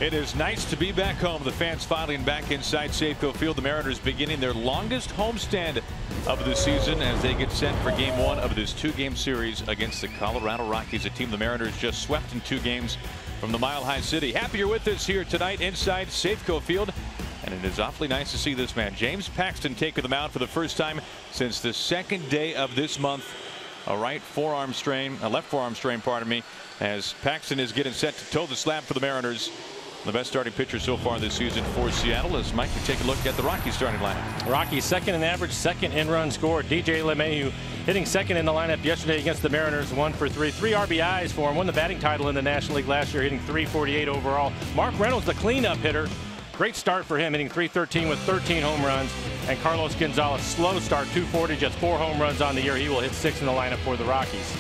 It is nice to be back home. The fans filing back inside Safeco Field. The Mariners beginning their longest homestand of the season as they get set for game one of this two-game series against the Colorado Rockies, a team the Mariners just swept in 2 games from the Mile High City. Happy you're with us here tonight inside Safeco Field. And it is awfully nice to see this man, James Paxton, taking the mound for the first time since the 2nd day of this month. A left forearm strain, pardon me, as Paxton is getting set to toe the slab for the Mariners. The best starting pitcher so far this season for Seattle. As Mike, we take a look at the Rockies starting lineup. Rockies second in average, second in run scored. DJ LeMahieu hitting second in the lineup yesterday against the Mariners, 1 for 3. 3 RBIs for him. Won the batting title in the National League last year, hitting .348 overall. Mark Reynolds, the cleanup hitter. Great start for him, hitting .313 with 13 home runs. And Carlos Gonzalez, slow start, .240, just 4 home runs on the year. He will hit 6 in the lineup for the Rockies.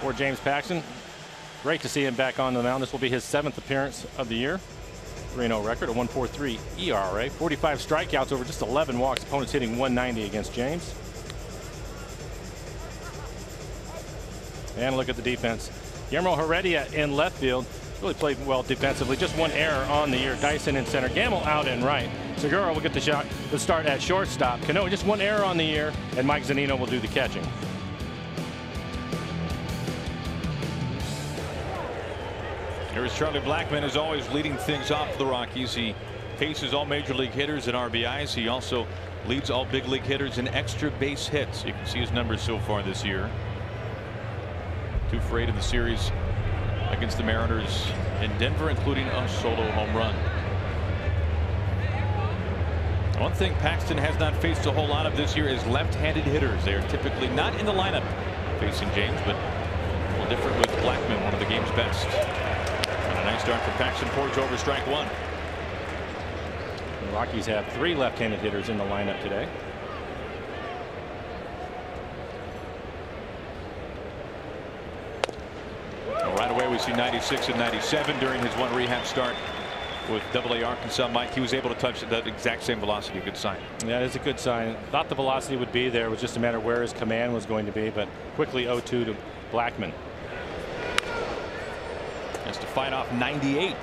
For James Paxton, great to see him back on the mound. This will be his 7th appearance of the year. 3-0 record, a 1.43 ERA, 45 strikeouts over just 11 walks. Opponents hitting .190 against James. And look at the defense. Guillermo Heredia in left field. Really played well defensively. Just 1 error on the year. Dyson in center. Gamble out and right. Segura will get the start at shortstop. Cano just 1 error on the year, and Mike Zunino will do the catching. Here's Charlie Blackmon, as always, leading things off for the Rockies. He paces all major league hitters in RBIs. He also leads all big league hitters in extra base hits. You can see his numbers so far this year. 2 for 8 in the series against the Mariners in Denver, including a solo home run. One thing Paxton has not faced a whole lot of this year is left-handed hitters. They are typically not in the lineup facing James, but a little different with Blackmon, one of the game's best. And a nice start for Paxton. Porch over strike 1. The Rockies have 3 left-handed hitters in the lineup today. Right away we see 96 and 97 during his 1 rehab start with AA Arkansas. Mike, he was able to touch that exact same velocity. Good sign. Yeah, it's a good sign. Thought the velocity would be there. It was just a matter where his command was going to be, but quickly 0-2 to Blackmon. Has to fight off 98.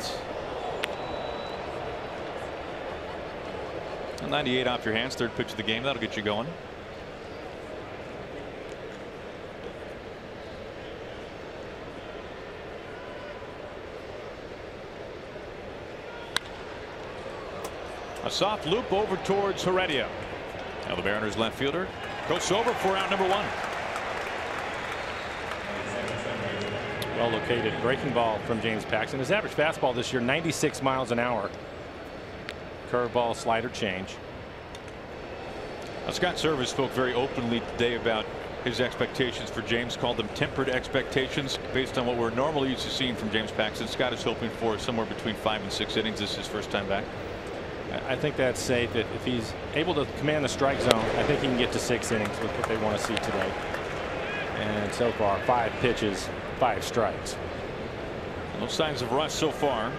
98 off your hands. 3rd pitch of the game. That'll get you going. A soft loop over towards Heredia. Now the Mariners left fielder goes over for out number 1. Well located breaking ball from James Paxton. His average fastball this year 96 miles an hour. Curveball, slider, change. Scott Servais spoke very openly today about his expectations for James, called them tempered expectations based on what we're normally used to seeing from James Paxton. Scott is hoping for somewhere between 5 and 6 innings. This is his first time back. I think that's safe. If he's able to command the strike zone, I think he can get to 6 innings with what they want to see today. And so far, 5 pitches, 5 strikes. No signs of rust so far.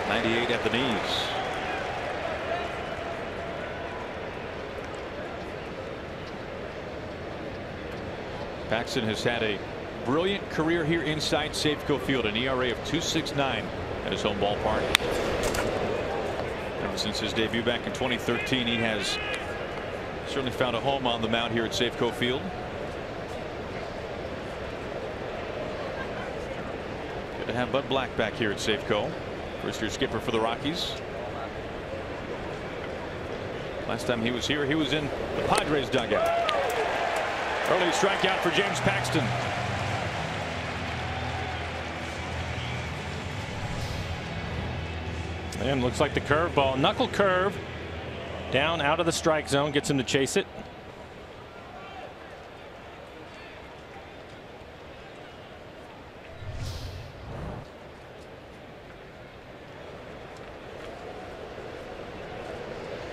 .98 at the knees. Paxton has had a brilliant career here inside Safeco Field, an ERA of .269 at his home ballpark. Ever since his debut back in 2013, he has certainly found a home on the mound here at Safeco Field. Good to have Bud Black back here at Safeco. First-year skipper for the Rockies. Last time he was here, he was in the Padres dugout. Early strikeout for James Paxton. And looks like the curveball, knuckle curve, down out of the strike zone, gets him to chase it.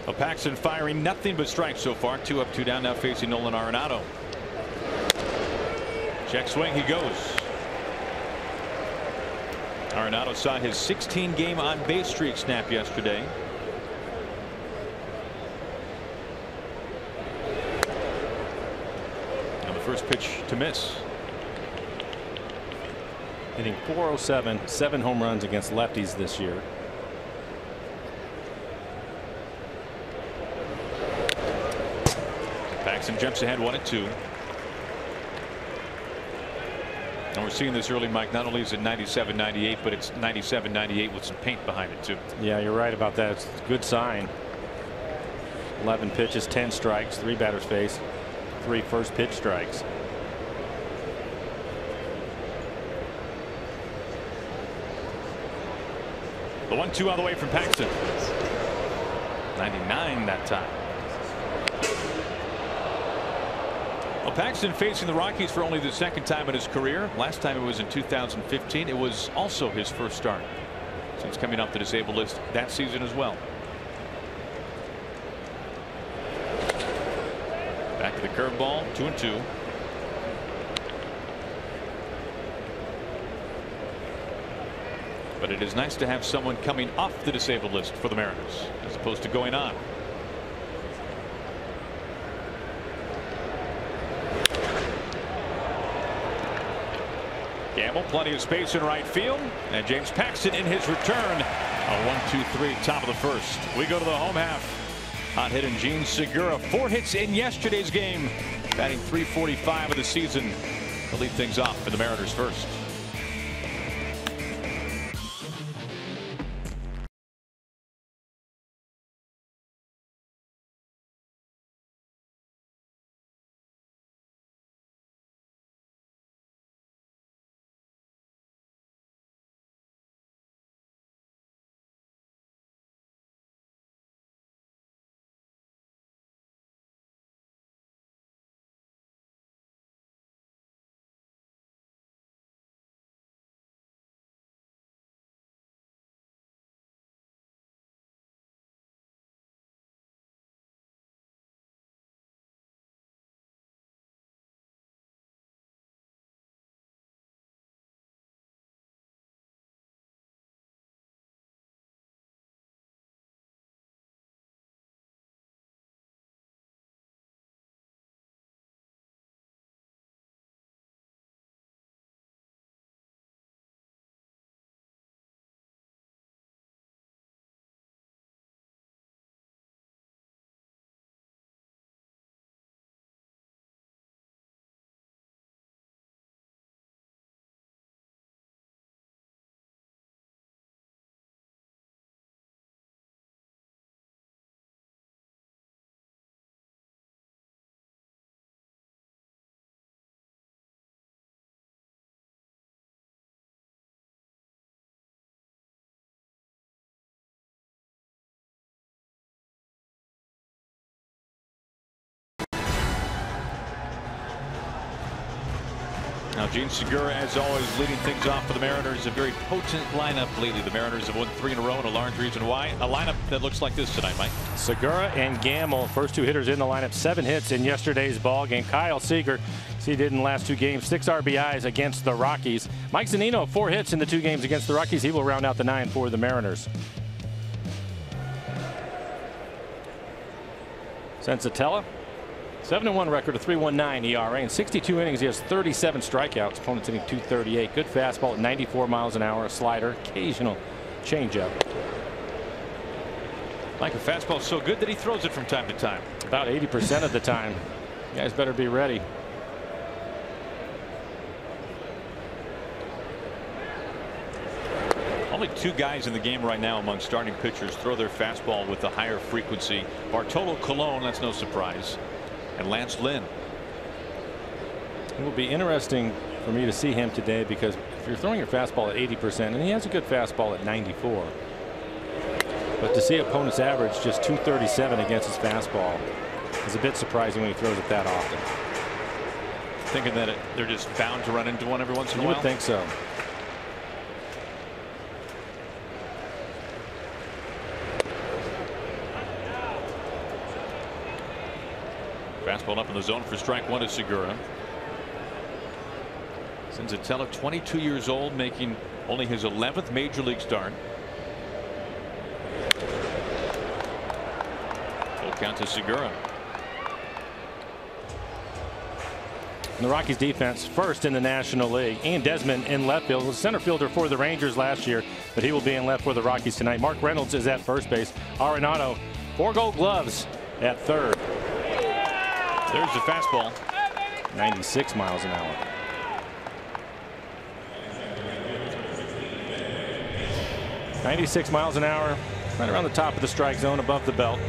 Well, Paxton firing nothing but strikes so far. 2 up, 2 down, now facing Nolan Arenado. Check swing, he goes. Arenado saw his 16-game on-base streak snap yesterday. first pitch to miss. Hitting .407, 7 home runs against lefties this year. Paxton jumps ahead 1-2. And we're seeing this early, Mike. Not only is it 97-98, but it's 97-98 with some paint behind it too. Yeah, you're right about that. It's a good sign. 11 pitches, 10 strikes, 3 batters faced, 3 first pitch strikes. The 1-2 on the way from Paxton. 99 that time. Well, Paxton facing the Rockies for only the second time in his career. Last time it was in 2015. It was also his first start since coming off the disabled list that season as well. Back to the curveball, 2-2. But it is nice to have someone coming off the disabled list for the Mariners as opposed to going on. Gamble, plenty of space in right field, and James Paxton in his return. A 1-2-3 top of the first. We go to the home half. Hot hitting Gene Segura, 4 hits in yesterday's game, batting .345 of the season to lead things off for the Mariners first. Now, Gene Segura, as always, leading things off for the Mariners. A very potent lineup lately. The Mariners have won 3 in a row, and a large reason why. A lineup that looks like this tonight, Mike. Segura and Gamble, first 2 hitters in the lineup. 7 hits in yesterday's ball game. Kyle Seager, he did in the last 2 games, 6 RBIs against the Rockies. Mike Zunino, 4 hits in the 2 games against the Rockies. He will round out the 9 for the Mariners. Sensatella, 7-1 record, a 3.19 ERA. In 62 innings, he has 37 strikeouts. Opponents hitting .238. Good fastball at 94 miles an hour. A slider, occasional changeup. Like a fastball so good that he throws it from time to time. About 80% of the time. You guys better be ready. Only 2 guys in the game right now among starting pitchers throw their fastball with a higher frequency. Bartolo Colon, that's no surprise, and Lance Lynn. It will be interesting for me to see him today, because if you're throwing your fastball at 80%, and he has a good fastball at 94, but to see opponents average just .237 against his fastball is a bit surprising when he throws it that often. Thinking that they're just bound to run into one every once in a while? You would think so. Fastball up in the zone for strike 1 to Segura. Senzatella, 22 years old, making only his 11th major league start. Full count to Segura. And the Rockies defense first in the National League. Ian Desmond in left field was center fielder for the Rangers last year, but he will be in left for the Rockies tonight. Mark Reynolds is at first base. Arenado, 4 Gold Gloves at third. There's the fastball. 96 miles an hour. .96 miles an hour, right around the top of the strike zone, above the belt.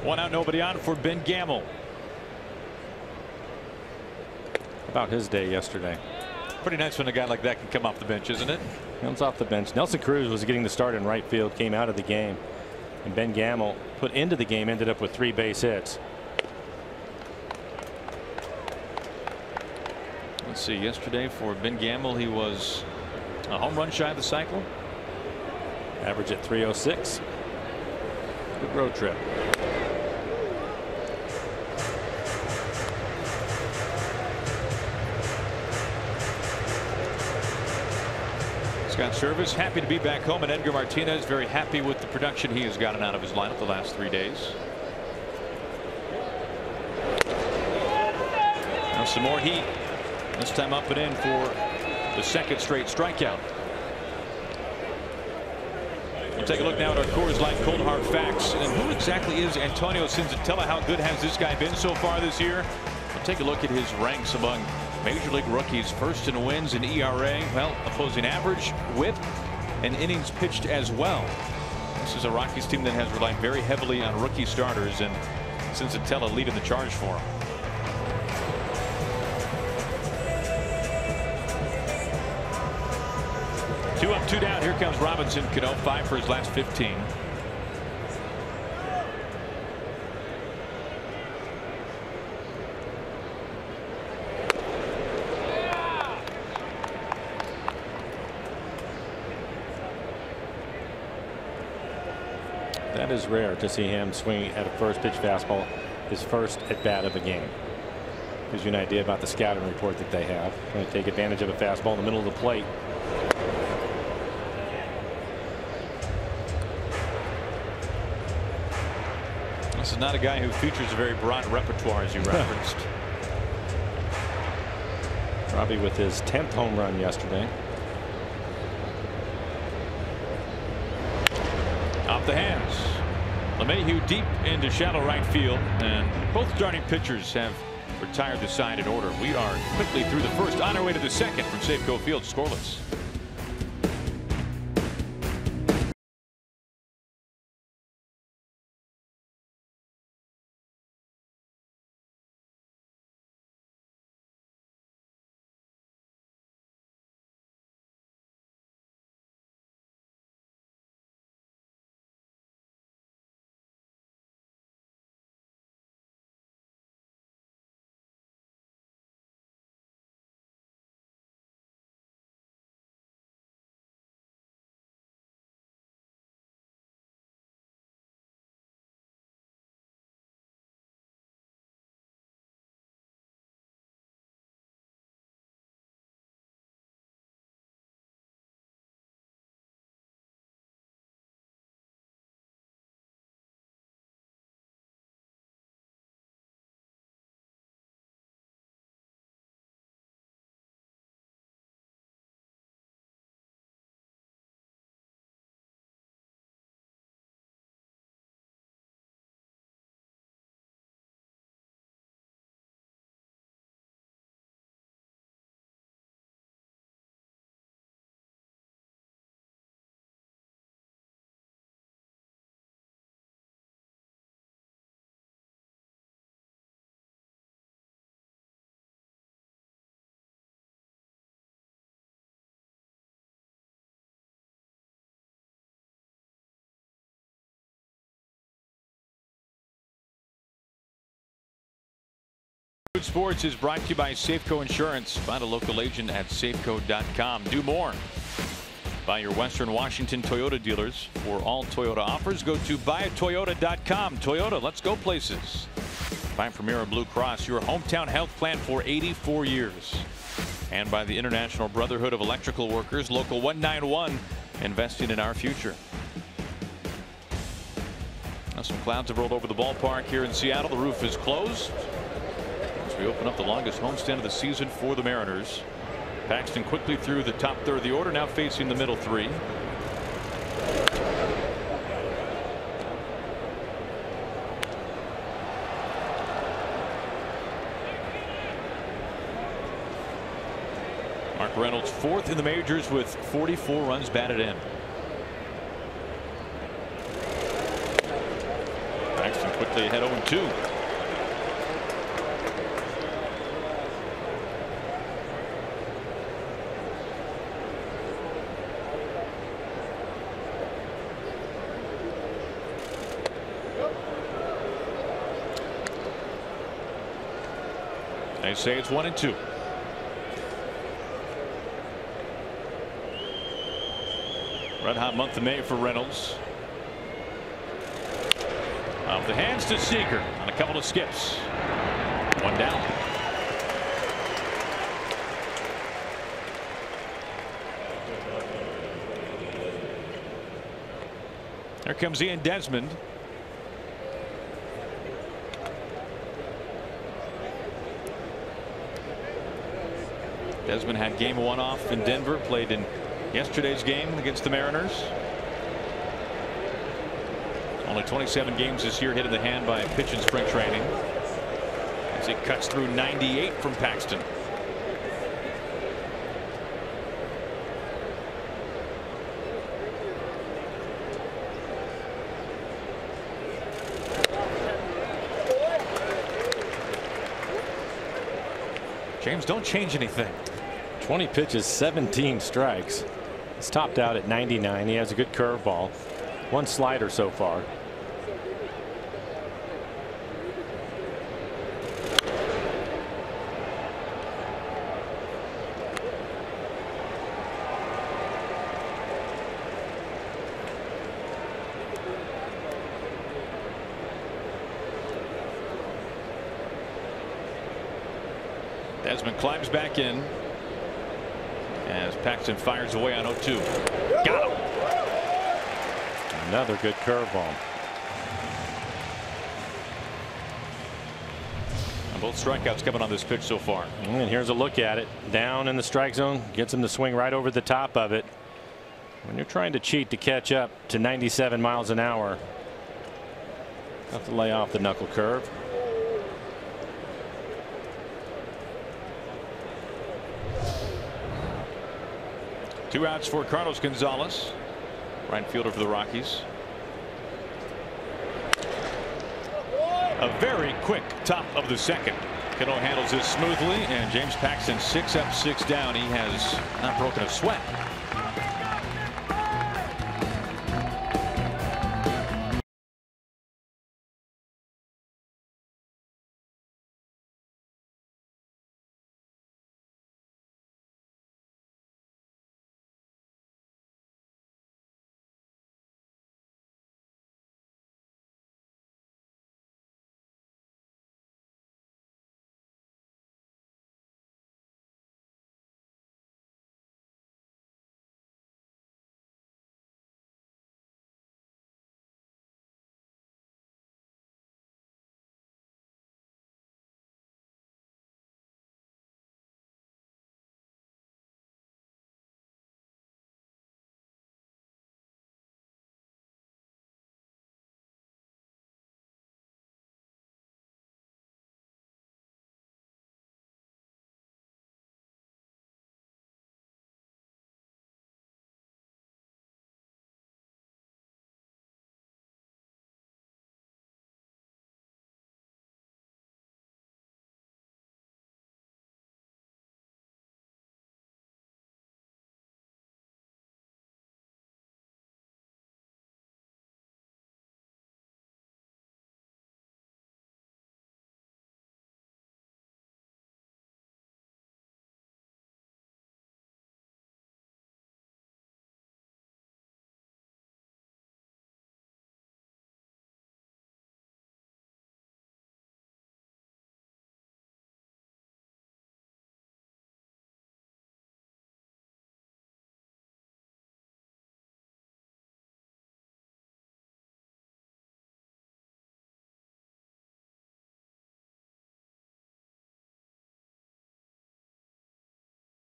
One out, nobody on for Ben Gamel. About his day yesterday. Pretty nice when a guy like that can come off the bench, isn't it? Comes off the bench. Nelson Cruz was getting the start in right field, came out of the game. And Ben Gamel, put into the game, ended up with 3 base hits. Let's see, yesterday for Ben Gamel, he was a home run shy of the cycle. Average at 306. Good road trip. Scott Service happy to be back home, and Edgar Martinez very happy with the production he has gotten out of his lineup the last 3 days. Now some more heat. This time up and in for the 2nd straight strikeout. We'll take a look now at our Coors Light Cold Hard Facts. And who exactly is Antonio Cincinnati? How good has this guy been so far this year? We'll take a look at his ranks among Major League rookies. First in wins and ERA, well, opposing average, whip, and innings pitched as well. This is a Rockies team that has relied very heavily on rookie starters, and Cincinnati leading the charge for him. Two up, 2 down. Here comes Robinson Cano, 5 for his last 15. That is rare to see him swing at a first pitch fastball, his first at bat of the game. Gives you an idea about the scouting report that they have. Going to take advantage of a fastball in the middle of the plate. This is not a guy who features a very broad repertoire, as you referenced. Robbie with his 10th home run yesterday. Off the hands. LeMahieu deep into shallow right field, and both starting pitchers have retired the side in order. We are quickly through the first, on our way to the second from Safeco Field, scoreless. Sports is brought to you by Safeco Insurance. Find a local agent at safeco.com. Do more by your Western Washington Toyota dealers. For all Toyota offers, go to buyatoyota.com. Toyota, let's go places. By Premier Blue Cross, your hometown health plan for 84 years. and by the International Brotherhood of Electrical Workers, Local 191, investing in our future. Now some clouds have rolled over the ballpark here in Seattle. The roof is closed as we open up the longest homestand of the season for the Mariners. Paxton quickly through the top third of the order, now facing the middle three. Mark Reynolds fourth in the majors with 44 runs batted in. Paxton quickly ahead 0-2. They say it's 1-2. Red hot month of May for Reynolds. Off the hands to Seager on a couple of skips. One down. There comes Ian Desmond. Desmond had game one off in Denver, played in yesterday's game against the Mariners. Only 27 games this year, hit in the hand by a pitch in spring training as he cuts through 98 from Paxton. James, don't change anything. 20 pitches, 17 strikes. He's topped out at 99. He has a good curveball. One slider so far. Desmond climbs back in as Paxton fires away on 0-2. Got him. Another good curveball. And both strikeouts coming on this pitch so far. And here's a look at it. Down in the strike zone. Gets him to swing right over the top of it. When you're trying to cheat to catch up to 97 miles an hour, have to lay off the knuckle curve. Two outs for Carlos Gonzalez, right fielder for the Rockies. A very quick top of the second. Cano handles this smoothly, and James Paxton 6 up, 6 down. He has not broken a sweat.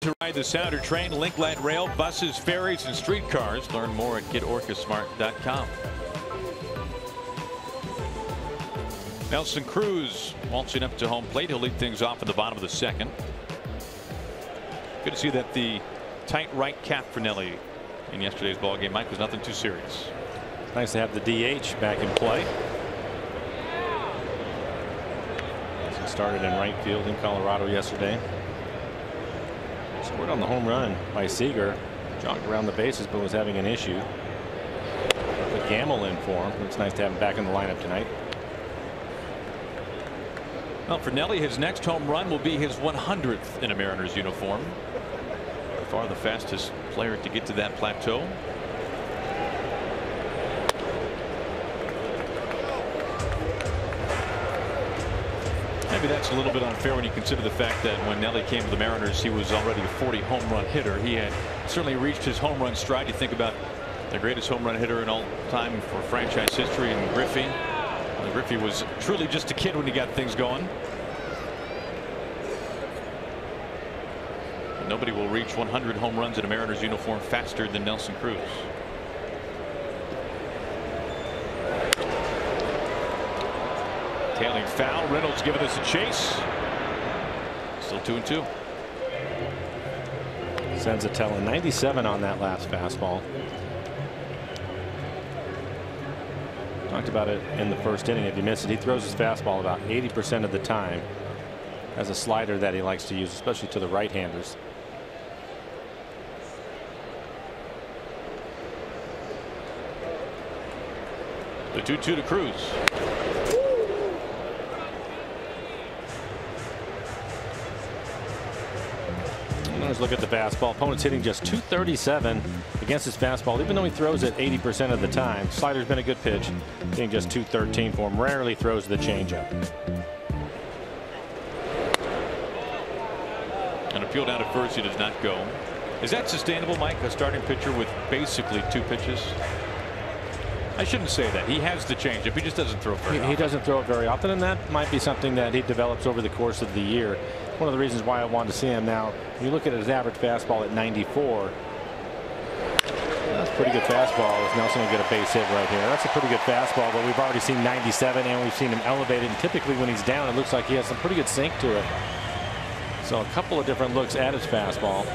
to ride the Sounder train, link light rail, buses, ferries, and streetcars. Learn more at getorcasmart.com. Nelson Cruz waltzing up to home plate. He'll lead things off in the bottom of the second. Good to see that the tight right cap for Nelly in yesterday's ball game, Mike, was nothing too serious. Nice to have the DH back in play. He started in right field in Colorado yesterday. Scored on the home run by Seager. Jogged around the bases but was having an issue. Put Gamble in for him. It's nice to have him back in the lineup tonight. Well, for Nelly, his next home run will be his 100th in a Mariners uniform. By far the fastest player to get to that plateau. Maybe that's a little bit unfair when you consider the fact that when Nelly came to the Mariners, he was already a 40 home run hitter. He had certainly reached his home run stride. You think about the greatest home run hitter in all time for franchise history in Griffey. Griffey was truly just a kid when he got things going. And nobody will reach 100 home runs in a Mariners uniform faster than Nelson Cruz. Tailing foul. Reynolds giving us a chase. Still 2-2. Senzatella 97 on that last fastball. Talked about it in the first inning. If you missed it, he throws his fastball about 80% of the time. Has a slider that he likes to use, especially to the right-handers. The 2-2 to Cruz. Let's look at the fastball. Opponent's hitting just 237 against his fastball, even though he throws it 80% of the time. Slider's been a good pitch, hitting just 213 for him. Rarely throws the changeup. An appeal down to first. He does not go. Is that sustainable, Mike? A starting pitcher with basically 2 pitches? I shouldn't say that. He has the changeup. He just doesn't throw it very often. He doesn't throw it very often, and that might be something that he develops over the course of the year. One of the reasons why I wanted to see him now. You look at his average fastball at 94. That's a pretty good fastball. If Nelson will get a base hit right here, that's a pretty good fastball. But we've already seen 97, and we've seen him elevated. And typically, when he's down, it looks like he has some pretty good sink to it. So a couple of different looks at his fastball.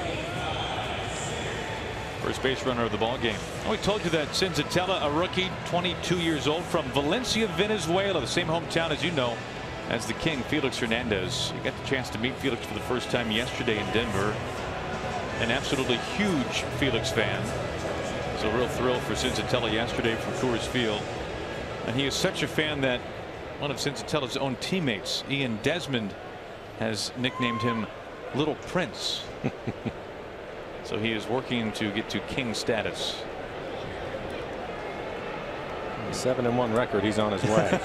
First base runner of the ball game. We told you that Senzatella, a rookie, 22 years old, from Valencia, Venezuela, the same hometown as you know as the King, Felix Hernandez. You got the chance to meet Felix for the first time yesterday in Denver. An absolutely huge Felix fan. It was a real thrill for Senzatella yesterday from Coors Field. And he is such a fan that one of Senzatella's own teammates, Ian Desmond, has nicknamed him Little Prince. So he is working to get to King status. 7-1 record. He's on his way.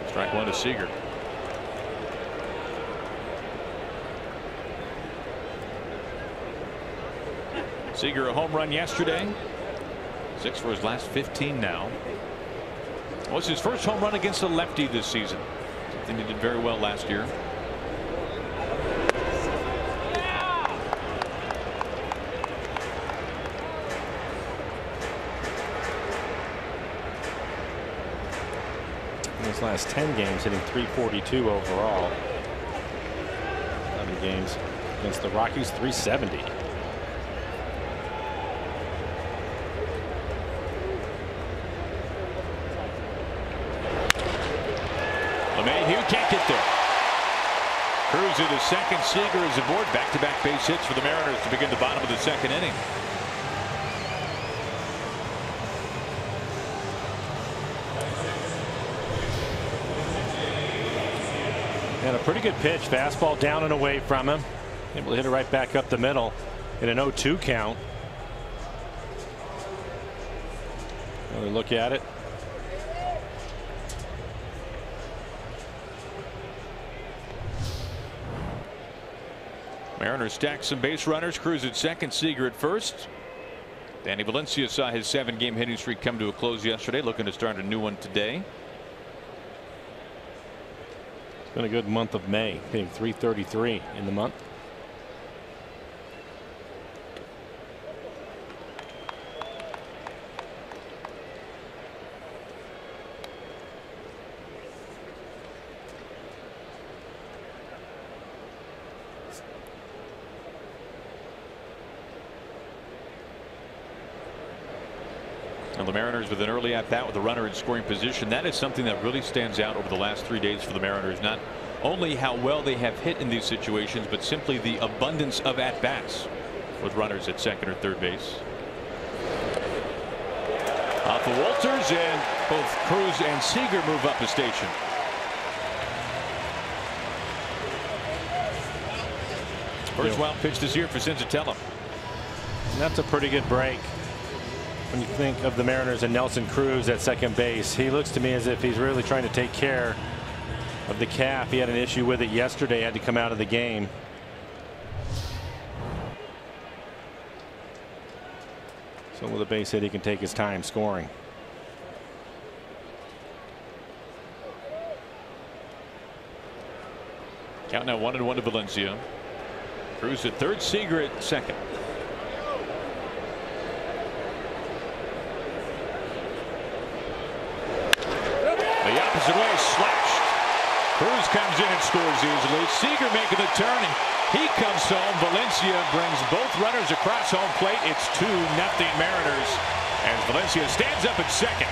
Strike one to Seager. Seager a home run yesterday. 6 for his last 15 now. It was his first home run against a lefty this season. Something he did very well last year. In his last 10 games, hitting 342 overall. 11 games against the Rockies, 370. Can't get there. Cruz into second. Seager is aboard. Back-to-back base hits for the Mariners to begin the bottom of the second inning. And a pretty good pitch. Fastball down and away from him. Able to hit it right back up the middle in an 0-2 count. Another look at it. Mariners stack some base runners. Cruz at second, Seager at first. Danny Valencia saw his 7-game hitting streak come to a close yesterday, looking to start a new one today. It's been a good month of May, hitting .333 in the month. And the Mariners with an early at bat with a runner in scoring position. That is something that really stands out over the last 3 days for the Mariners. Not only how well they have hit in these situations, but simply the abundance of at bats with runners at second or third base. Off of Walters, and both Cruz and Seager move up a station. First wild pitch this year for Cincinnati. And that's a pretty good break. When you think of the Mariners and Nelson Cruz at second base, he looks to me as if he's really trying to take care of the calf. He had an issue with it yesterday, had to come out of the game. So with a base hit, he can take his time scoring. Count now 1-1 to Valencia. Cruz at third, Seager at second. The opposite way, slashed. Cruz comes in and scores easily. Seager making the turn, and he comes home. Valencia brings both runners across home plate. It's 2-0 Mariners as Valencia stands up at second.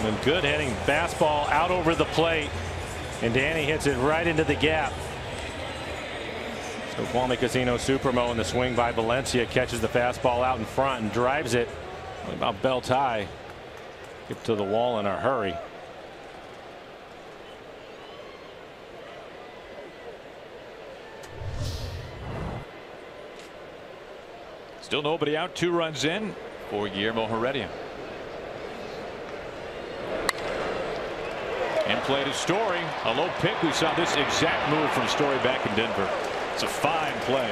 And good hitting fastball out over the plate. And Danny hits it right into the gap. So Kwame Casino Supermo in the swing by Valencia catches the fastball out in front and drives it about belt high. Get to the wall in a hurry. Still nobody out, 2 runs in for Guillermo Heredia. In play to Story, a low pick. We saw this exact move from Story back in Denver. It's a fine play.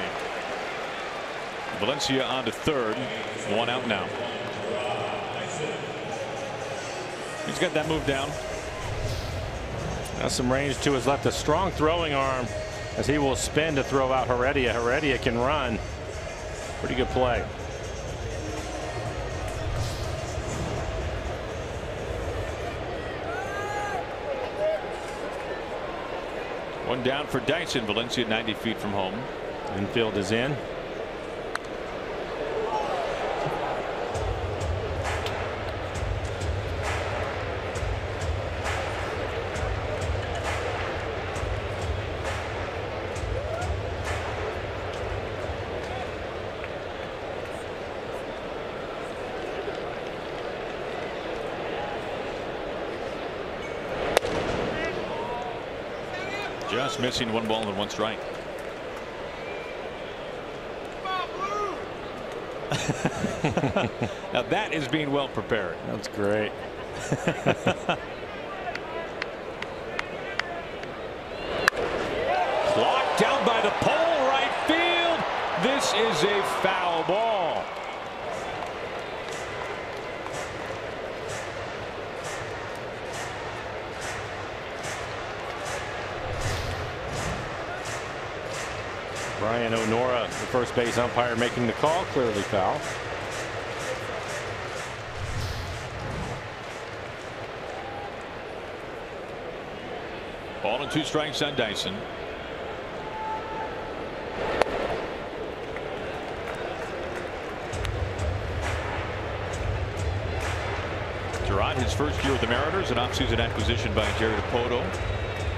Valencia on to third, 1 out now. He's got that move down. Has some range to his left, a strong throwing arm as he will spin to throw out Heredia. Heredia can run. Pretty good play. One down for Dyson. Valencia 90 feet from home. Infield is in. Just missing 1 ball and 1 strike. Now that is being well prepared. That's great. Blocked down by the pole, right field. This is a foul ball. Brian O'Nora, the first base umpire, making the call. Clearly foul. Ball and 2 strikes on Dyson. Gerard, his first year with the Mariners, an offseason acquisition by Jared Dipoto,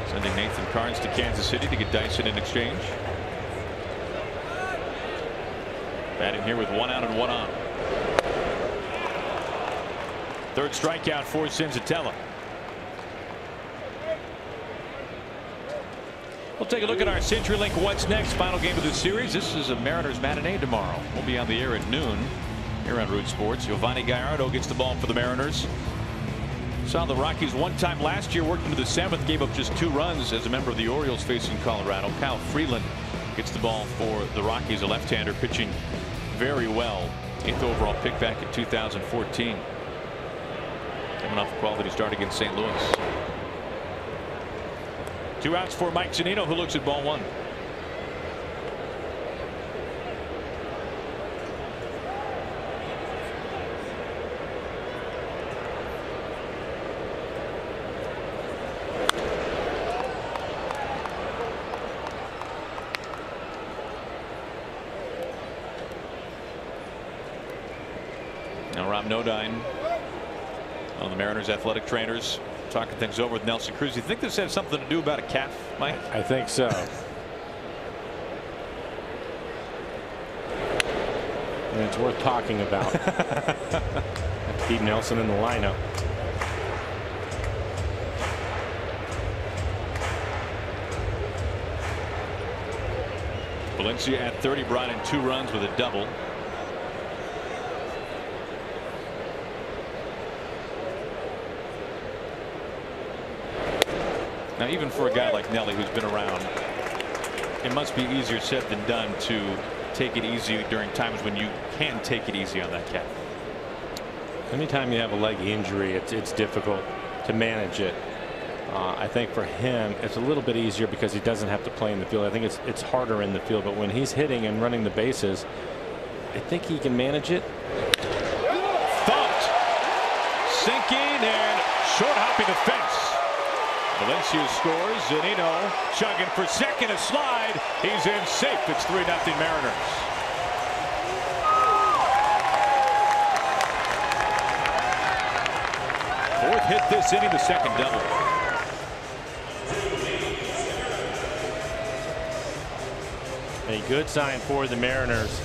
sending Nathan Carnes to Kansas City to get Dyson in exchange. Batting here with 1 out and 1 on. Third strikeout for Cincinnati. We'll take a look at our CenturyLink What's Next final game of the series. This is a Mariners matinee tomorrow. We'll be on the air at noon here on Root Sports. Giovanni Gallardo gets the ball for the Mariners. Saw the Rockies one time last year, worked into the 7th, gave up just 2 runs as a member of the Orioles facing Colorado. Kyle Freeland gets the ball for the Rockies, a left-hander pitching very well. 8th overall pick back in 2014. Coming off a quality start against St. Louis. 2 outs for Mike Zunino, who looks at ball 1. Now Rob Nodine, one of the Mariners' athletic trainers, talking things over with Nelson Cruz. You think this has something to do about a calf, Mike? I think so. And it's worth talking about. Keep Nelson in the lineup. Valencia at 30 brought in 2 runs with a double. Now, even for a guy like Nelly, who's been around, it must be easier said than done to take it easy during times when you can take it easy on that calf. Anytime you have a leg injury, it's difficult to manage it. I think for him, it's a little bit easier because he doesn't have to play in the field. I think it's harder in the field, but when he's hitting and running the bases, I think he can manage it. Thumped, sinking and short hopping the fence. Valencia scores. Zunino chugging for second, a slide. He's in safe. It's 3-0 Mariners. Fourth hit this inning, the second double. A good sign for the Mariners.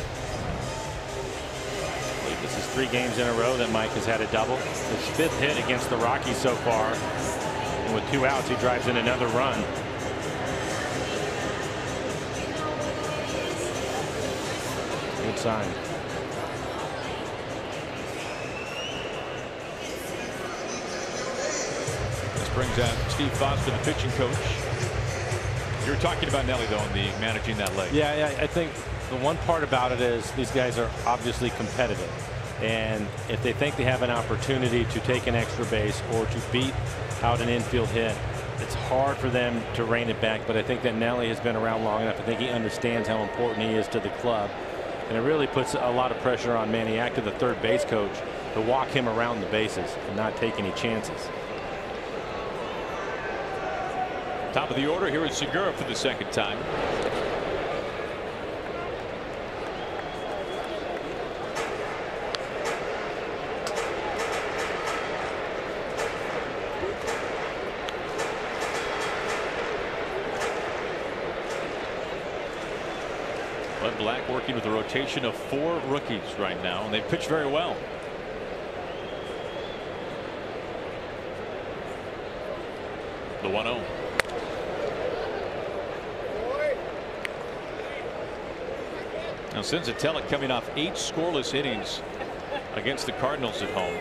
I believe this is 3 games in a row that Mike has had a double. His 5th hit against the Rockies so far. And with 2 outs, he drives in another run. Good sign. This brings out Steve Foster, the pitching coach. You're talking about Nelly, though, in the managing that leg. Yeah, I think the one part about it is these guys are obviously competitive. And if they think they have an opportunity to take an extra base or to beat out an infield hit, it's hard for them to rein it back. But I think that Nelly has been around long enough. I think he understands how important he is to the club. And it really puts a lot of pressure on Maniac, the third base coach, to walk him around the bases and not take any chances. Top of the order, here is Segura for the second time. Bud Black working with a rotation of 4 rookies right now, and they pitch very well. The 1-0. Now Cincinnati coming off 8 scoreless innings against the Cardinals at home.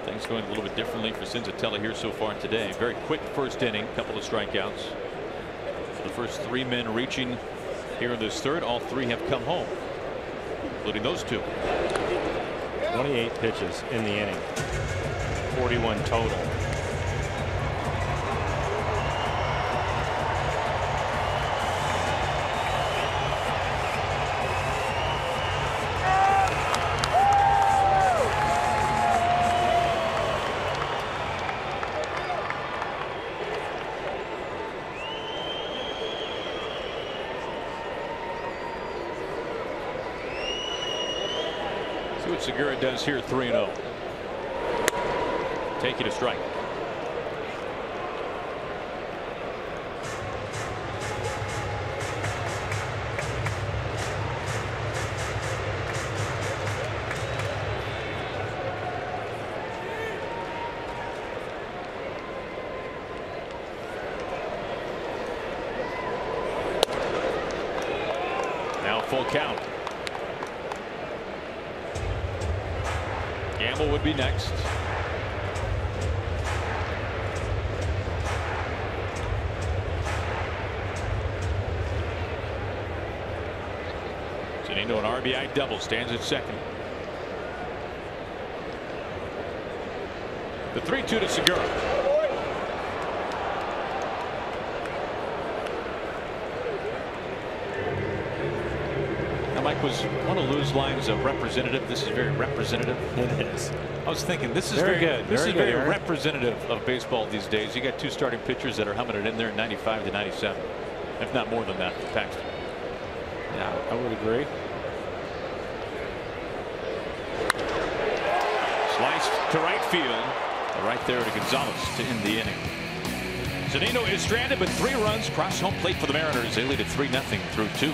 Things going a little bit differently for Cincinnati here so far today. Very quick first inning, couple of strikeouts. The first 3 men reaching here in this third, all 3 have come home, including those 2. 28 pitches in the inning, 41 total. See what Segura does here, 3-0. Take it a strike. Now full count. Gamble would be next. Zunino, an RBI double, stands at second. The 3-2 to Segura. Now, Mike, was one of Lou's lines of representative. This is very representative. It is. I was thinking this is very good. This is very very representative of baseball these days. You got two starting pitchers that are humming it in there, 95 to 97, if not more than that for Paxton. Yeah, I would agree. Sliced to right field. Right there to Gonzalez to end the inning. Zunino is stranded, but 3 runs cross home plate for the Mariners. They lead at 3-0 through 2.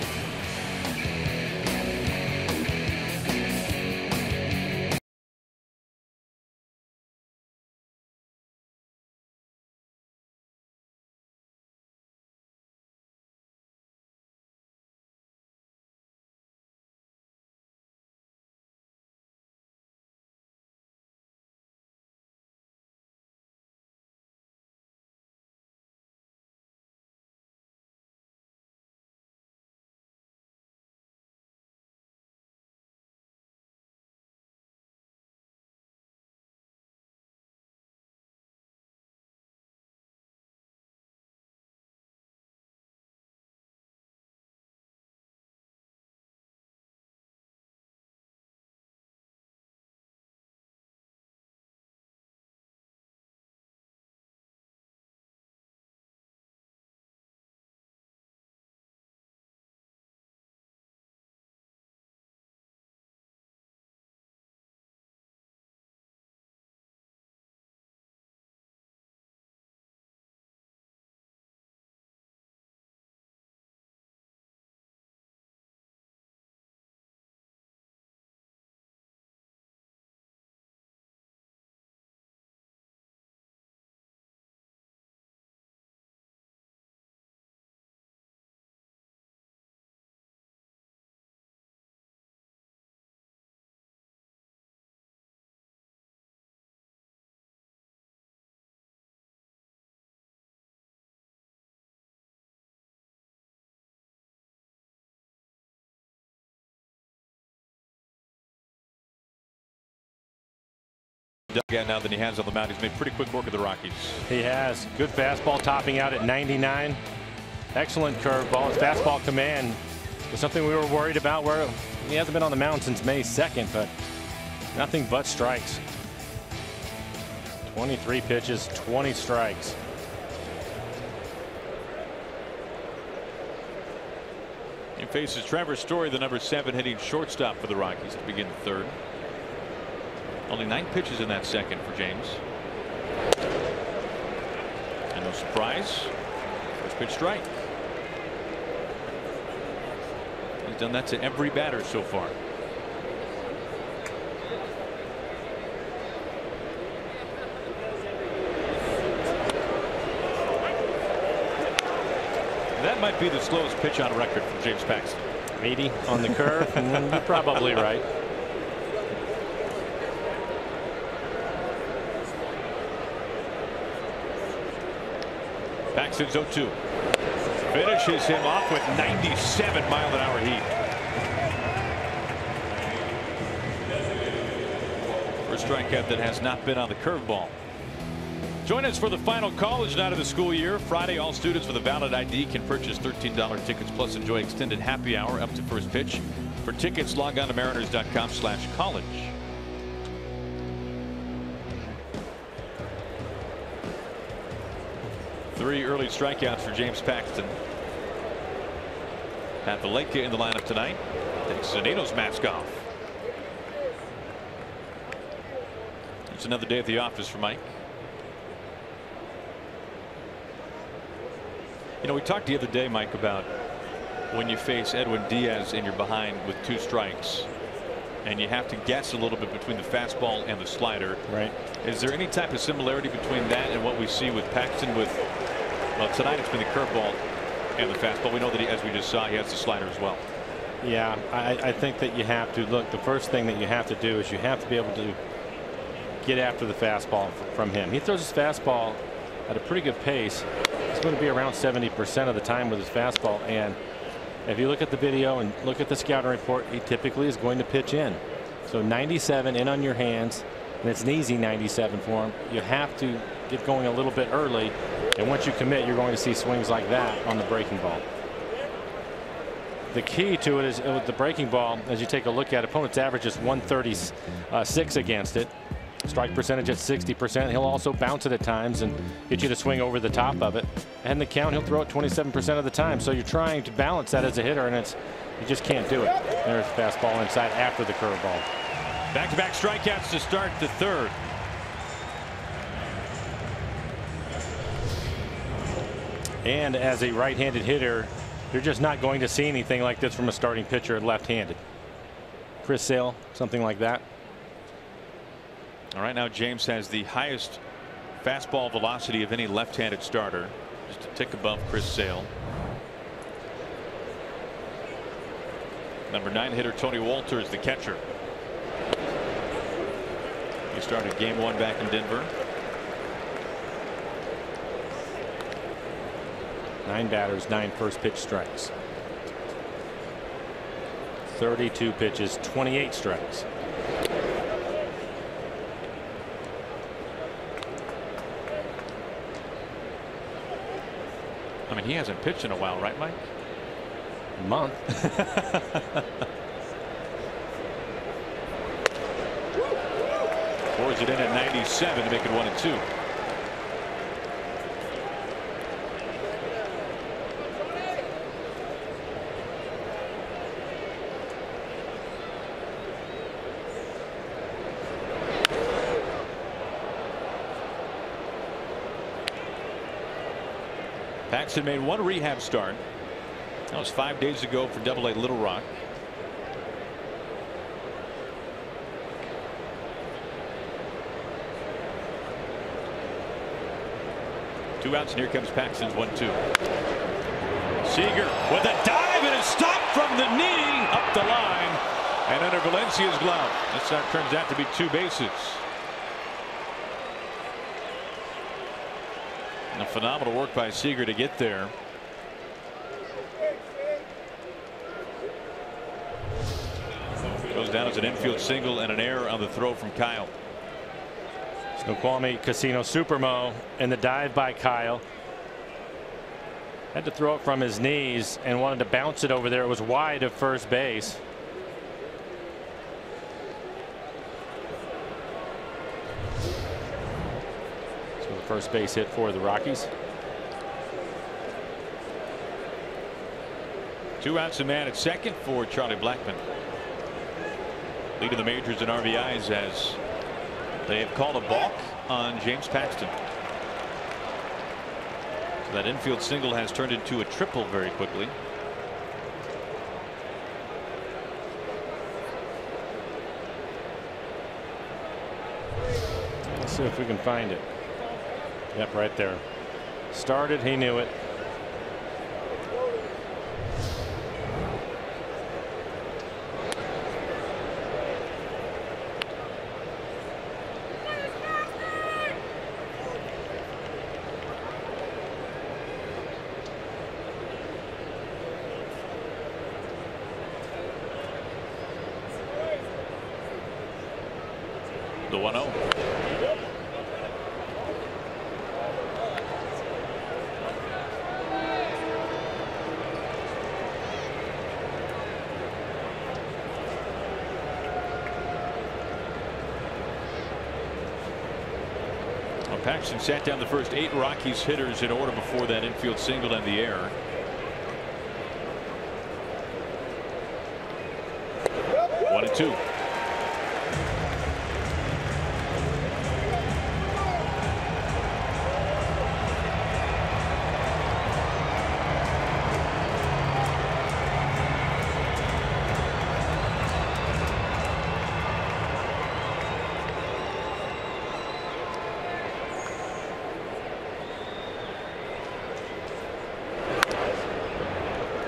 Dugout now than he has on the mound. He's made pretty quick work of the Rockies. He has. Good fastball topping out at 99. Excellent curveball. His fastball command was something we were worried about, where he hasn't been on the mound since May 2nd, but nothing but strikes. 23 pitches, 20 strikes. He faces Trevor Story, the number 7 hitting shortstop for the Rockies to begin the 3rd. Only 9 pitches in that second for James. And no surprise. First pitch strike. He's done that to every batter so far. That might be the slowest pitch on record from James Paxton. 80 on the curve. You're probably right. Paxton's 0-2. Finishes him off with 97 mile-an-hour heat. First strikeout that has not been on the curveball. Join us for the final college night of the school year. Friday, all students with a valid ID can purchase $13 tickets plus enjoy extended happy hour up to first pitch. For tickets, log on to mariners.com/college. Three early strikeouts for James Paxton. Pat Valleca in the lineup tonight. Takes Zunino's mask off. It's another day at the office for Mike. You know, we talked the other day, Mike, about when you face Edwin Diaz and you're behind with 2 strikes and you have to guess a little bit between the fastball and the slider. Right. Is there any type of similarity between that and what we see with Paxton with, well, tonight it's been the curveball and the fastball. We know that he, as we just saw, he has the slider as well. Yeah, I think that you have to look. The first thing that you have to do is you have to be able to get after the fastball from him. He throws his fastball at a pretty good pace. It's going to be around 70% of the time with his fastball, and If you look at the video and look at the scouting report, he typically is going to pitch in. So 97 in on your hands, and it's an easy 97 for him. You have to get going a little bit early, and once you commit, you're going to see swings like that on the breaking ball. The key to it is with the breaking ball, as you take a look at it, opponent's average is 136 against it. Strike percentage at 60%. He'll also bounce it at times and get you to swing over the top of it. And the count, he'll throw it 27% of the time. So you're trying to balance that as a hitter, and you just can't do it. There's a fastball inside after the curveball. Back-to-back strikeouts to start the third. And as a right-handed hitter, you're just not going to see anything like this from a starting pitcher left-handed. Chris Sale, something like that. All right, now James has the highest fastball velocity of any left-handed starter, just a tick above Chris Sale. Number 9 hitter Tony Walter is the catcher. He started game 1 back in Denver. 9 batters, 9 first pitch strikes. 32 pitches, 28 strikes. I mean, he hasn't pitched in a while, right, Mike? A month. Pours it in at 97 to make it 1-2. Paxton made 1 rehab start. That was 5 days ago for AA Little Rock. Two outs, and here comes Paxton's 1-2. Seager with a dive, and a stop from the knee up the line and under Valencia's glove. This turns out to be 2 bases. A phenomenal work by Seager to get there. Goes down as an infield single and an error on the throw from Kyle. Snoqualmie Casino Supermo and the dive by Kyle. Had to throw it from his knees and wanted to bounce it over there. It was wide of first base. First base hit for the Rockies. 2 outs, a man at second for Charlie Blackmon. Lead of the majors in RBIs as they have called a balk on James Paxton. So that infield single has turned into a triple very quickly. Let's see if we can find it. Yep, right there. Started, he knew it. The 1-0. Paxton sat down the first 8 Rockies hitters in order before that infield single and the error. One and 2.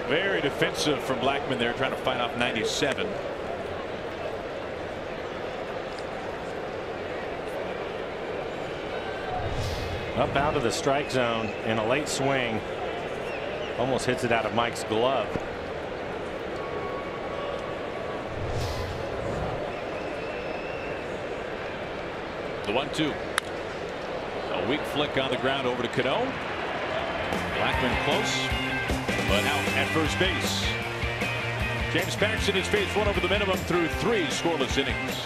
Very defensive from Blackmon there, trying to fight off 97. Up out of the strike zone in a late swing. Almost hits it out of Mike's glove. The 1-2. A weak flick on the ground over to Cano. Blackman close, but out at first base. James Paxton has faced one over the minimum through 3 scoreless innings.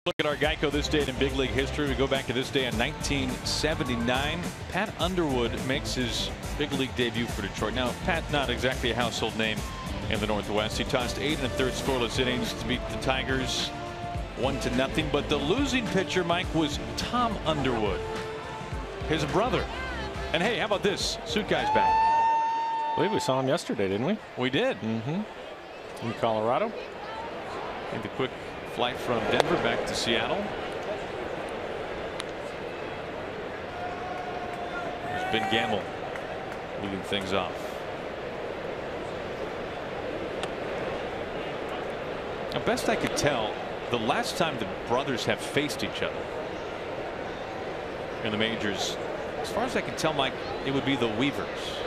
Look at our Geico this date in big league history. We go back to this day in 1979. Pat Underwood makes his big league debut for Detroit. Now, Pat, not exactly a household name in the Northwest. He tossed 8 1/3 scoreless innings to beat the Tigers 1-0. But the losing pitcher, Mike, was Tom Underwood, his brother. And hey, how about this? Suit guy's back. I believe we saw him yesterday, didn't we? We did. In Colorado. Made the quick flight from Denver back to Seattle. There's Ben Gamble leading things off. Now, best I could tell, the last time the brothers have faced each other in the majors, as far as I can tell, Mike, it would be the Weavers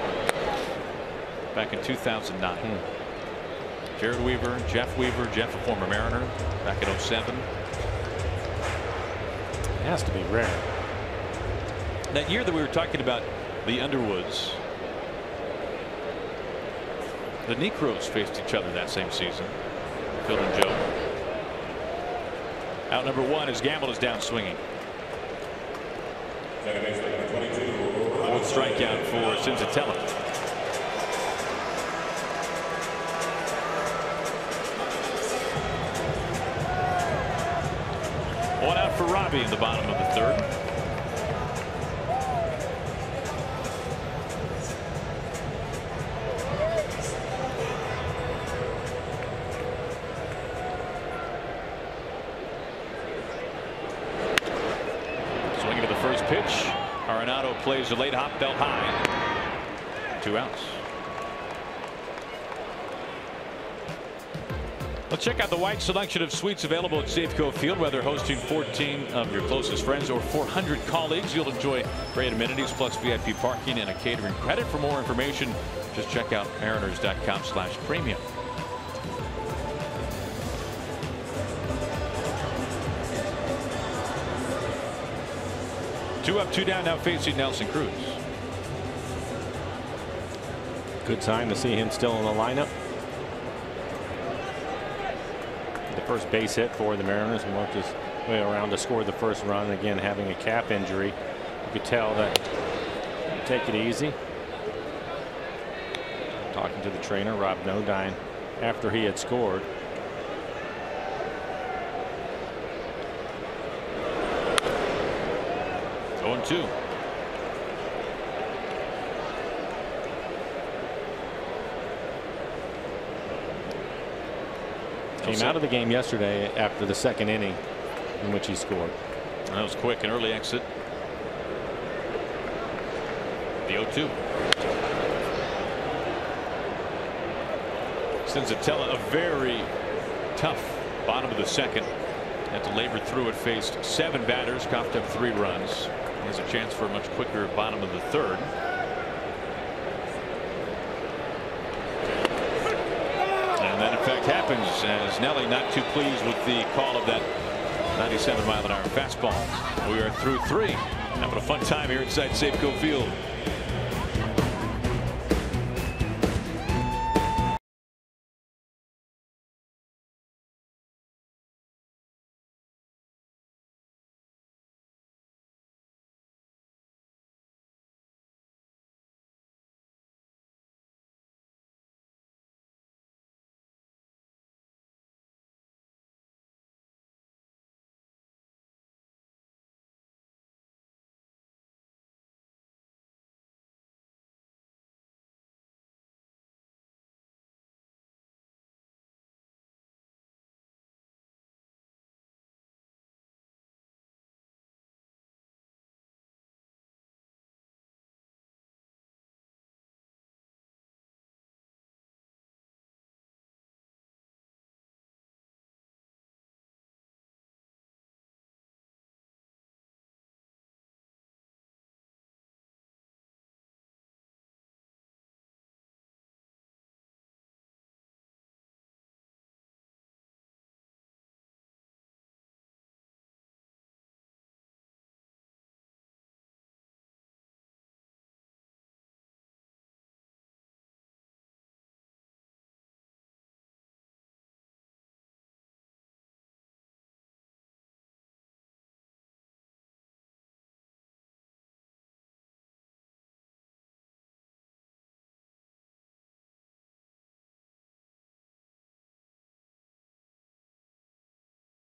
back in 2009. Jared Weaver, Jeff, a former Mariner, back in 07. It has to be rare. That year that we were talking about the Underwoods, the Necros faced each other that same season. Phil and Joe. Out number 1 as Gamble is down swinging. One strikeout for Cincinnati. One out for Robbie in the bottom of the 3rd. Swinging to the first pitch. Arenado plays a late hop, belt high. 2 outs. Let's check out the wide selection of suites available at Safeco Field. Whether hosting 14 of your closest friends or 400 colleagues, you'll enjoy great amenities plus VIP parking and a catering credit. For more information, just check out mariners.com/premium. Two up, 2 down, now facing Nelson Cruz. Good sign to see him still in the lineup. First base hit for the Mariners and worked his way around to score the first run. Again, having a calf injury, you could tell that he'd take it easy. Talking to the trainer, Rob Nodine, after he had scored. Going 2. Came out of the game yesterday after the second inning in which he scored. That was quick, an early exit. The 0-2. Cincinnati, a very tough bottom of the second. Had to labor through it, faced 7 batters, coughed up 3 runs. He has a chance for a much quicker bottom of the third. And that in fact happens as Nelly not too pleased with the call of that 97-mile-an-hour fastball. We are through 3. Having a fun time here inside Safeco Field.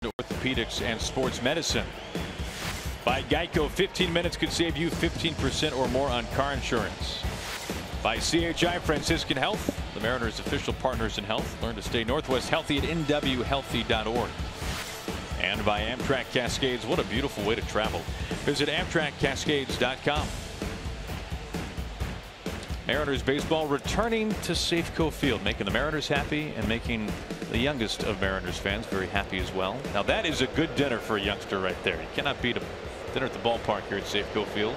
Orthopedics and sports medicine by Geico. 15 minutes could save you 15% or more on car insurance. By CHI Franciscan Health, the Mariners' official partners in health. Learn to stay Northwest healthy at nwhealthy.org. And by Amtrak Cascades. What a beautiful way to travel. Visit AmtrakCascades.com. Mariners baseball returning to Safeco Field, making the Mariners happy and making the youngest of Mariners fans very happy as well. Now that is a good dinner for a youngster right there. You cannot beat a dinner at the ballpark here at Safeco Field.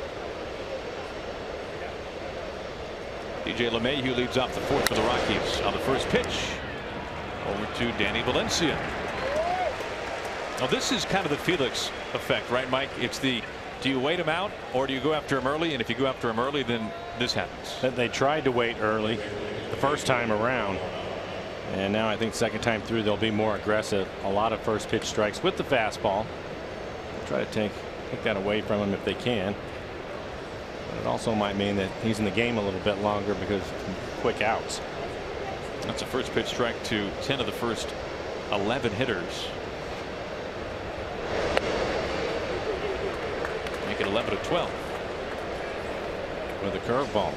DJ LeMahieu leads off the 4th for the Rockies on the first pitch. Over to Danny Valencia. Now this is kind of the Felix effect, right, Mike? It's the, do you wait him out or do you go after him early? And if you go after him early, then this happens. They tried to wait early the first time around. And now I think second time through they'll be more aggressive. A lot of first pitch strikes with the fastball. Try to take that away from him if they can. But it also might mean that he's in the game a little bit longer because of quick outs. That's a first pitch strike to 10 of the first 11 hitters. Make it 11 to 12. With a curveball.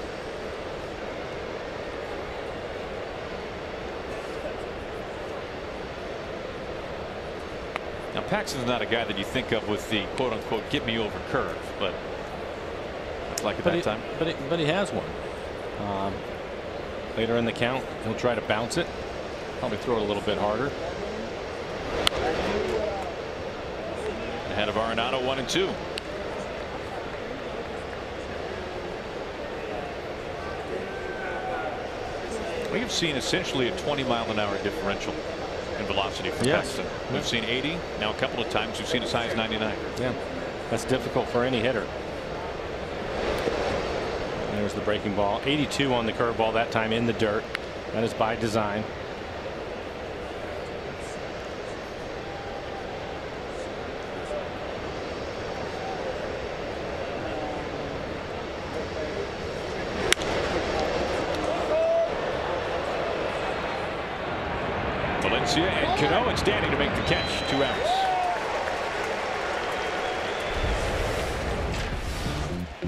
Now Paxton's not a guy that you think of with the quote unquote get me over curve, but that's like at that time. But he has one. Later in the count he'll try to bounce it, probably throw it a little bit harder. Ahead of Arenado, 1-2. We've seen essentially a 20-mile-an-hour differential in velocity for Paxton. We've seen 80. Now a couple of times we've seen as high as 99. Yeah, that's difficult for any hitter. There's the breaking ball. 82 on the curveball, that time in the dirt. That is by design. Valencia and Cano and standing to make the catch. 2 outs.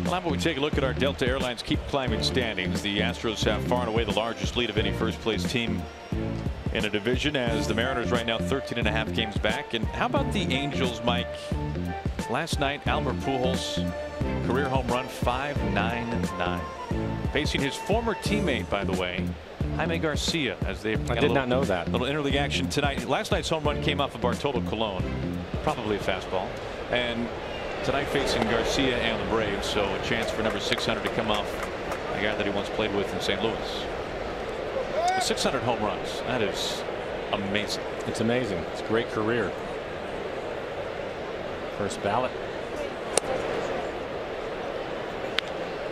Well, how about we take a look at our Delta Airlines keep climbing standings. The Astros have far and away the largest lead of any first place team in a division, as the Mariners right now 13.5 games back. And how about the Angels, Mike? Last night, Albert Pujols, career home run, 5.99, facing his former teammate, by the way, Jaime Garcia, as they I did not know that. Little interleague action tonight. Last night's home run came off of Bartolo Colon, probably a fastball, and tonight facing Garcia and the Braves, so a chance for number 600 to come off a guy that he once played with in St. Louis. 600 home runs. That is amazing. It's amazing. It's a great career. First ballot.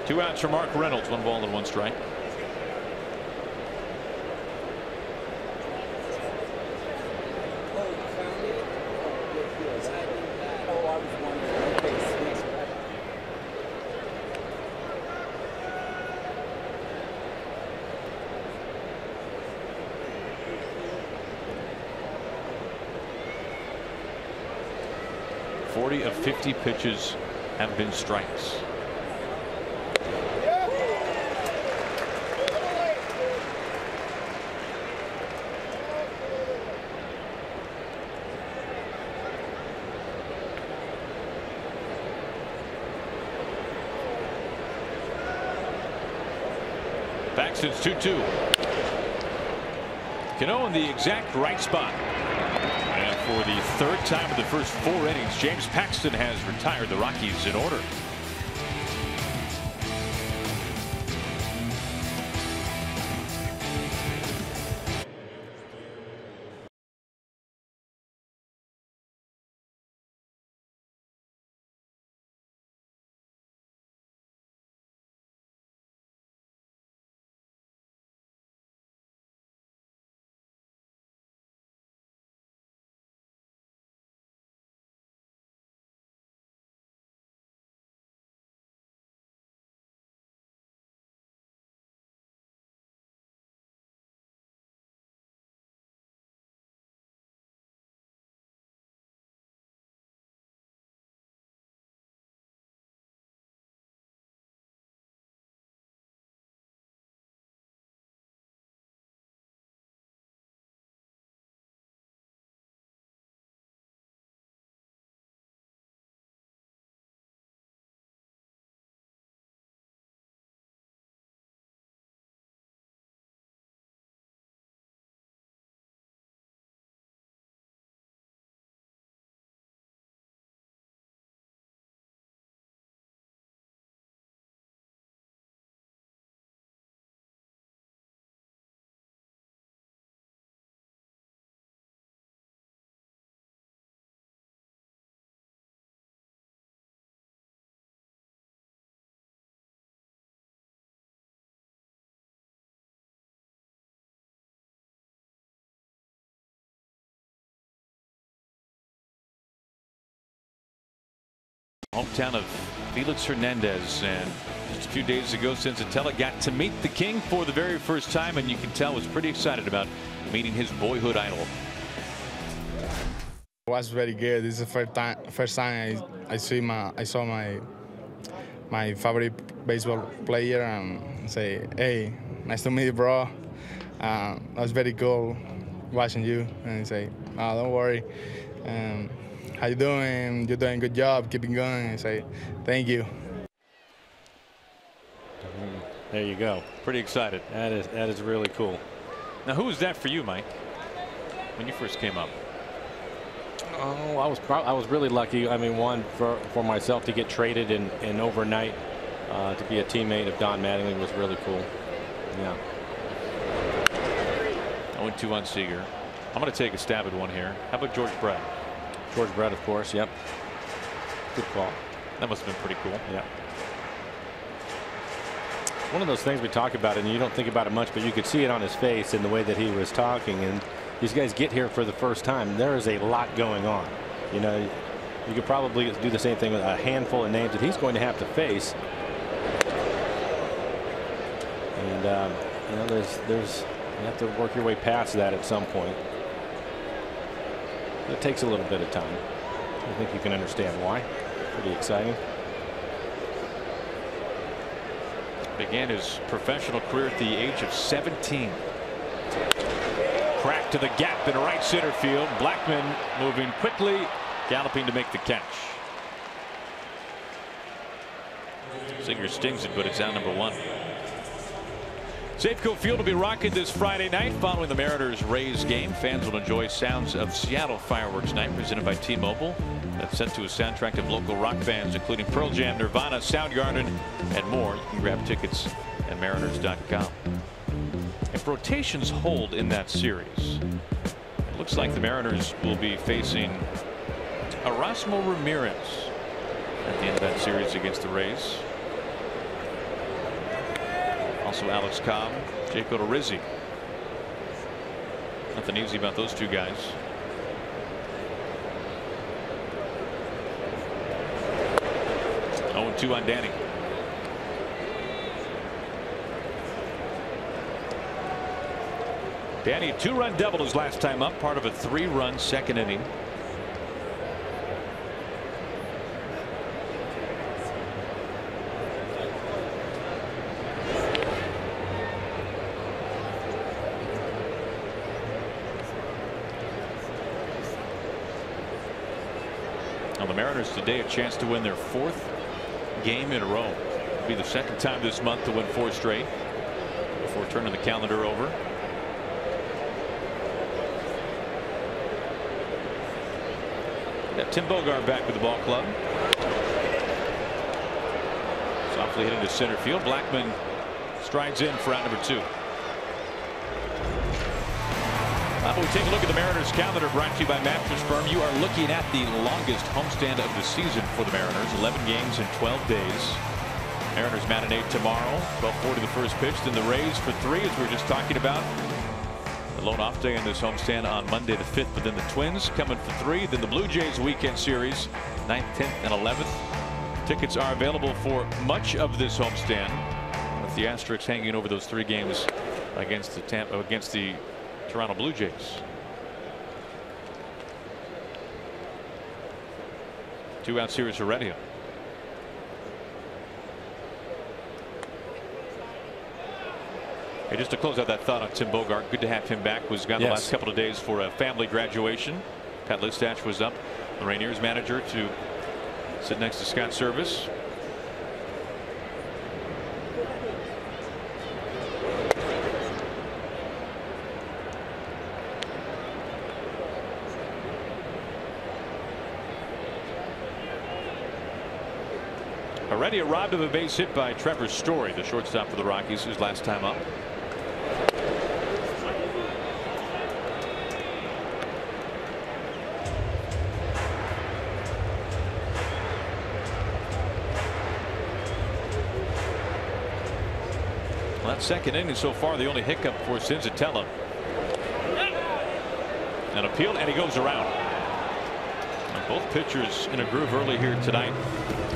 2 outs for Mark Reynolds. 1 ball and 1 strike. Of 50 pitches have been strikes. Paxton's 2-2. Cano in the exact right spot. And for the 3rd time in the first 4 innings, James Paxton has retired the Rockies in order. Hometown of Felix Hernandez, and just a few days ago, Cincinnati got to meet the King for the very first time, and you can tell was pretty excited about meeting his boyhood idol. It was very good. This is the first time I saw my favorite baseball player and say, "Hey, nice to meet you, bro." That was very cool watching you, and he say, "Oh, don't worry. How you doing? You're doing a good job. Keep it going." I say, "Thank you." There you go. Pretty excited. That is really cool. Now, who was that for you, Mike, when you first came up? Oh, I was really lucky. I mean, one for myself to get traded in overnight to be a teammate of Don Mattingly was really cool. Yeah. 0-2 on Seager. I'm going to take a stab at one here. How about George Brett? George Brett, of course. Yep. Good call. That must have been pretty cool. Yeah. One of those things we talk about, and you don't think about it much, but you could see it on his face in the way that he was talking. And these guys get here for the first time. There is a lot going on. You know, you could probably do the same thing with a handful of names that he's going to have to face. And you know, you have to work your way past that at some point. It takes a little bit of time. I think you can understand why. Pretty exciting. Began his professional career at the age of 17. Crack to the gap in right center field. Blackman moving quickly, galloping to make the catch. Singer stings it, but it's out number 1. Safeco Field will be rocking this Friday night following the Mariners-Rays game. Fans will enjoy sounds of Seattle fireworks night presented by T-Mobile. That's set to a soundtrack of local rock bands including Pearl Jam, Nirvana, Soundgarden, and more. You can grab tickets at mariners.com. If rotations hold in that series, it looks like the Mariners will be facing Erasmo Ramirez at the end of that series against the Rays. Also Alex Cobb, Jake Odorizzi. Nothing easy about those two guys. Oh, 2 on Danny. Danny, a 2-run double his last time up, part of a 3-run second inning. Now the Mariners today a chance to win their 4th game in a row. It'll be the 2nd time this month to win 4 straight before turning the calendar over. Got Tim Bogart back with the ball club. Softly hit into center field. Blackman strides in for out number 2. We take a look at the Mariners calendar brought to you by Mattress Firm. You are looking at the longest homestand of the season for the Mariners. 11 games in 12 days. Mariners matinee tomorrow. 12:40 the first pitch. Then the Rays for 3, as we were just talking about. The lone off day in this homestand on Monday the 5th. But then the Twins coming for 3. Then the Blue Jays weekend series 9th, 10th, and 11th. Tickets are available for much of this homestand, with the asterisks hanging over those 3 games against the Toronto Blue Jays. Two-out series for Heredia. Hey, just to close out that thought on Tim Bogart, good to have him back. Was gone the last couple of days for a family graduation. Pat Listach was up, the Rainiers manager, to sit next to Scott Service. Heredia robbed of a base hit by Trevor Story, the shortstop for the Rockies, his last time up. Well, that second inning so far, the only hiccup for Cincinnati. An appeal, and he goes around. Both pitchers in a groove early here tonight.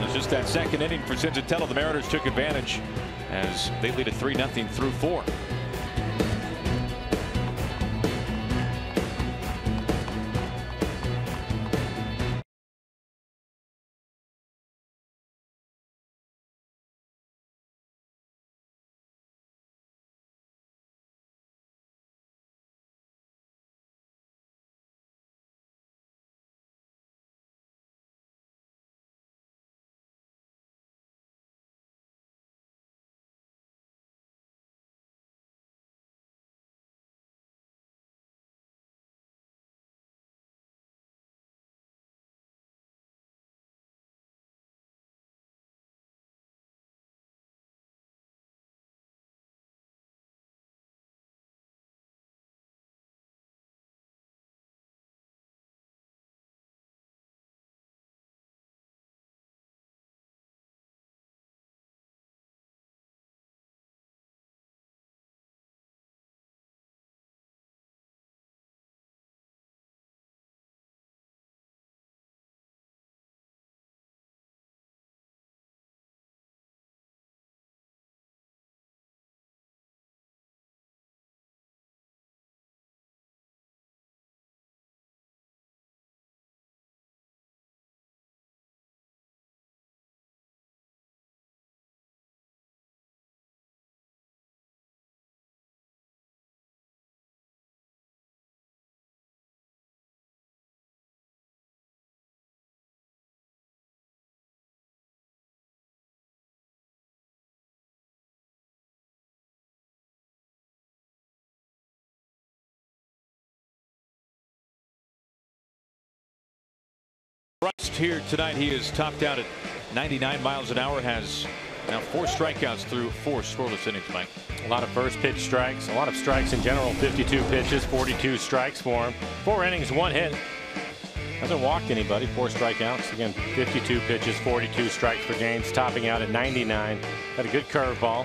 It's just that second inning for Cincinnati. The Mariners took advantage as they lead at 3-0 through 4. Rust here tonight. He is topped out at 99 miles an hour. Has now 4 strikeouts through 4 scoreless innings, Mike. A lot of first pitch strikes, a lot of strikes in general. 52 pitches, 42 strikes for him. 4 innings, 1 hit. Hasn't walked anybody. 4 strikeouts. Again, 52 pitches, 42 strikes for James, topping out at 99. Had a good curveball.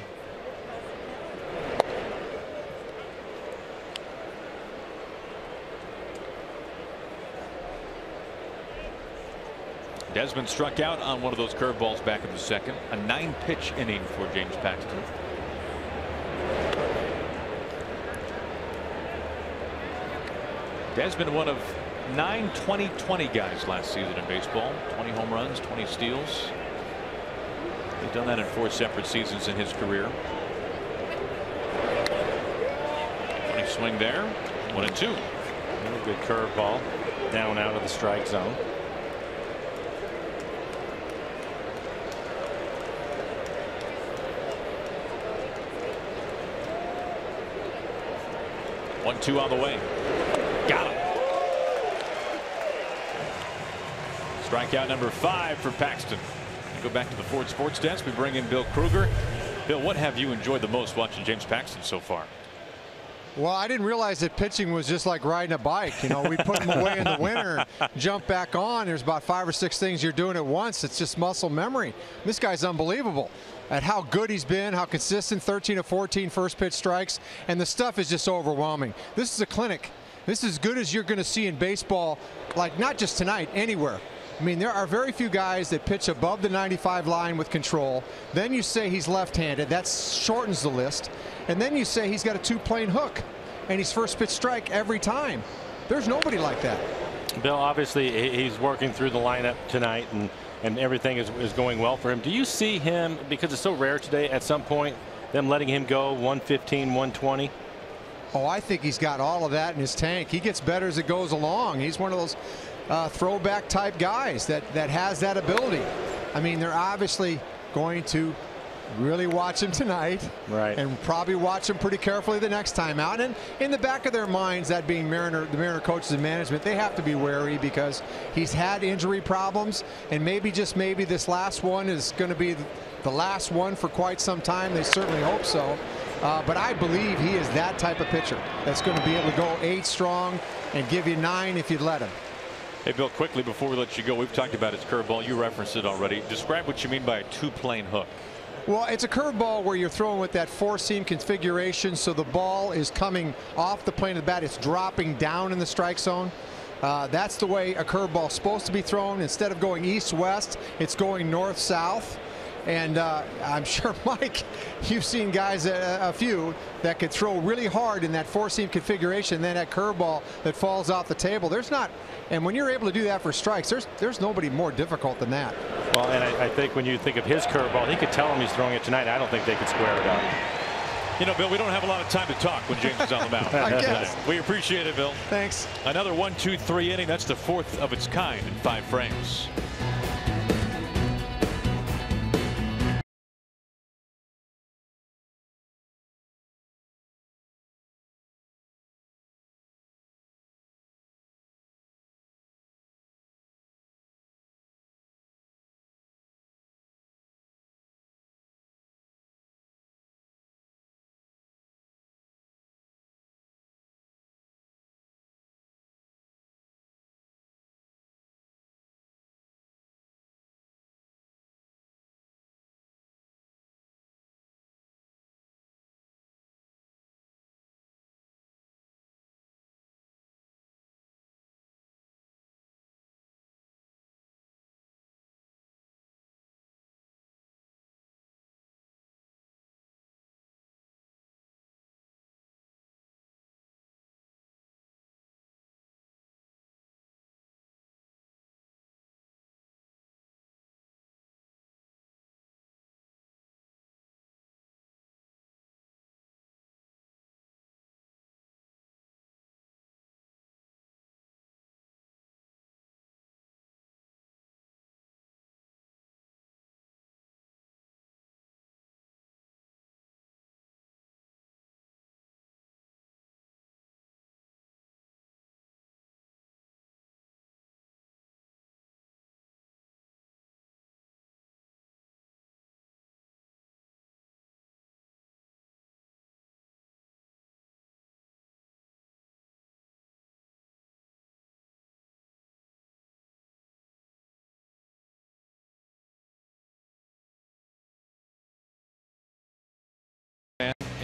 Desmond struck out on one of those curveballs back in the second. A 9-pitch inning for James Paxton. Desmond, one of 9 20-20 guys last season in baseball. 20 home runs, 20 steals. He's done that in 4 separate seasons in his career. Funny swing there. 1-2. A good curveball down out of the strike zone. One-two on the way. Got him. Strikeout number 5 for Paxton. Go back to the Ford Sports Desk. We bring in Bill Kruger. Bill, what have you enjoyed the most watching James Paxton so far? Well, I didn't realize that pitching was just like riding a bike. You know, we put him away in the winter, jump back on. There's about 5 or 6 things you're doing at once. It's just muscle memory. This guy's unbelievable at how good he's been, how consistent. 13 of 14 first pitch strikes, and the stuff is just overwhelming. This is a clinic. This is as good as you're going to see in baseball, like not just tonight, anywhere. I mean, there are very few guys that pitch above the 95 line with control. Then you say he's left-handed. That shortens the list. And then you say he's got a 2-plane hook, and he's first pitch strike every time. There's nobody like that. Bill, obviously he's working through the lineup tonight, and everything is going well for him. Do you see him, because it's so rare today, at some point them letting him go 115, 120? Oh, I think he's got all of that in his tank. He gets better as it goes along. He's one of those throwback type guys that has that ability. I mean, they're obviously going to really watch him tonight, right, and probably watch him pretty carefully the next time out. And in the back of their minds, that being the Mariner coaches and management, they have to be wary because he's had injury problems, and maybe, just maybe, this last one is going to be the last one for quite some time. They certainly hope so. But I believe he is that type of pitcher that's going to be able to go 8 strong and give you 9 if you'd let him. Hey, Bill, quickly before we let you go, we've talked about his curveball. You referenced it already. Describe what you mean by a 2-plane hook. Well, it's a curveball where you're throwing with that 4-seam configuration, so the ball is coming off the plane of the bat. It's dropping down in the strike zone. That's the way a curveball is supposed to be thrown. Instead of going east-west, it's going north-south. And I'm sure, Mike, you've seen guys, a few, that could throw really hard in that 4-seam configuration, then that curveball that falls off the table. There's not, and when you're able to do that for strikes, there's nobody more difficult than that. Well, and I think when you think of his curveball, he could tell him he's throwing it tonight. I don't think they could square it up. You know, Bill, we don't have a lot of time to talk when James is on the mound. I guess. We appreciate it, Bill. Thanks. Another 1-2-3 inning. That's the 4th of its kind in 5 frames.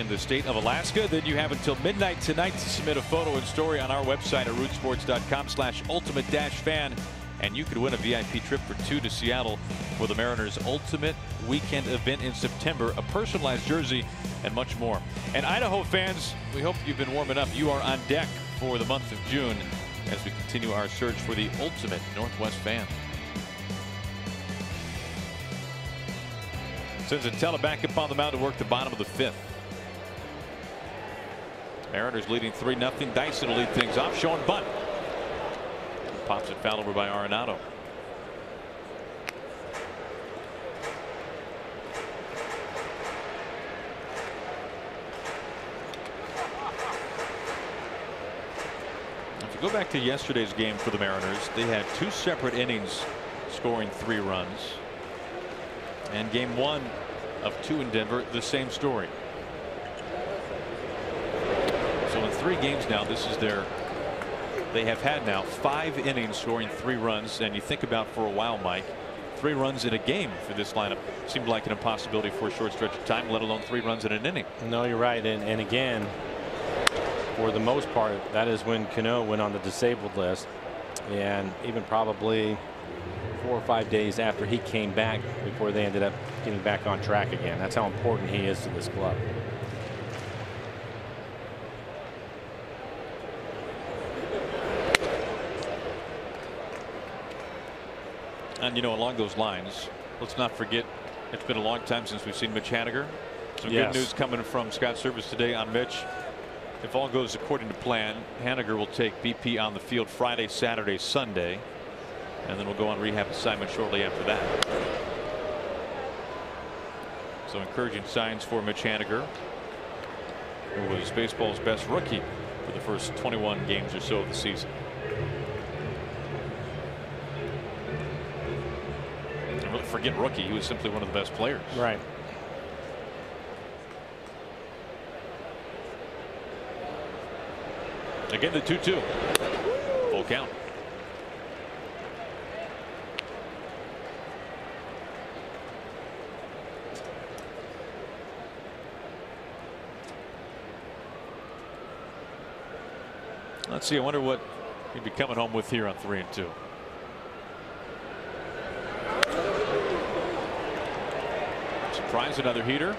in the state of Alaska, then you have until midnight tonight to submit a photo and story on our website at rootsports.com/ultimate-fan. And you could win a VIP trip for 2 to Seattle for the Mariners' ultimate weekend event in September, a personalized jersey, and much more. And Idaho fans, we hope you've been warming up. You are on deck for the month of June as we continue our search for the ultimate Northwest fan. Cincinnati back up on the mound to work the bottom of the 5th. Mariners leading 3-0. Dyson will lead things off, showing bunt. Pops it foul over by Arenado. If you go back to yesterday's game for the Mariners, they had 2 separate innings scoring 3 runs. And game 1 of 2 in Denver, the same story. So in 3 games now, this is they have had now 5 innings scoring 3 runs. And you think about for a while, Mike, 3 runs in a game for this lineup seemed like an impossibility for a short stretch of time, let alone 3 runs in an inning. No, you're right. And again, for the most part, that is when Cano went on the disabled list, and even probably 4 or 5 days after he came back before they ended up getting back on track again. That's how important he is to this club. And you know, along those lines, let's not forget it's been a long time since we've seen Mitch Haniger. Some good news coming from Scott Service today on Mitch. If all goes according to plan, Haniger will take BP on the field Friday, Saturday, Sunday, and then we'll go on rehab assignment shortly after that. So encouraging signs for Mitch Haniger, who was baseball's best rookie for the first 21 games or so of the season. Forget rookie, he was simply one of the best players. Right. Again, the 2-2. Full count. Let's see. I wonder what he'd be coming home with here on 3-2. Surprise, another heater.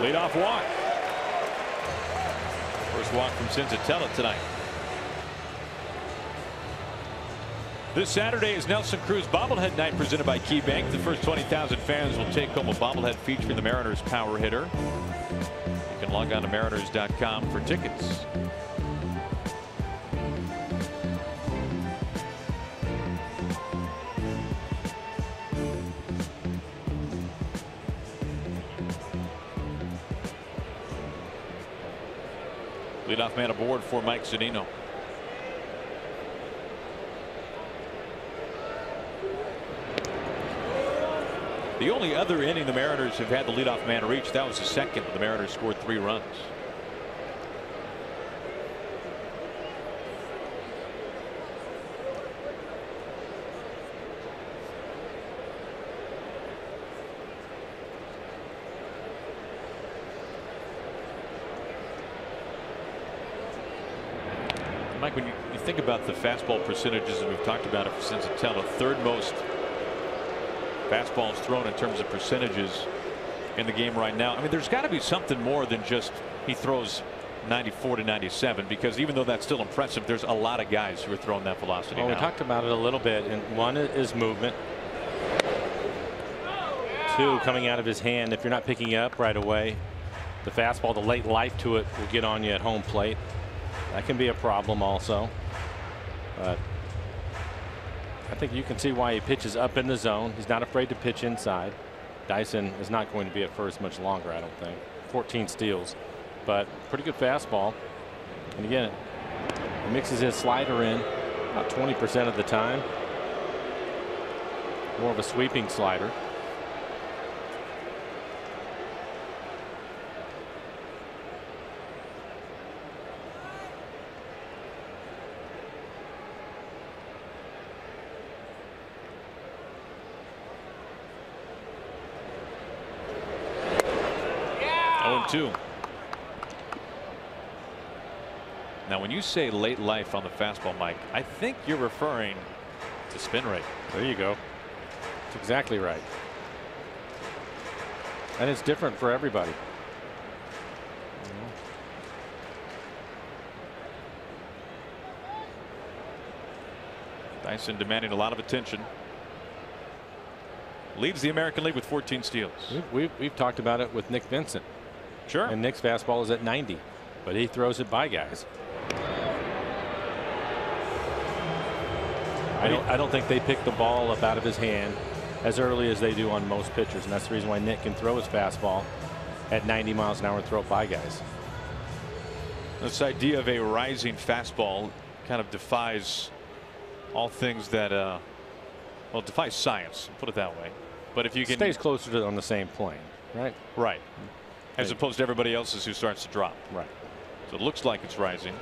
Leadoff walk. First walk from Cincinnati tonight. This Saturday is Nelson Cruz bobblehead night presented by KeyBank. The first 20,000 fans will take home a bobblehead featuring the Mariners power hitter. You can log on to mariners.com for tickets. Leadoff man aboard for Mike Zunino. The only other inning the Mariners have had the leadoff man reach, that was the second. The Mariners scored 3 runs. Mike, when you think about the fastball percentages, and we've talked about it since the 3rd most fastballs thrown in terms of percentages in the game right now. I mean, there's got to be something more than just he throws 94 to 97, because even though that's still impressive, there's a lot of guys who are throwing that velocity. Well, we talked about it a little bit, and one is movement. 2, coming out of his hand. If you're not picking up right away, the fastball, the late life to it will get on you at home plate. That can be a problem also. But I think you can see why he pitches up in the zone. He's not afraid to pitch inside. Dyson is not going to be at first much longer, I don't think. 14 steals, but pretty good fastball. And again, he mixes his slider in about 20% of the time. More of a sweeping slider. 1-2. Now, when you say late life on the fastball, Mike, I think you're referring to spin rate. There you go. That's exactly right. And it's different for everybody. Dyson demanding a lot of attention. Leads the American League with 14 steals. We've talked about it with Nick Vincent. Sure. And Nick's fastball is at 90, but he throws it by guys. I don't think they pick the ball up out of his hand as early as they do on most pitchers, and that's the reason why Nick can throw his fastball at 90 miles an hour and throw it by guys. This idea of a rising fastball kind of defies all things that well, it defies science, put it that way. But if you can stays closer to on the same plane, right? Right. As opposed to everybody else's who starts to drop. Right. So it looks like it's rising.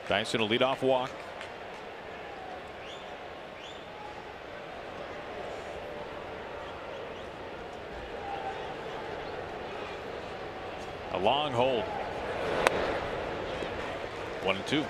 Dyson, a leadoff walk. A long hold. 1-2.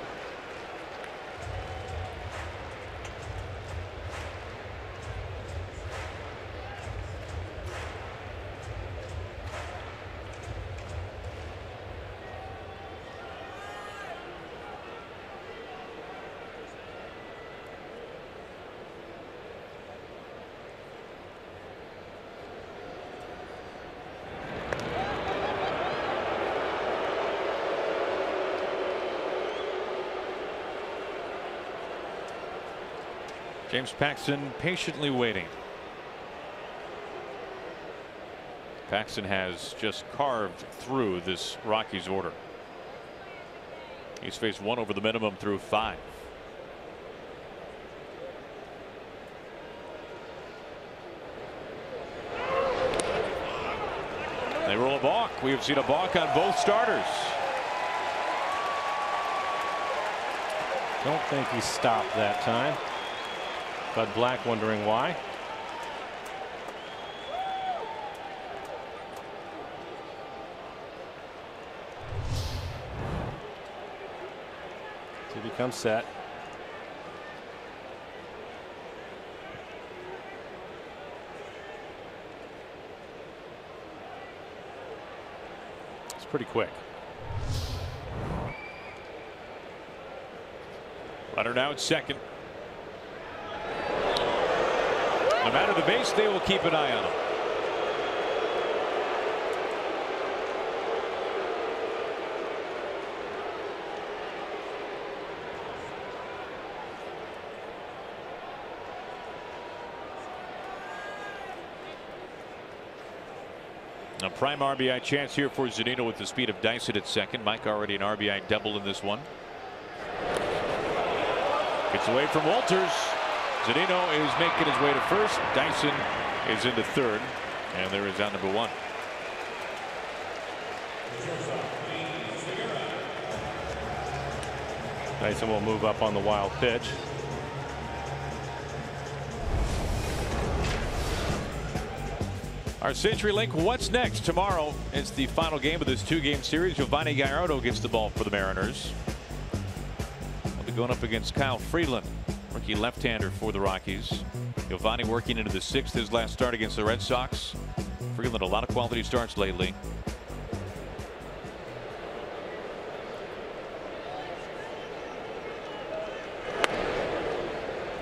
James Paxton patiently waiting. Paxton has just carved through this Rockies order. He's faced one over the minimum through 5. They roll a balk. We have seen a balk on both starters. Don't think he stopped that time. Bud Black wondering why. He becomes set. It's pretty quick. Runner now at second. No matter the base, they will keep an eye on him. A prime RBI chance here for Zunino with the speed of Dyson at second. Mike already an RBI double in this one. Gets away from Walters. Zunino is making his way to first. Dyson is into third, and there is out number 1. Dyson will move up on the wild pitch. Our CenturyLink what's next tomorrow. It's the final game of this 2-game series. Giovanni Gallardo gets the ball for the Mariners. They'll be going up against Kyle Freeland, rookie left-hander for the Rockies. Giovanni working into the 6th, his last start against the Red Sox. Freeland a lot of quality starts lately.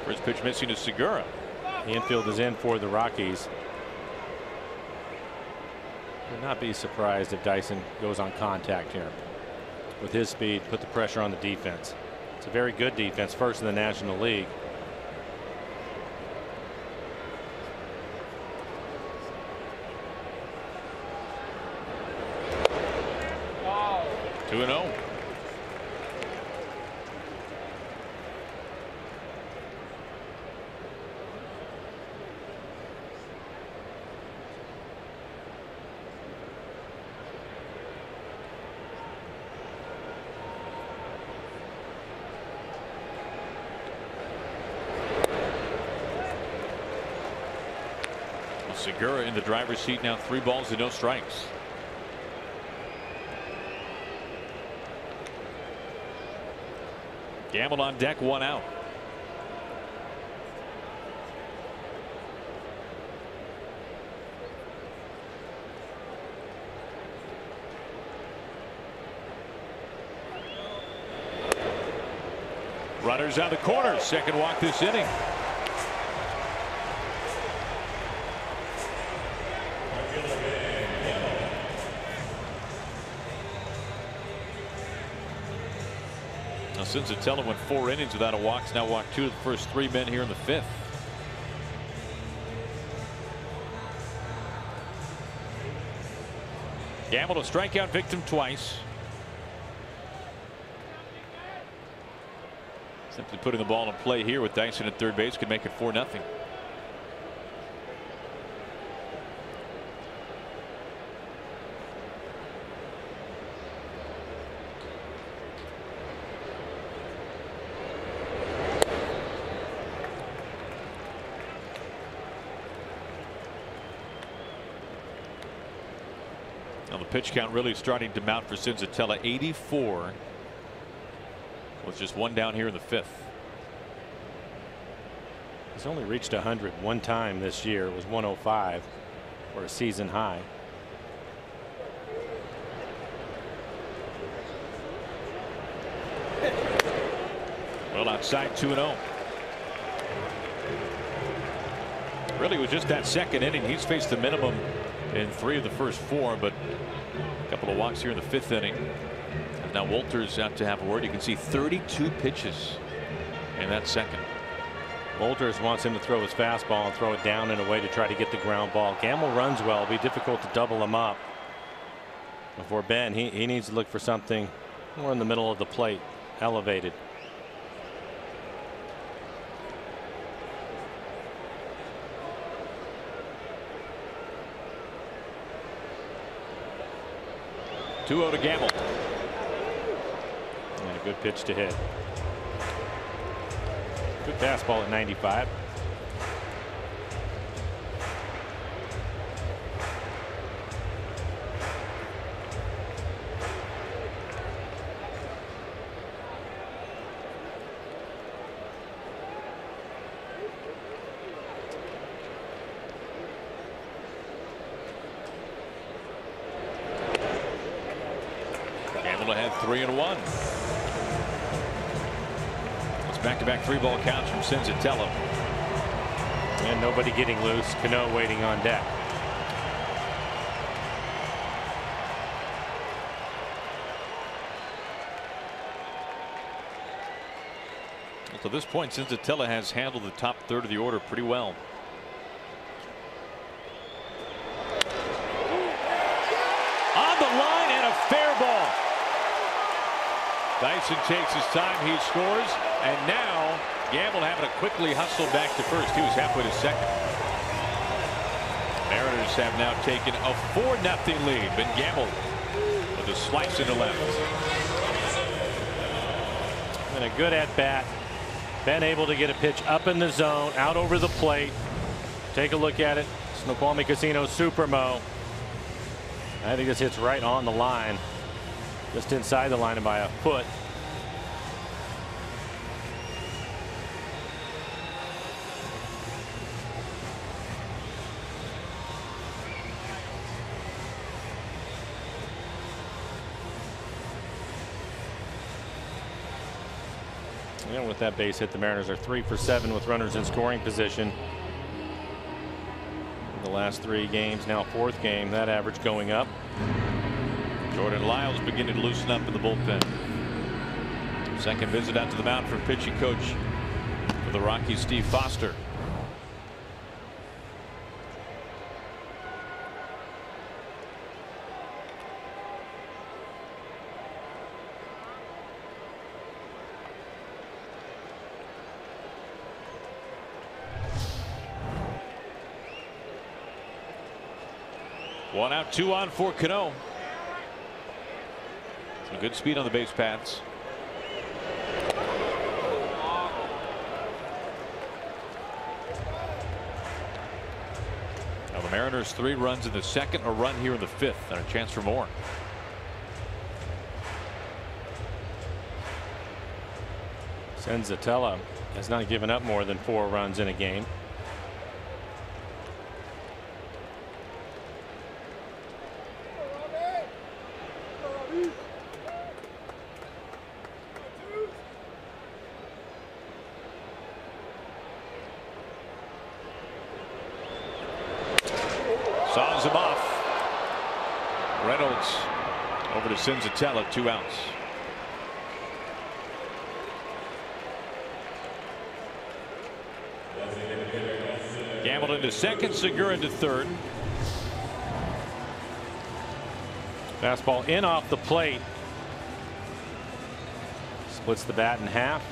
First pitch missing is Segura. The infield is in for the Rockies. Would not be surprised if Dyson goes on contact here. With his speed, put the pressure on the defense. It's a very good defense, first in the National League. Oh. 2-0. Segura in the driver's seat now. 3 balls and no strikes. Gamble on deck, 1 out. Runners on the corner. Second walk this inning. Now, Cincinnati went 4 innings without a walk. Now walked 2 of the first 3 men here in the 5th. Gamble a strikeout victim twice. Simply putting the ball in play here with Dyson at third base could make it 4-0. Now the pitch count really starting to mount for Cincinnati. 84. With just 1 down here in the 5th. He's only reached 100 one time this year. It was 105 for a season high. Well, outside 2-0. Really was just that second inning. He's faced the minimum in 3 of the first 4, but a couple of walks here in the 5th inning. Now Wolters out to have a word. You can see 32 pitches in that second. Wolters wants him to throw his fastball and throw it down in a way to try to get the ground ball. Gamble runs well. It'll be difficult to double him up. For Ben, he needs to look for something more in the middle of the plate, elevated. Two-0 to Gamble. And a good pitch to hit. Good fastball at 95. Gamble had 3-1. Back-to-back 3-ball counts from Cincinnati. And nobody getting loose. Cano waiting on deck. Well, to this point, Cincinnati has handled the top third of the order pretty well. On the line and a fair ball. Dyson takes his time. He scores. And now Gamble having to quickly hustle back to first. He was halfway to second. Mariners have now taken a 4-0 lead. Ben Gamble with a slice into left. And a good at bat. Ben able to get a pitch up in the zone, out over the plate. Take a look at it. Snoqualmie Casino Supermo. I think this hits right on the line. Just inside the line and by a foot. And with that base hit, the Mariners are 3 for 7 with runners in scoring position. The last 3 games, now 4th game, that average going up. Jordan Lyles beginning to loosen up in the bullpen. Second visit out to the mound from pitching coach for the Rockies, Steve Foster. One out, 2 on for Cano. Some good speed on the base paths. Now the Mariners 3 runs in the second, a run here in the fifth, and a chance for more. Senzatella has not given up more than 4 runs in a game. Saws him off. Reynolds over to Senzatella, 2 outs. Gamble into second, Segura into third. Fastball in off the plate. Splits the bat in half.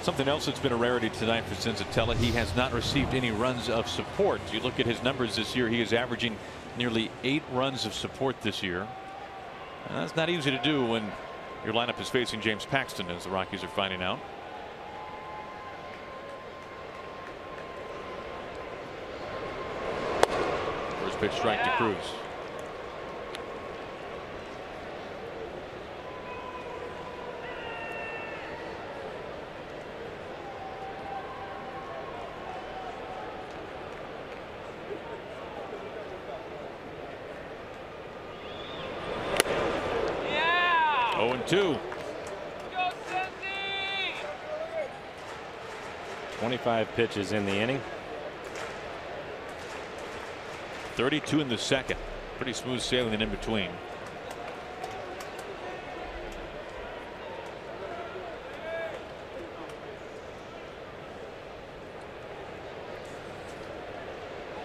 Something else that's been a rarity tonight for Senzatella, he has not received any runs of support. You look at his numbers this year, he is averaging nearly 8 runs of support this year. And that's not easy to do when your lineup is facing James Paxton, as the Rockies are finding out. First pitch strike to Cruz. Yeah. 0-2. 25 pitches in the inning. 32 in the second. Pretty smooth sailing in between.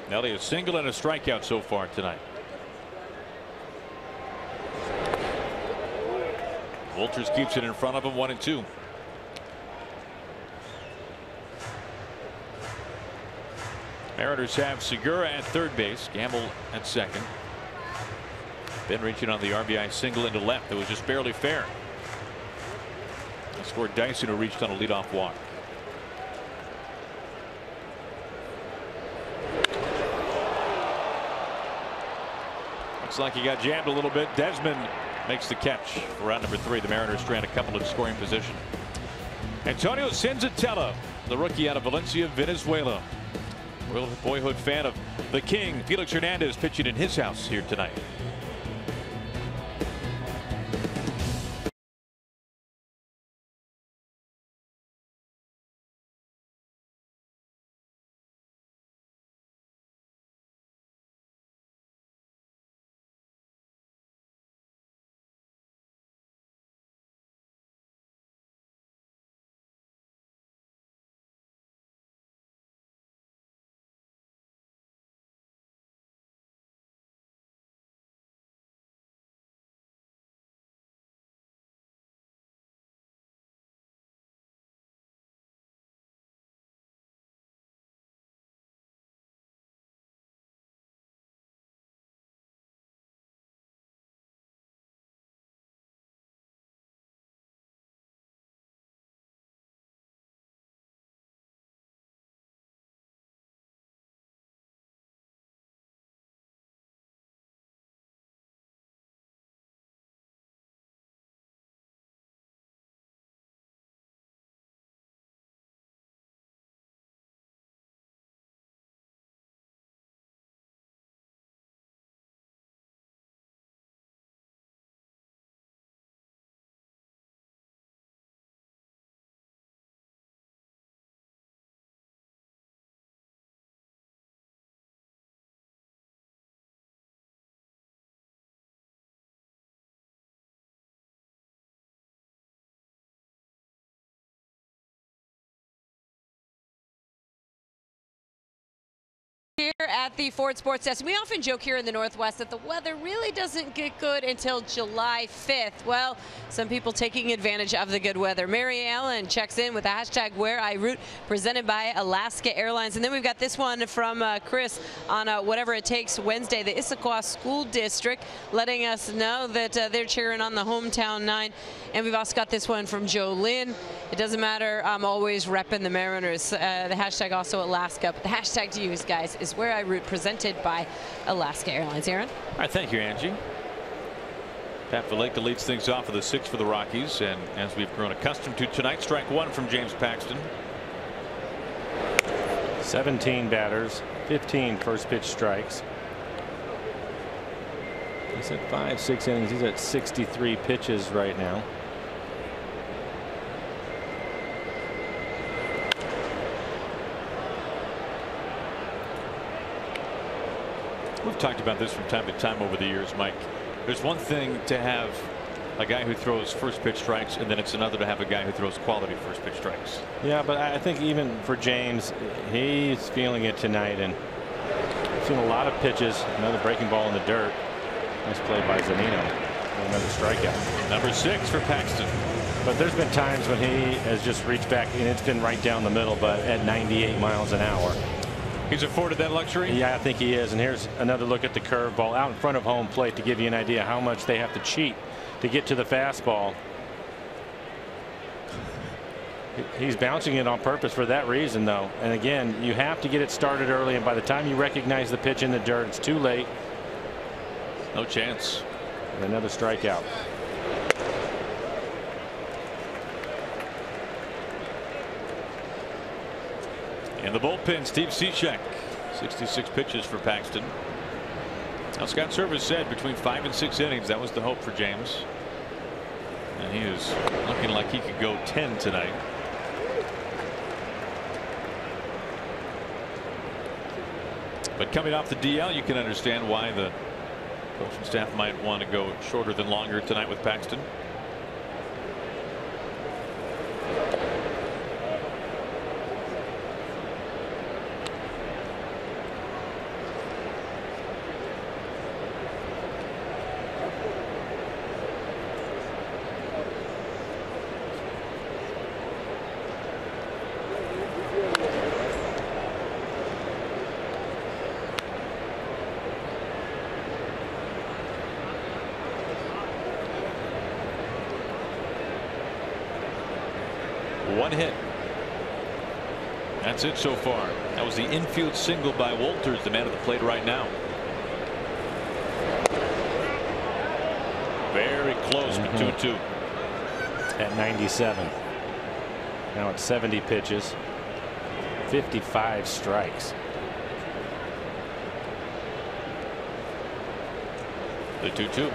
Nelly, a single and a strikeout so far tonight. Walters keeps it in front of him, 1-2. Mariners have Segura at third base, Gamble at second. Ben reaching on the RBI single into left that was just barely fair. They scored Dyson, who reached on a leadoff walk. Looks like he got jammed a little bit. Desmond makes the catch for round number 3. The Mariners strand a couple in scoring position. Antonio Senzatella, the rookie out of Valencia, Venezuela. Real boyhood fan of the King, Felix Hernandez, pitching in his house here tonight. At the Ford Sports Desk, we often joke here in the Northwest that the weather really doesn't get good until July 5th. Well, some people taking advantage of the good weather. Mary Allen checks in with the hashtag Where I Root, presented by Alaska Airlines. And then we've got this one from Chris on Whatever It Takes Wednesday, the Issaquah School District, letting us know that they're cheering on the hometown 9. And we've also got this one from Jolynn. It doesn't matter, I'm always repping the Mariners. The hashtag also Alaska, but the hashtag to use, guys, is Where I Root, presented by Alaska Airlines. Aaron? All right, thank you, Angie. Pat Valleca leads things off with a 6 for the Rockies, and as we've grown accustomed to tonight, strike 1 from James Paxton. 17 batters, 15 first pitch strikes. He's at 5-6 innings. He's at 63 pitches right now. We've talked about this from time to time over the years, Mike. There's one thing to have a guy who throws first pitch strikes, and then it's another to have a guy who throws quality first pitch strikes. Yeah, but I think even for James, he's feeling it tonight, and seen a lot of pitches. Another breaking ball in the dirt. Nice play by Zunino. Another strikeout. Number 6 for Paxton. But there's been times when he has just reached back, and it's been right down the middle, but at 98 miles an hour. He's afforded that luxury? Yeah, I think he is. And here's another look at the curveball out in front of home plate to give you an idea how much they have to cheat to get to the fastball. He's bouncing it on purpose for that reason, though. And again, you have to get it started early, and by the time you recognize the pitch in the dirt, it's too late. No chance. And another strikeout. In the bullpen, Steve Cishek. 66 pitches for Paxton. Now, Scott Service said between 5 and 6 innings, that was the hope for James. And he is looking like he could go 10 tonight. But coming off the DL, you can understand why the coaching staff might want to go shorter than longer tonight with Paxton. One hit. That's it so far. That was the infield single by Walters, the man at the plate right now. Very close, but 2-2. At 97. Now it's 70 pitches, 55 strikes. The 2-2.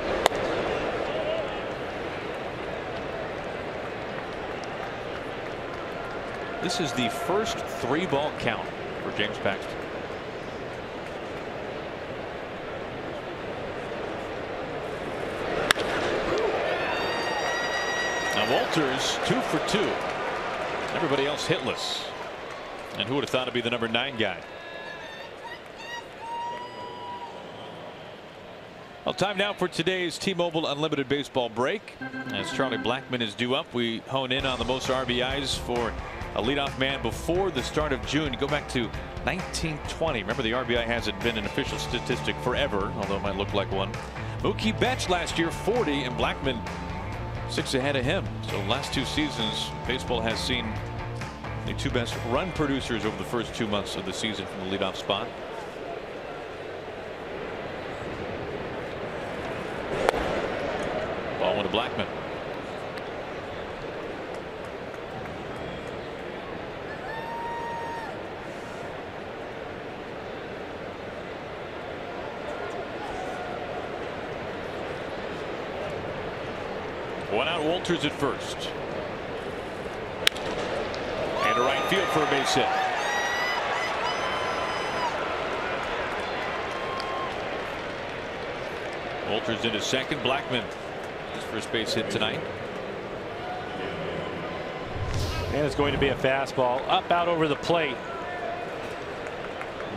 This is the first 3-ball count for James Paxton. Now Walters 2 for 2. Everybody else hitless. And who would have thought it'd be the number 9 guy? Well, time now for today's T-Mobile Unlimited Baseball break. As Charlie Blackmon is due up, we hone in on the most RBIs for a leadoff man before the start of June. You go back to 1920. Remember, the RBI hasn't been an official statistic forever, although it might look like one. Mookie Betts last year 40, and Blackmon 6 ahead of him. So last 2 seasons, baseball has seen the 2 best run producers over the first 2 months of the season from the leadoff spot. Ball went to Blackmon. One out, Walters at first. And to right field for a base hit. Walters into second. Blackmon, his first base hit tonight. And it's going to be a fastball up out over the plate.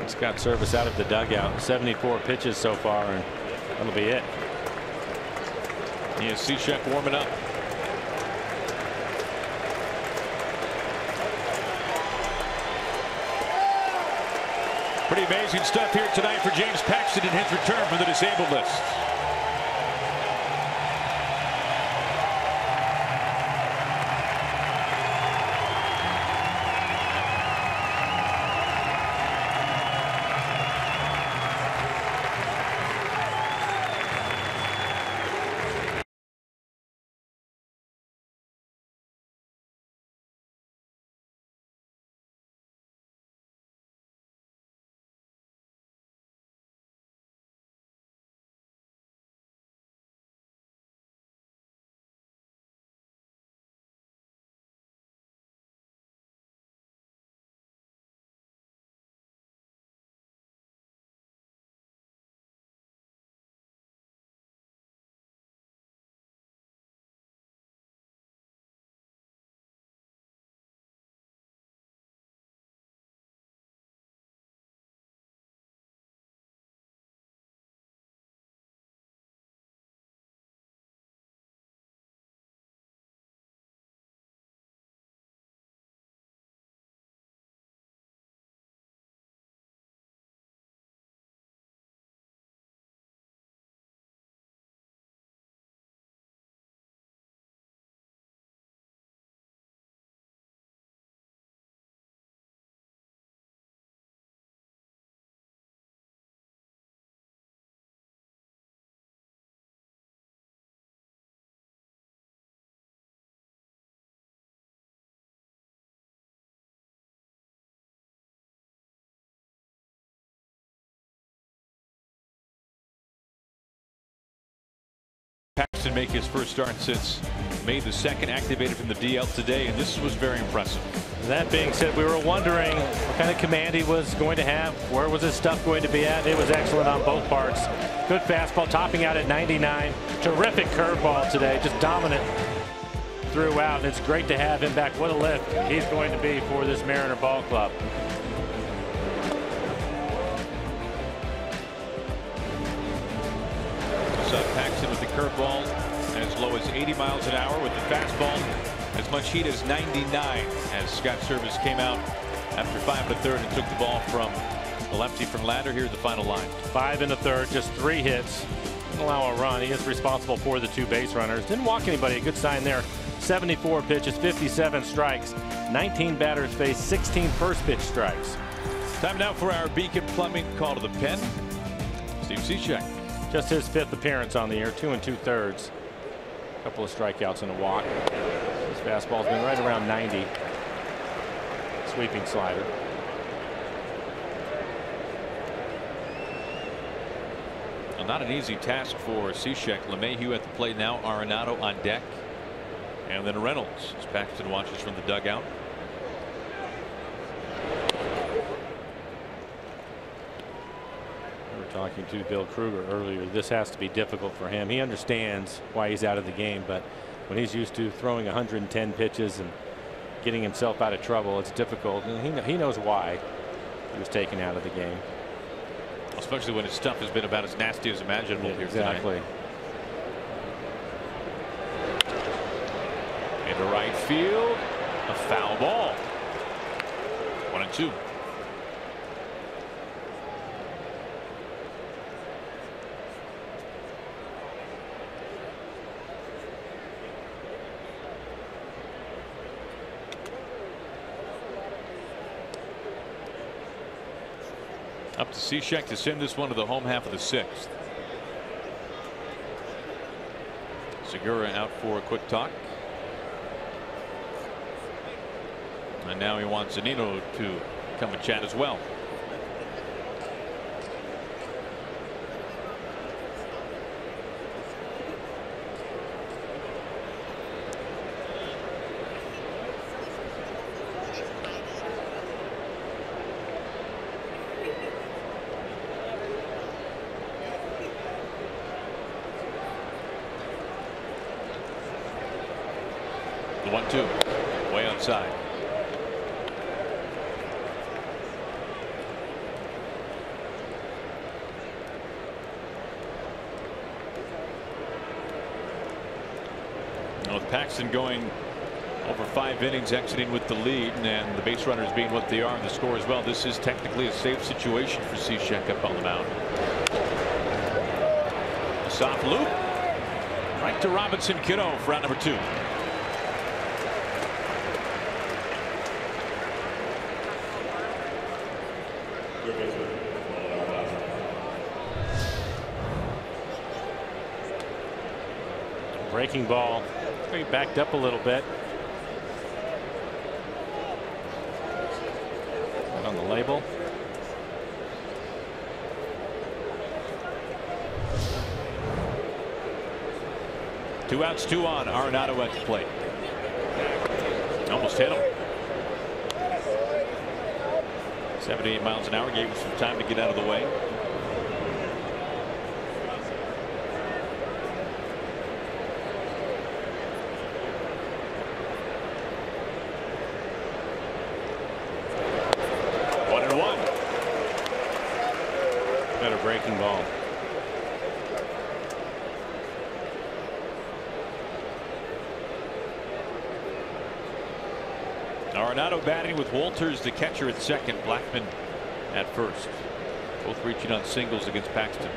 Scott Service out of the dugout. 74 pitches so far, and that'll be it. Here's Cishek warming up. Pretty amazing stuff here tonight for James Paxton in his return from the disabled list. Paxton make his first start since May the 2nd, activated from the DL today, and this was very impressive. That being said, we were wondering what kind of command he was going to have. Where was his stuff going to be at? It was excellent on both parts. Good fastball, topping out at 99. Terrific curveball today, just dominant throughout, and it's great to have him back. What a lift he's going to be for this Mariner ball club. Paxton with the curveball as low as 80 miles an hour, with the fastball as much heat as 99, as Scott Service came out after 5 1/3 and took the ball from the lefty from Lander. Here at the final line. 5 1/3, just 3 hits. Didn't allow a run. He is responsible for the 2 base runners. Didn't walk anybody. A good sign there. 74 pitches, 57 strikes. 19 batters faced, 16 first pitch strikes. Time now for our Beacon Plumbing call to the pen. Steve Cishek. Just his 5th appearance on the year, 2 2/3. A couple of strikeouts and a walk. His fastball's been right around 90. Sweeping slider. Well, not an easy task for Cishek. LeMahieu at the plate now. Arenado on deck. And then Reynolds as Paxton watches from the dugout. Talking to Bill Kruger earlier, this has to be difficult for him. He understands why he's out of the game, but when he's used to throwing 110 pitches and getting himself out of trouble, it's difficult, and he knows why he was taken out of the game. Especially when his stuff has been about as nasty as imaginable here exactly. tonight. Into right field, a foul ball. 1-2. Up to Cishek to send this one to the home half of the 6th. Segura out for a quick talk. And now he wants Zunino to come and chat as well. The 1-2 way outside. With Paxton going over 5 innings, exiting with the lead, and the base runners being what they are in the score as well, this is technically a safe situation for Cishek up on the mound. A soft loop right to Robinson Cano for out number 2. Breaking ball. He backed up a little bit. And on the label. Two outs, 2 on. Arenado at the plate. Almost hit him. 78 miles an hour, gave him some time to get out of the way. Better breaking ball. Arenado batting with Walters, the catcher, at second. Blackman at first. Both reaching on singles against Paxton.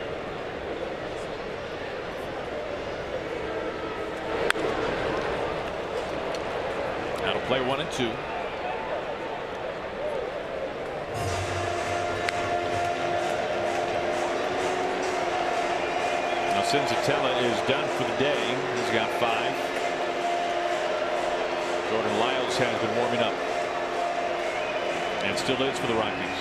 Now to play 1 and 2. Cincinnati is done for the day. He's got 5. Jordan Lyles has been warming up and still is for the Rockies.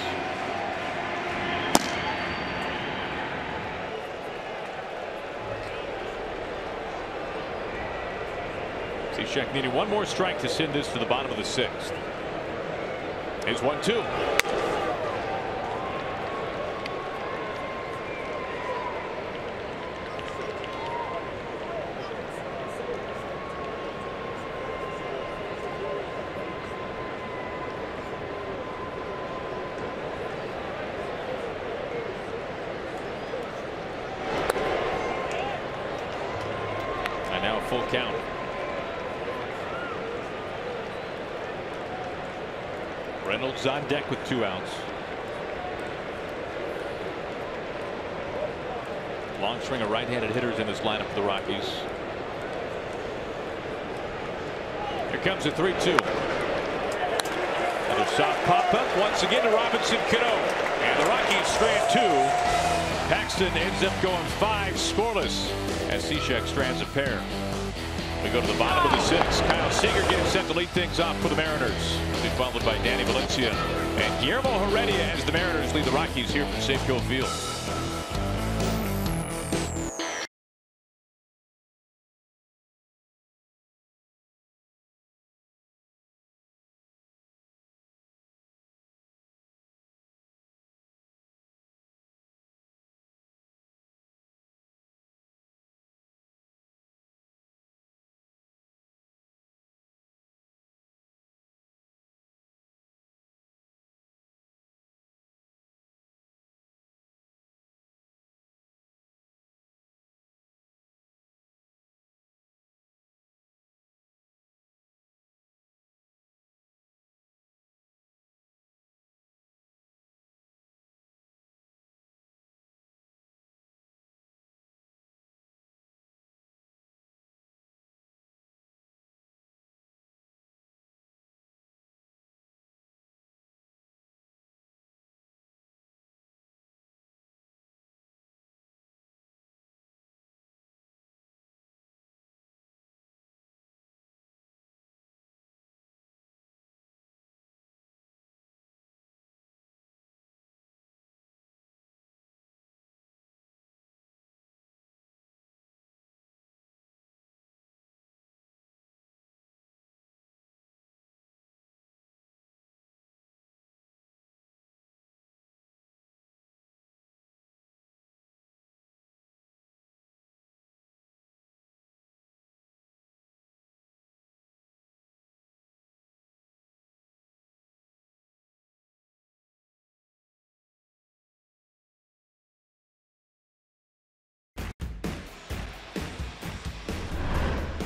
Cishek needing 1 more strike to send this to the bottom of the 6th. Here's 1-2. Now a full count. Reynolds on deck with 2 outs. Long string of right-handed hitters in this lineup for the Rockies. Here comes the 3-2. Another soft pop-up once again to Robinson Cano. And the Rockies strand 2. Paxton ends up going 5 scoreless as Cishek strands a pair. We go to the bottom of the 6th. Kyle Seager getting set to lead things off for the Mariners. He'll be followed by Danny Valencia and Guillermo Heredia as the Mariners lead the Rockies here from Safeco Field.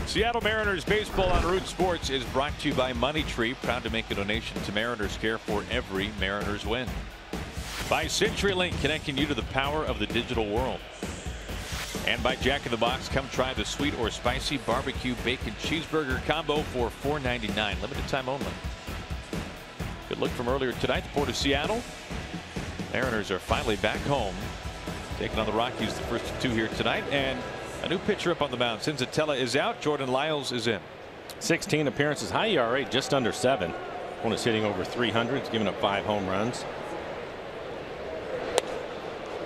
Seattle Mariners baseball on Root Sports is brought to you by Money Tree, proud to make a donation to Mariners Care for every Mariners win. By CenturyLink, connecting you to the power of the digital world. And by Jack in the Box, come try the sweet or spicy barbecue bacon cheeseburger combo for $4.99, limited time only. Good look from earlier tonight, the Port of Seattle. Mariners are finally back home, taking on the Rockies, the first two here tonight, and a new pitcher up on the mound. Cincinnati is out. Jordan Lyles is in. 16 appearances, high ERA, just under 7. Opponent's hitting over 300. He's given up 5 home runs.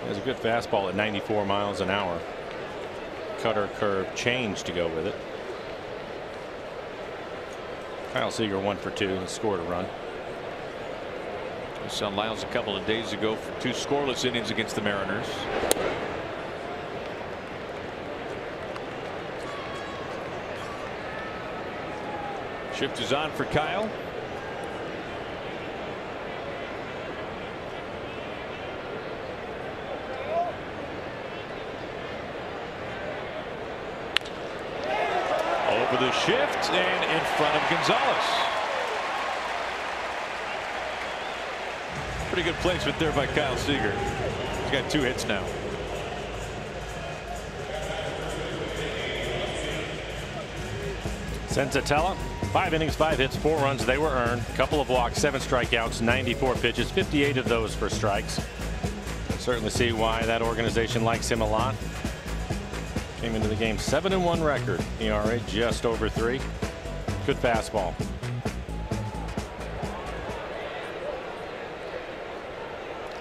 He has a good fastball at 94 miles an hour. Cutter, curve, change to go with it. Kyle Seager 1 for 2 and scored a run. We saw Lyles a couple of days ago for 2 scoreless innings against the Mariners. Shift is on for Kyle. Over the shift and in front of Gonzalez. Pretty good placement there by Kyle Seager. He's got 2 hits now. Cincinnati, 5 innings, 5 hits, 4 runs. They were earned. A couple of walks, 7 strikeouts, 94 pitches, 58 of those for strikes. Certainly see why that organization likes him a lot. Came into the game 7-1 record. ERA just over 3. Good fastball.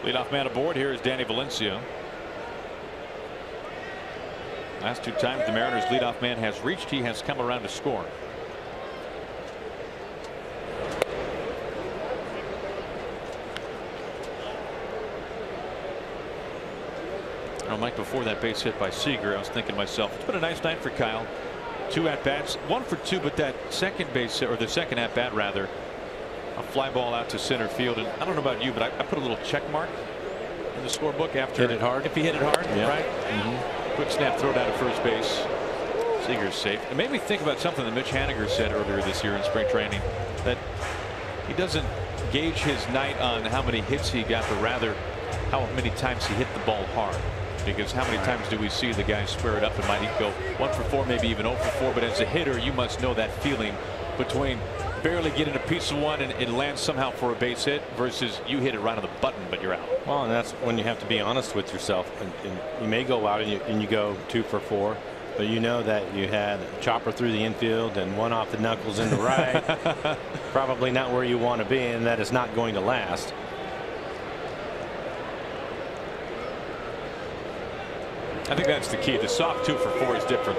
Leadoff man aboard here is Danny Valencia. Last 2 times the Mariners leadoff man has reached, he has come around to score. Mike, before that base hit by Seager, I was thinking to myself, it's been a nice night for Kyle. 2 at bats, 1 for 2, but that second base hit, or the second at bat rather, a fly ball out to center field. And I don't know about you, but I put a little check mark in the scorebook after hit it hard. If he hit it hard, yeah. Right? Quick snap, throw it out of first base. Seager's safe. It made me think about something that Mitch Haniger said earlier this year in spring training, that he doesn't gauge his night on how many hits he got, but rather how many times he hit the ball hard. Because how many times do we see the guys square it up and might go 1 for 4, maybe even 0 for 4. But as a hitter, you must know that feeling between barely getting a piece of one and it lands somehow for a base hit versus you hit it right on the button, but you're out. Well, and that's when you have to be honest with yourself. And you may go out and you go 2 for 4, but you know that you had a chopper through the infield and 1 off the knuckles in the right. Probably not where you want to be, and that is not going to last. I think that's the key. The soft 2 for 4 is different.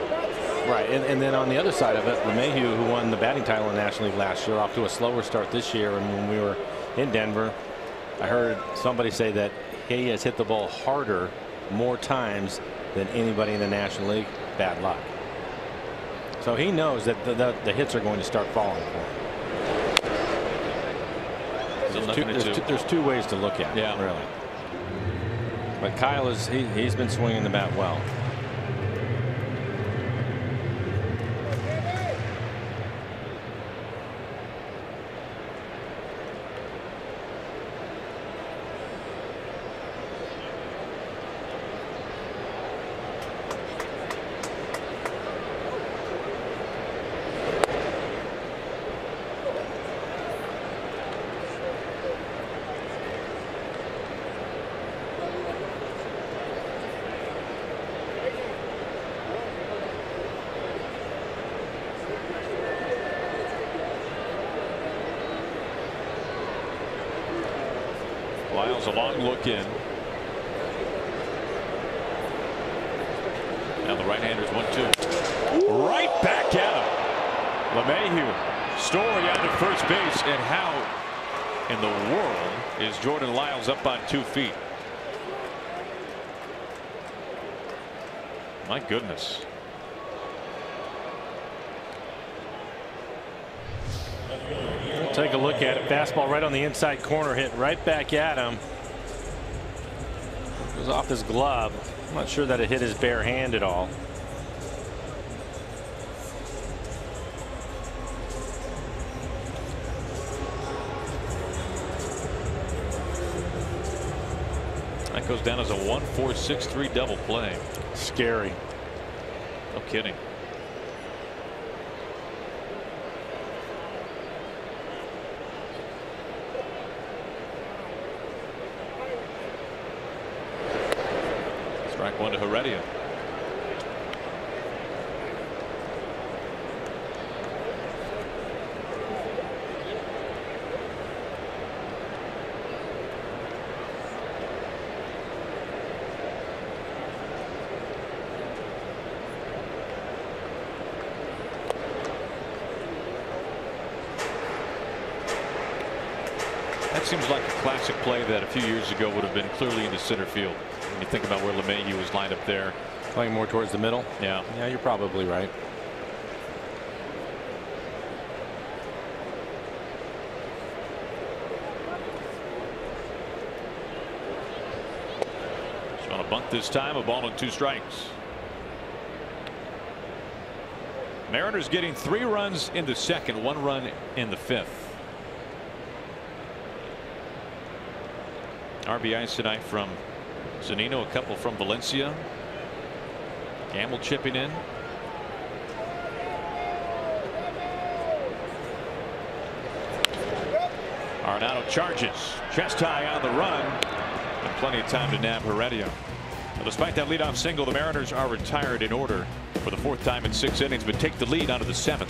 Right. And then on the other side of it, LeMahieu, who won the batting title in the National League last year, off to a slower start this year. And when we were in Denver, I heard somebody say that he has hit the ball harder more times than anybody in the National League. Bad luck. So he knows that the hits are going to start falling for him. There's 2 ways to look at it, really. But Kyle he's been swinging the bat well. Lyles a long look in. Now the right-hander's 1-2. Right back at him. LeMahieu, Story out to first base, and how in the world is Jordan Lyles up on 2 feet? My goodness. Take a look at it. Fastball right on the inside corner, hit right back at him. Goes off his glove. I'm not sure that it hit his bare hand at all. That goes down as a 1-4-6-3 double play. Scary. No kidding. Strike one to Heredia. That seems like a classic play that a few years ago would have been clearly into center field. When you think about where LeMahieu was lined up there. Playing more towards the middle. Yeah. Yeah, you're probably right. So on a bunt this time, a ball and 2 strikes. Mariners getting 3 runs in the second, 1 run in the 5th. RBIs tonight from Zunino, a couple from Valencia. Gamble chipping in. Arenado charges. Chest high on the run. And plenty of time to nab Heredia. Well, despite that leadoff single, the Mariners are retired in order for the 4th time in 6 innings, but take the lead onto the 7th.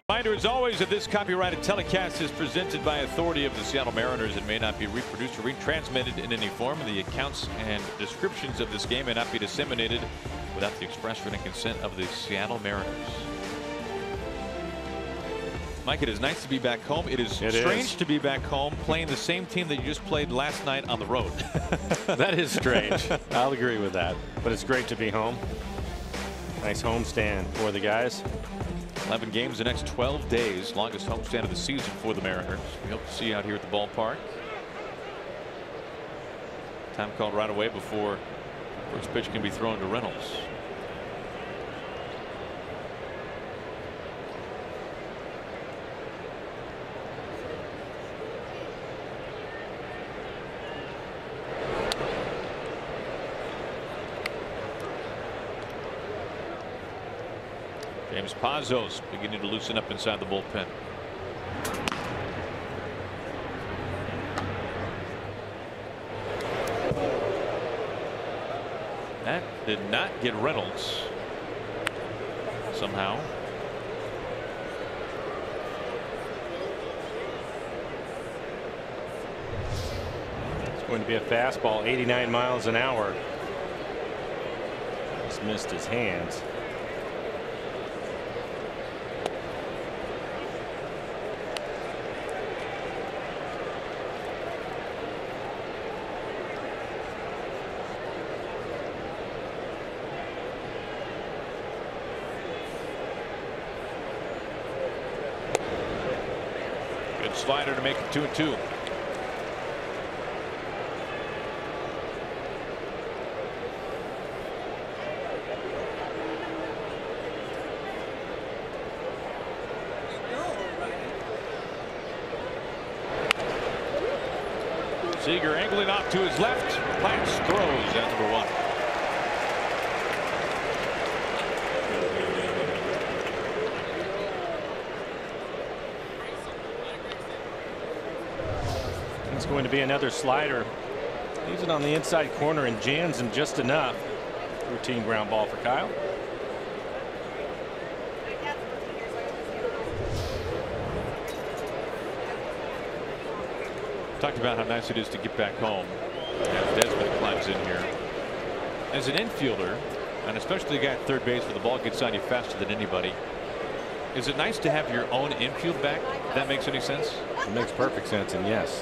Reminder as always that this copyrighted telecast is presented by authority of the Seattle Mariners and may not be reproduced or retransmitted in any form. The accounts and descriptions of this game may not be disseminated without the express written consent of the Seattle Mariners. Mike, it is nice to be back home. It is strange to be back home playing the same team that you just played last night on the road. That is strange. I'll agree with that. But it's great to be home. Nice homestand for the guys. 11 games the next 12 days. Longest homestand of the season for the Mariners. We hope to see you out here at the ballpark. Time called right away before first pitch can be thrown to Reynolds. James Pazos beginning to loosen up inside the bullpen. That did not get Reynolds somehow. It's going to be a fastball, 89 miles an hour. Just missed his hands. Good slider to make it 2-2. Seager angling off to his left. Plants throws at number 1. It's going to be another slider. Leaves it on the inside corner and jams him just enough. Routine ground ball for Kyle. Talked about how nice it is to get back home as Desmond climbs in here. As an infielder, and especially a guy at third base where the ball gets on you faster than anybody, is it nice to have your own infield back? If that makes any sense? It makes perfect sense, and yes,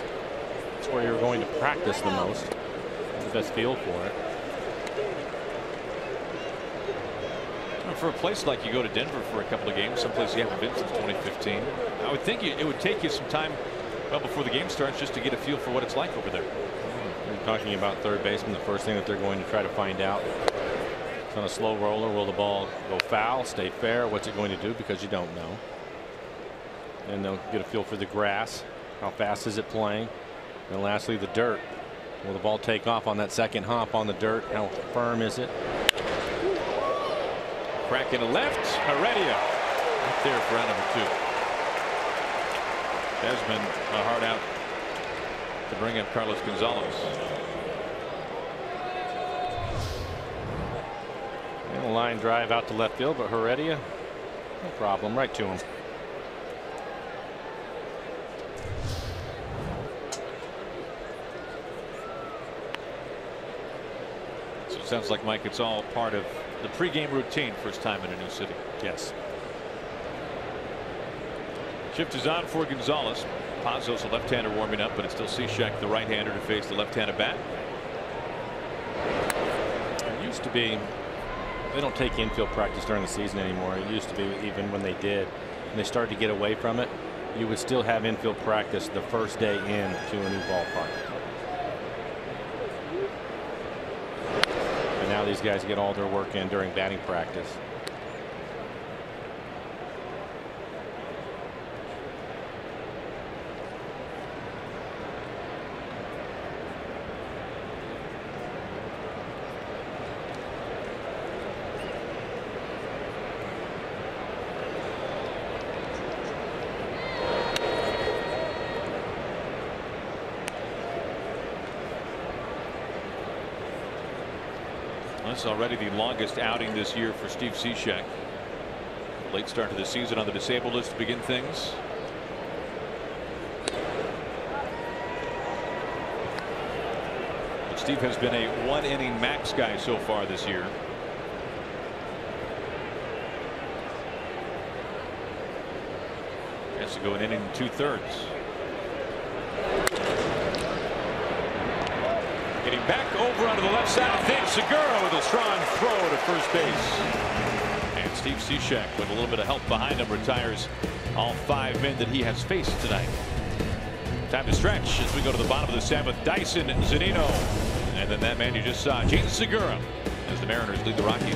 it's where you're going to practice the most. The best feel for it. For a place like you go to Denver for a couple of games, someplace you haven't been since 2015, I would think it would take you some time, well, before the game starts, just to get a feel for what it's like over there. You're talking about third baseman. The first thing that they're going to try to find out, it's on a slow roller. Will the ball go foul, stay fair? What's it going to do? Because you don't know. And they'll get a feel for the grass. How fast is it playing? And lastly, the dirt. Will the ball take off on that second hop on the dirt? How firm is it? Crack in the left. Heredia up there for round number 2. Desmond a hard out to bring up Carlos Gonzalez. And a line drive out to left field, but Heredia, no problem, right to him. So it sounds like, Mike, it's all part of the pregame routine. First time in a new city. Yes. Shift is on for Gonzalez. Pazos, a left-hander, warming up, but it's still Cishek, the right-hander, to face the left-handed bat. It used to be, they don't take infield practice during the season anymore. It used to be, even when they did, and they started to get away from it, you would still have infield practice the first day in to a new ballpark. And now these guys get all their work in during batting practice. That's already the longest outing this year for Steve Cishek. Late start to the season on the disabled list to begin things. But Steve has been a 1-inning max guy so far this year. Has to go an inning and 2/3. Getting back over onto the left side of things. Segura with a strong throw to first base. And Steve Cishek, with a little bit of help behind him, retires all 5 men that he has faced tonight. Time to stretch as we go to the bottom of the 7th. Dyson Zunino. And then that man you just saw, Jean Segura, as the Mariners lead the Rockies.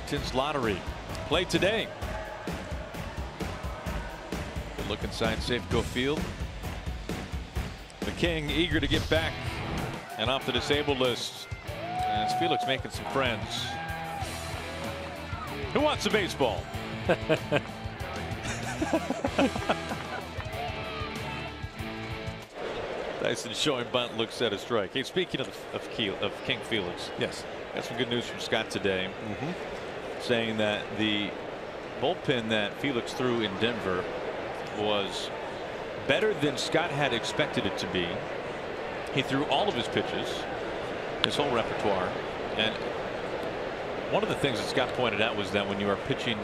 Washington's lottery. Play today. Good look inside Safeco Field. The King eager to get back and off the disabled list. And it's Felix making some friends. Who wants a baseball? Dyson showing bunt, looks at a strike. Hey, speaking of King Felix. Yes. Got some good news from Scott today. Saying that the bullpen that Felix threw in Denver was better than Scott had expected it to be. He threw all of his pitches, his whole repertoire. And one of the things that Scott pointed out was that when you are pitching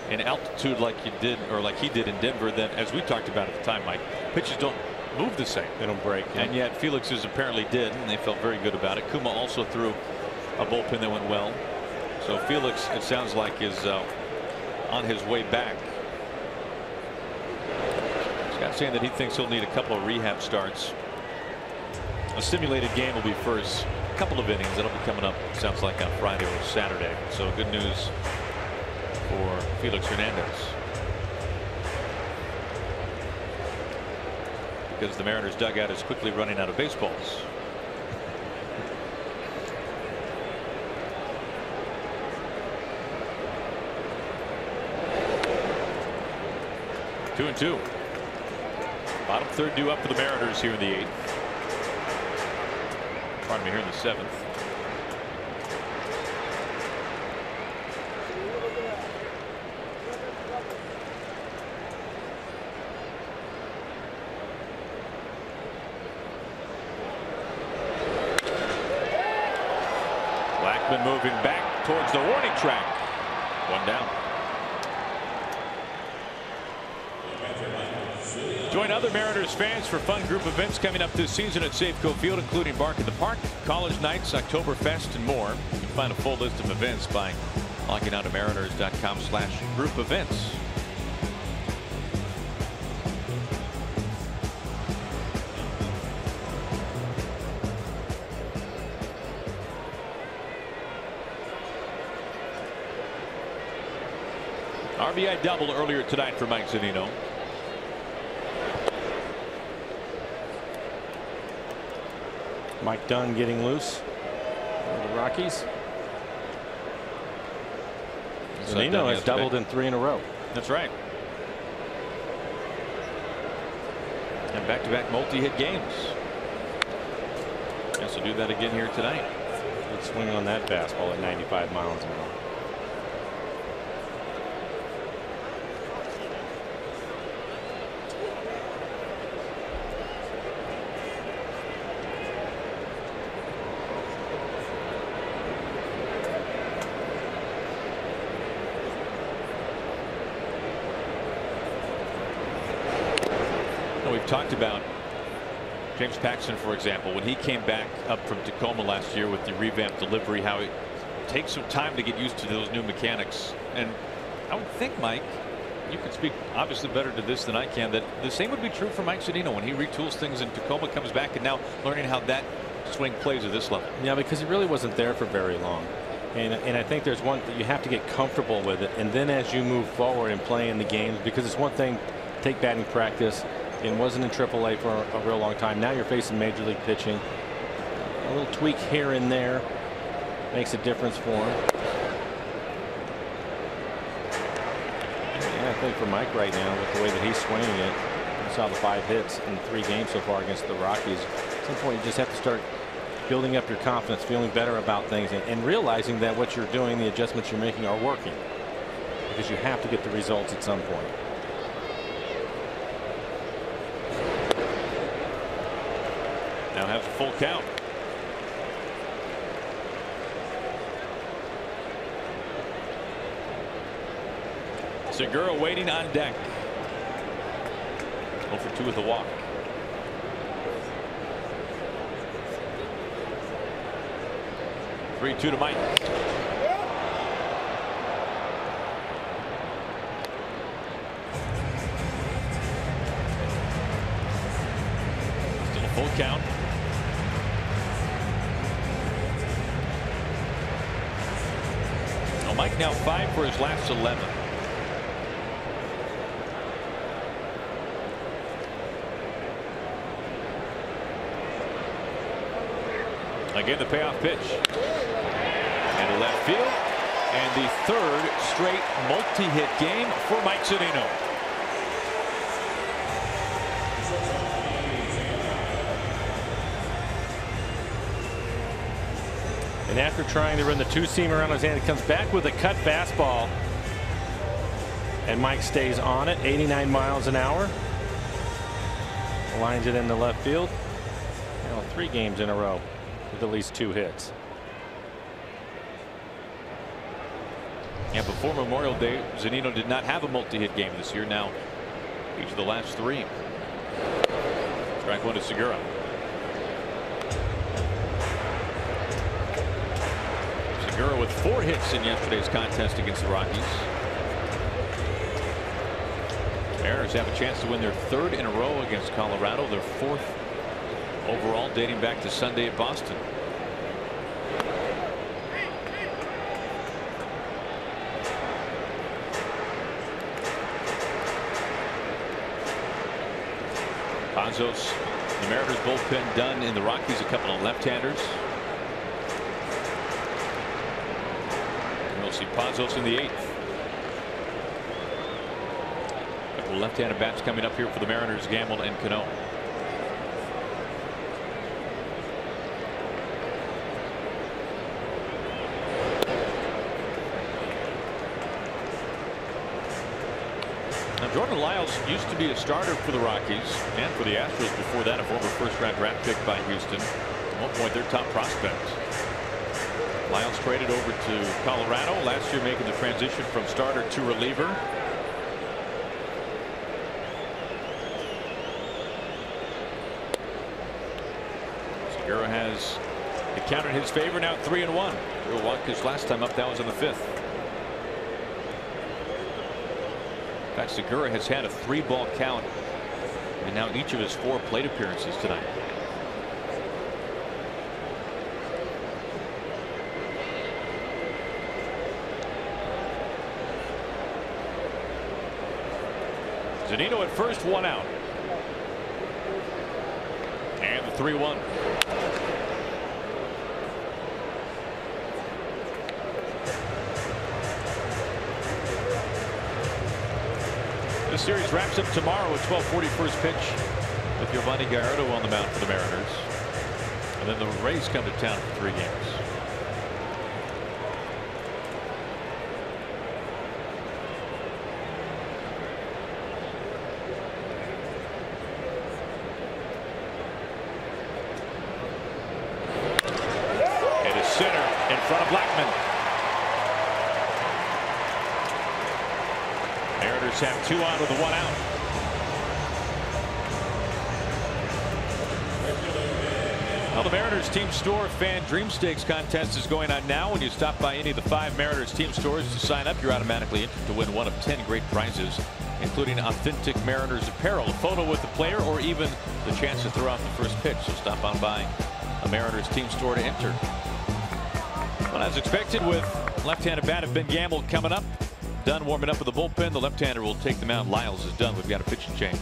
in altitude like you did, or like he did in Denver, that, as we talked about at the time, Mike, pitches don't move the same. They don't break. Yeah. And yet Felix's apparently did, and they felt very good about it. Kuma also threw a bullpen that went well. So Felix, it sounds like, is on his way back. Scott saying that he thinks he'll need a couple of rehab starts. A simulated game will be first. A couple of innings that'll be coming up, sounds like, on Friday or Saturday. So good news for Felix Hernandez, because the Mariners dugout is quickly running out of baseballs. Two and two. Bottom third due up for the Mariners here in the 8th. Pardon me, here in the 7th. Blackman moving back towards the warning track. One down. Join other Mariners fans for fun group events coming up this season at Safeco Field, including Bark in the Park, College Nights, Oktoberfest, and more. You can find a full list of events by logging on to mariners.com/group events. RBI double earlier tonight for Mike Zunino. Mike Dunn getting loose. The Rockies. Zunino has doubled in 3 in a row. That's right. And back-to-back multi-hit games. Has to do that again here tonight. Good swing on that fastball at 95 miles an hour. We've talked about James Paxton, for example, when he came back up from Tacoma last year with the revamped delivery, how it takes some time to get used to those new mechanics. And I would think, Mike, you could speak obviously better to this than I can, that the same would be true for Mike Zunino when he retools things in Tacoma, comes back, and now learning how that swing plays at this level. Yeah, because he really wasn't there for very long. And I think there's one that you have to get comfortable with it, and then as you move forward and play in the games, because it's one thing to take batting practice. It wasn't in AAA for a real long time. Now you're facing major league pitching. A little tweak here and there makes a difference for him. Yeah, I think for Mike right now, with the way that he's swinging it, you saw the 5 hits in 3 games so far against the Rockies. At some point, you just have to start building up your confidence, feeling better about things, and realizing that what you're doing, the adjustments you're making, are working, because you have to get the results at some point. Now has a full count. Segura waiting on deck. 0 for 2 with a walk. Three-2 to Mike. Still a full count. Mike now 5 for his last 11. Again, the payoff pitch. And to left field. And the third straight multi-hit game for Mike Zunino. And after trying to run the two-seamer around his hand, he comes back with a cut fastball. And Mike stays on it, 89 miles an hour. Lines it into left field. Now 3 games in a row with at least 2 hits. And before Memorial Day, Zunino did not have a multi-hit game this year. Now, each of the last 3. Strike 1 to Segura. Segura with 4 hits in yesterday's contest against the Rockies. Mariners have a chance to win their 3rd in a row against Colorado, their 4th overall dating back to Sunday at Boston. Pazos, the Mariners bullpen done in the Rockies, a couple of left-handers. We'll see Pazos in the 8th. A couple of left-handed bats coming up here for the Mariners, Gamble and Cano. Now, Jordan Lyles used to be a starter for the Rockies and for the Astros before that, a former first-round draft pick by Houston. At one point, their top prospect. Lyles traded over to Colorado last year, making the transition from starter to reliever. Segura has it counted his favor, now 3-1. Milwaukee's last time up, that was in the 5th. In fact, Segura has had a 3-ball count in now each of his 4 plate appearances tonight. Zunino at first, 1 out. And the 3-1. The series wraps up tomorrow at 12:40 first pitch with Giovanni Gallardo on the mound for the Mariners. And then the Rays come to town for 3 games. It is center in front of Blackmon. Mariners have 2 on with a 1 out. Well, the Mariners Team Store Fan Dream Stakes contest is going on now. When you stop by any of the 5 Mariners Team Stores to sign up, you're automatically entered to win one of 10 great prizes, including authentic Mariners apparel, a photo with the player, or even the chance to throw out the first pitch. So stop on by a Mariners Team Store to enter. Well, as expected, with left-handed bat of Ben Gamble coming up, done warming up with the bullpen, the left-hander will take the mound. Lyles is done. We've got a pitching change.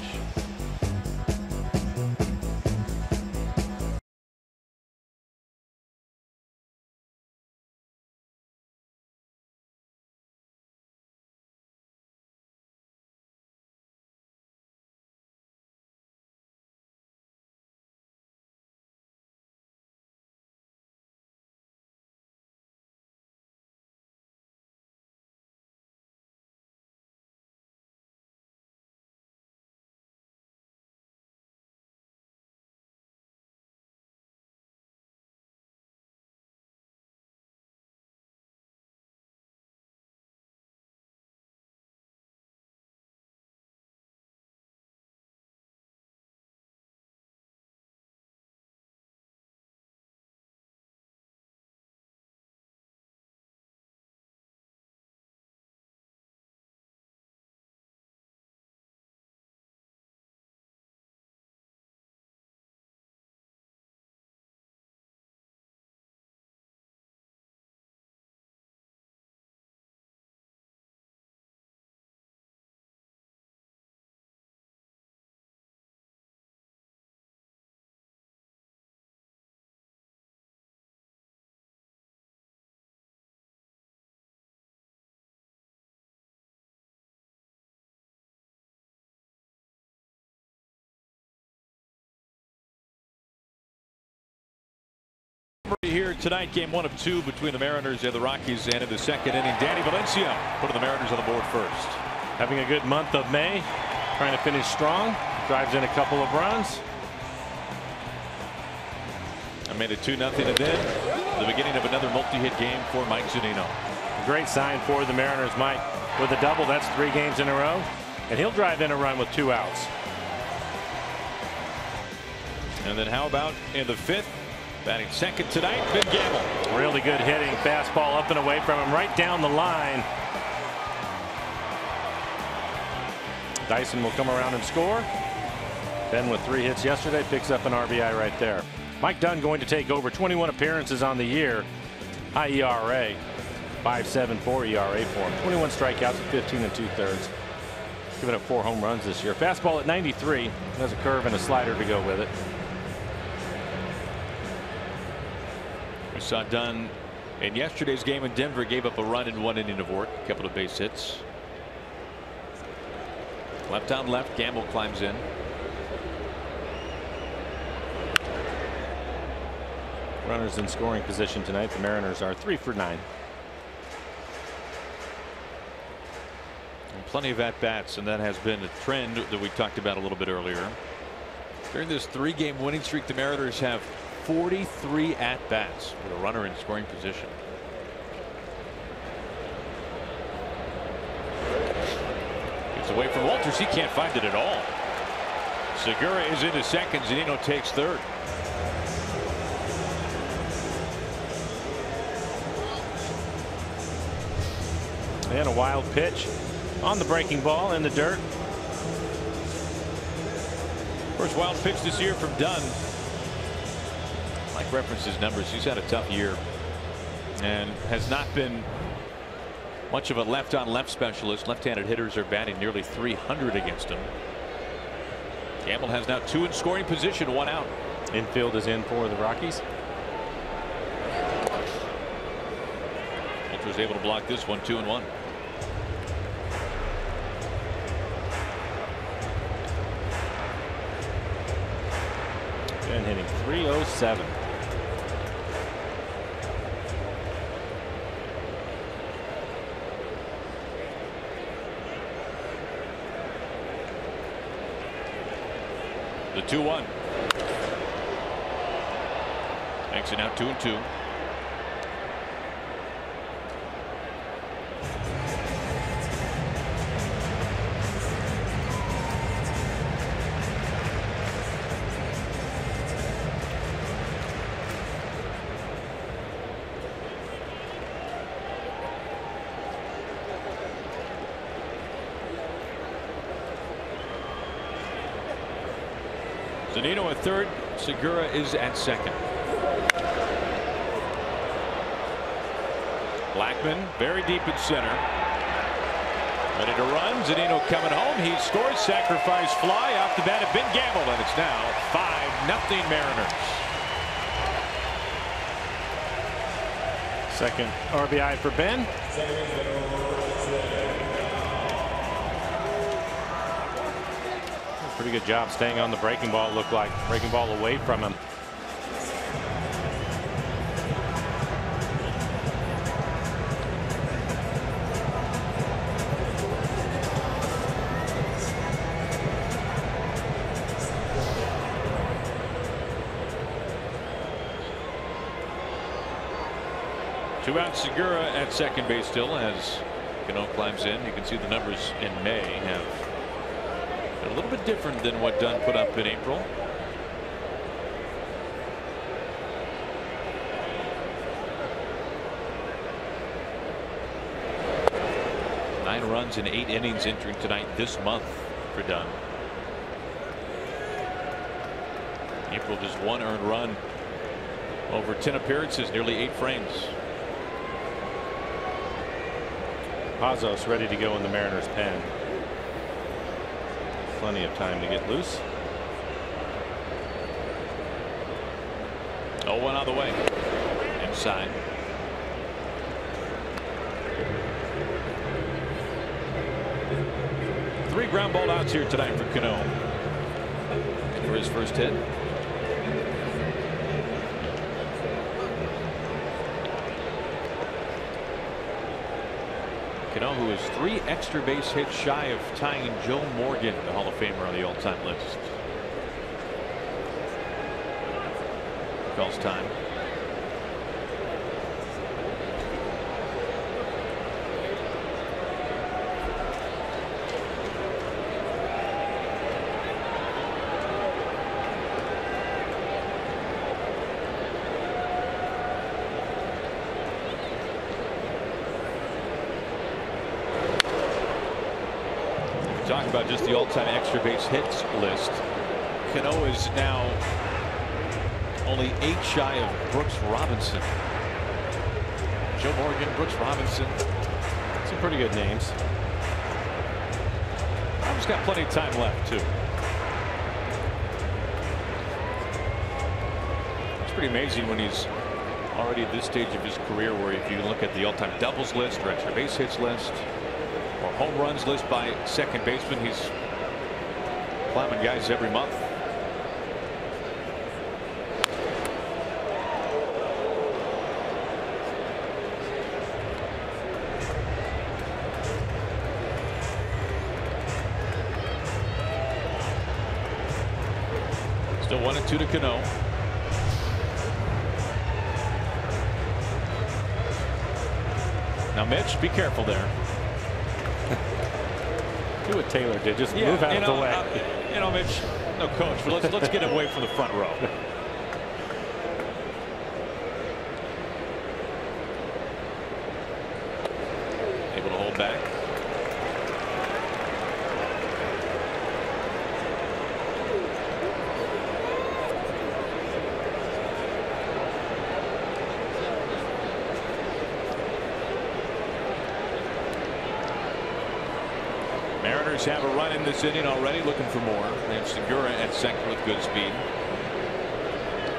here tonight. Game 1 of 2 between the Mariners and the Rockies. And in the second inning, Danny Valencia putting the Mariners on the board first. Having a good month of May. Trying to finish strong. Drives in a couple of runs. I made it 2-0, and then the beginning of another multi-hit game for Mike Zunino. Great sign for the Mariners. Mike with a double. That's 3 games in a row. And he'll drive in a run with 2 outs. And then how about in the 5th? Batting second tonight, Ben Gamble. Really good hitting. Fastball up and away from him, right down the line. Dyson will come around and score. Ben with 3 hits yesterday picks up an RBI right there. Mike Dunn going to take over. 21 appearances on the year. High ERA. 5.74 ERA for him. 21 strikeouts at 15 2/3. Giving up 4 home runs this year. Fastball at 93. Has a curve and a slider to go with it. We saw Dunn in yesterday's game in Denver. Gave up a run in 1 inning of work. A couple of base hits. Left on left. Gamble climbs in. Runners in scoring position tonight. The Mariners are 3 for 9. And plenty of at-bats, and that has been a trend that we talked about a little bit earlier. During this 3-game winning streak, the Mariners have 43 at-bats with a runner in scoring position. Gets away from Walters. He can't find it at all. Segura is into second. Zunino takes third. And a wild pitch on the breaking ball in the dirt. First wild pitch this year from Dunn. Mike references numbers. He's had a tough year and has not been much of a left-on-left specialist. Left-handed hitters are batting nearly 300 against him. Gamble has now 2 in scoring position, 1 out. Infield is in for the Rockies. Walters able to block this one. 2-1. And hitting .307. The 2-1. Makes it now 2-2. Zunino at third. Segura is at second. Blackman very deep in center. Ready to run. Zunino coming home. He scores. Sacrifice fly off the bat of Ben Gamble, and it's now 5-0 Mariners. Second RBI for Ben. Pretty good job staying on the breaking ball. It looked like breaking ball away from him. Two out. Segura at second base still as Cano climbs in. You can see the numbers in May have a little bit different than what Dunn put up in April. Nine runs in 8 innings entering tonight this month for Dunn. April just 1 earned run over 10 appearances, nearly 8 frames. Pazos ready to go in the Mariners pen. Plenty of time to get loose. 0-1 on the way. Inside. Three ground ball outs here tonight for Cano. For his first hit. Cano, who is 3 extra base hits shy of tying Joe Morgan, the Hall of Famer, on the all-time list. Calls time. Talking about just the all-time extra base hits list, Cano is now only 8 shy of Brooks Robinson. Joe Morgan, Brooks Robinson, Some pretty good names. Rob's got plenty of time left too. It's pretty amazing when he's already at this stage of his career, where if you look at the all-time doubles list or extra base hits list or home runs list by second baseman, he's climbing guys every month. Still 1-2 to Cano. Now Mitch, be careful there. Do what Taylor did. Just move out of the way. You know, Mitch, no coach, but let's get him away from the front row. Able to hold back. Mariners have a run in this inning already, looking for more. They have Segura at second with good speed.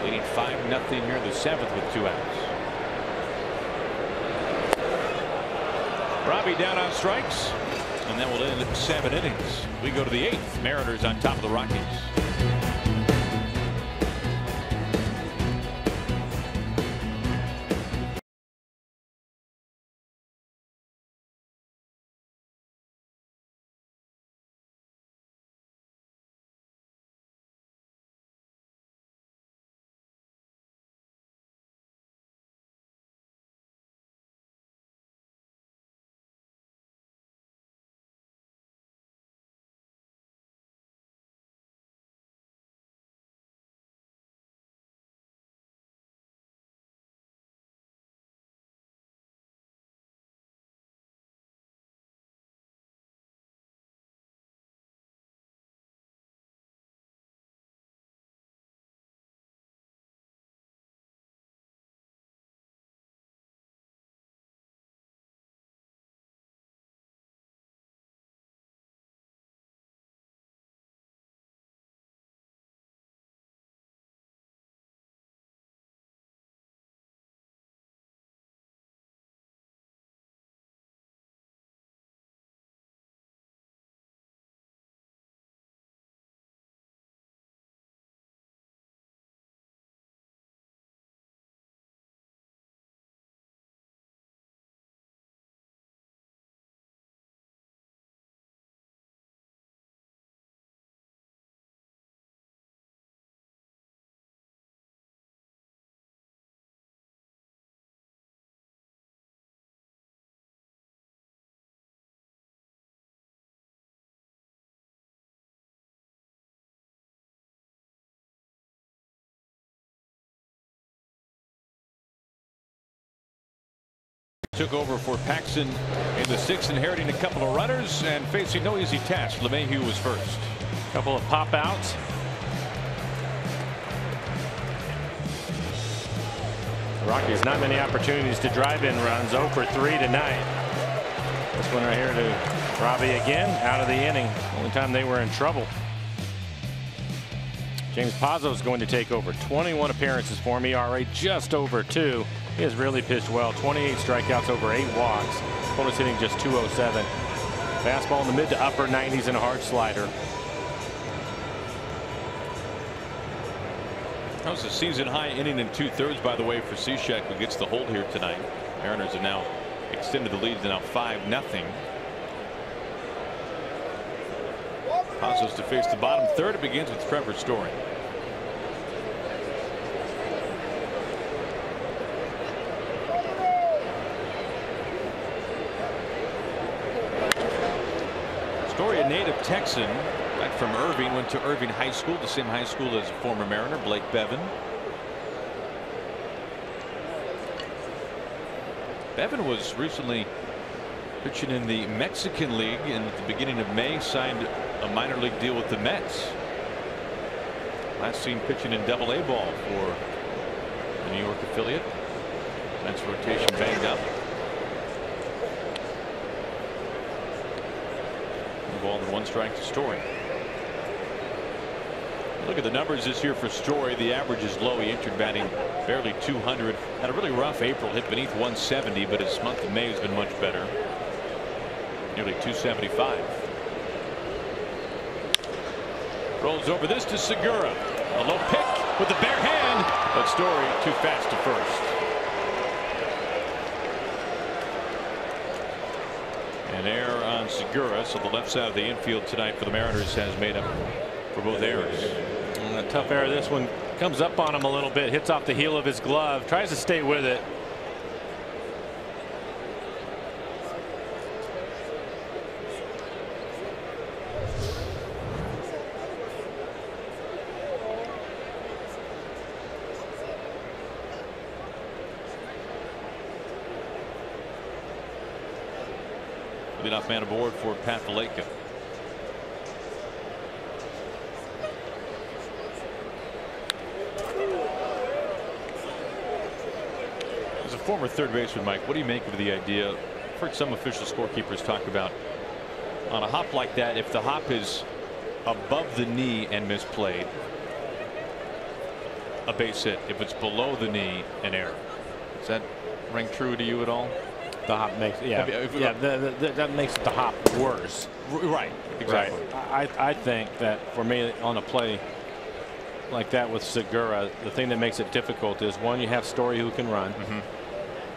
Leading 5-0 here in the 7th with 2 outs. Robbie down on strikes, and that will end 7 innings. We go to the 8th. Mariners on top of the Rockies. Took over for Paxton in the 6th, inheriting a couple of runners and facing no easy task. LeMahieu was first. Couple of pop outs. Rockies not many opportunities to drive in runs. 0 for 3 tonight. This one right here to Robbie again, out of the inning. Only time they were in trouble. James Pazzo is going to take over. 21 appearances for him. ERA just over 2. He has really pitched well. 28 strikeouts, over 8 walks. Opponent's hitting just .207. Fastball in the mid to upper 90s and a hard slider. That was a season high inning and 2/3, by the way, for Cishek, who gets the hold here tonight. Mariners have now extended the lead to now 5-0. Pazos to face the bottom third. It begins with Trevor Story. Story, a native Texan, back from Irving, went to Irving High School, the same high school as former Mariner Blake Bevan. Bevan was recently pitching in the Mexican League, and at the beginning of May signed a minor league deal with the Mets. Last seen pitching in Double-A ball for the New York affiliate. Mets rotation banged up. Ball and 1 strike to Story. Look at the numbers this year for Story. The average is low. He entered batting barely 200. Had a really rough April, hit beneath 170, but his month of May has been much better. Nearly 275. Rolls over this to Segura. A low pick with the bare hand, but Story too fast to first. An error on Segura, so the left side of the infield tonight for the Mariners has made up for both errors. A tough error. This one comes up on him a little bit, hits off the heel of his glove, tries to stay with it. Leadoff man aboard for Pat Vallejo. As a former third baseman, Mike, what do you make of the idea? I've heard some official scorekeepers talk about on a hop like that, if the hop is above the knee and misplayed, a base hit. If it's below the knee, an error. Does that ring true to you at all? The hop makes that makes the hop worse. Right. Exactly. Right. I think that for me on a play like that with Segura, the thing that makes it difficult is, one, you have Story who can run.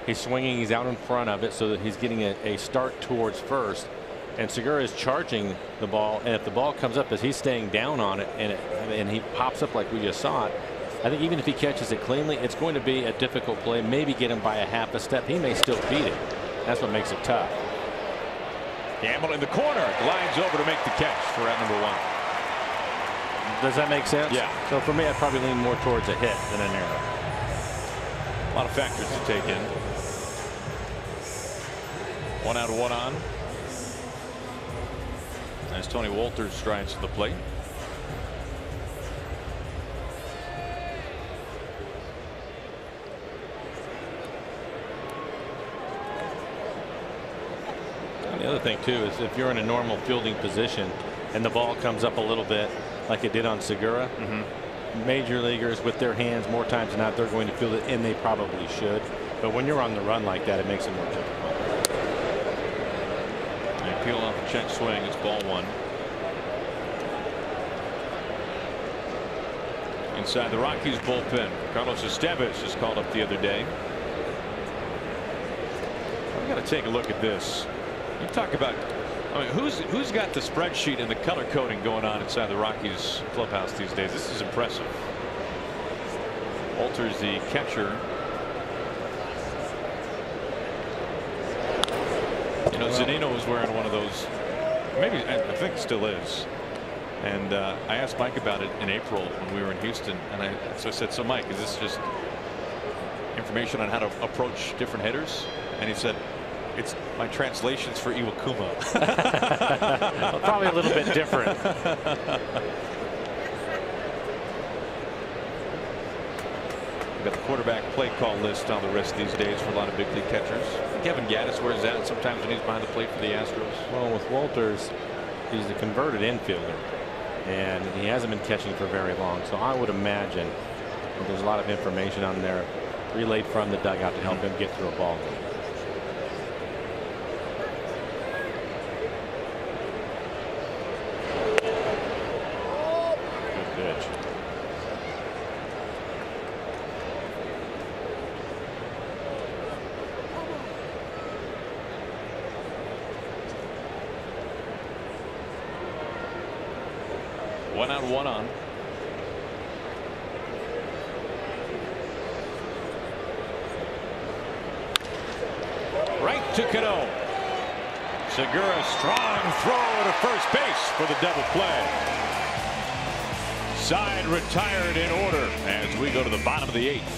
He's swinging, he's out in front of it, so that he's getting a start towards first, and Segura is charging the ball, and if the ball comes up as he's staying down on it and he pops up like we just saw it, I think even if he catches it cleanly, it's going to be a difficult play. Maybe get him by a half a step. He may still beat it. That's what makes it tough. Gamble in the corner, glides over to make the catch for out number 1. Does that make sense? Yeah. So for me, I'd probably lean more towards a hit than an error. A lot of factors to take in. 1 out, 1 on. As Tony Wolters strides to the plate. The other thing too is if you're in a normal fielding position and the ball comes up a little bit like it did on Segura, major leaguers with their hands more times than not, they're going to field it, and they probably should. But when you're on the run like that, it makes it more difficult. They peel off a check swing. It's ball 1. Inside the Rockies bullpen, Carlos Estevez was called up the other day. I've got to take a look at this. You talk about, I mean, who's got the spreadsheet and the color coding going on inside the Rockies clubhouse these days? This is impressive. Wolters, the catcher. You know, Zunino was wearing one of those. Maybe, I think still is. And I asked Mike about it in April when we were in Houston, and I said, so Mike, is this just information on how to approach different hitters? And he said, it's my translations for Iwakuma. Well, probably a little bit different. We've got the quarterback play call list on the wrist these days for a lot of big league catchers. Kevin Gaddis wears that sometimes when he's behind the plate for the Astros. Well, with Wolters, he's a converted infielder, and he hasn't been catching for very long. So I would imagine that there's a lot of information on there relayed from the dugout to help him get through a ball game. 1 out, 1 on. Right to Cano. Segura, strong throw to first base for the double play. Side retired in order as we go to the bottom of the 8th.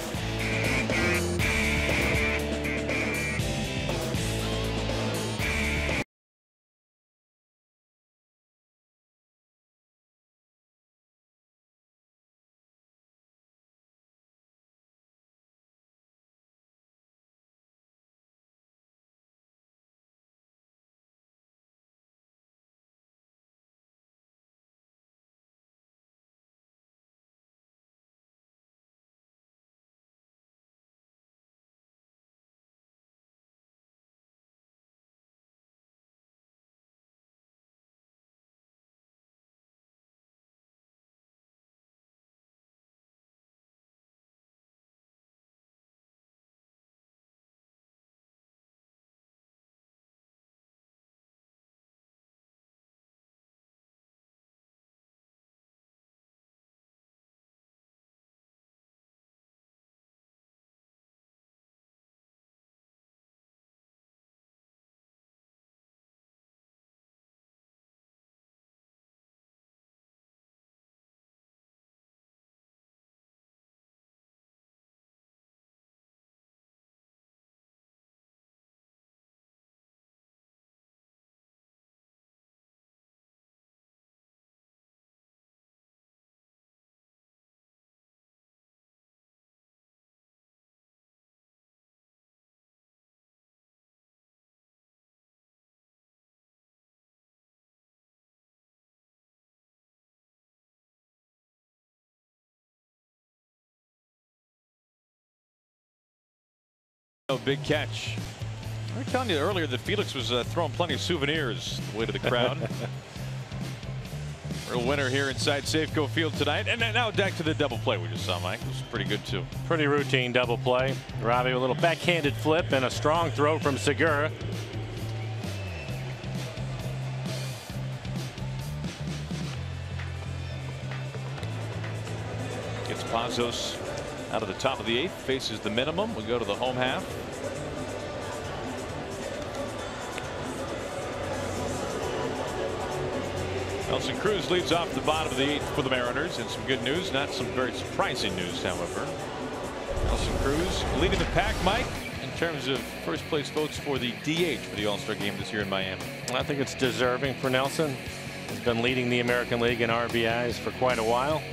Big catch. I was telling you earlier that Felix was throwing plenty of souvenirs away to the crowd. Real winner here inside Safeco Field tonight. And now back to the double play we just saw, Mike. It was pretty good too. Pretty routine double play. Robbie, a little backhanded flip and a strong throw from Segura. Gets Pazos out of the top of the 8th, faces the minimum. We go to the home half. Nelson Cruz leads off the bottom of the 8th for the Mariners, and some good news, not some very surprising news, however. Nelson Cruz leading the pack, Mike, in terms of first place votes for the DH for the All-Star game this year in Miami. I think it's deserving for Nelson. He's been leading the American League in RBIs for quite a while.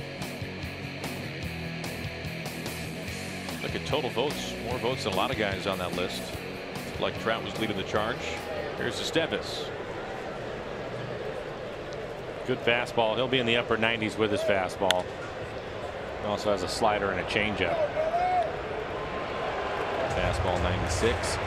Look at total votes, more votes than a lot of guys on that list. Like Trout was leading the charge. Here's Estevez. Good fastball. He'll be in the upper 90s with his fastball. He also has a slider and a changeup. Fastball 96.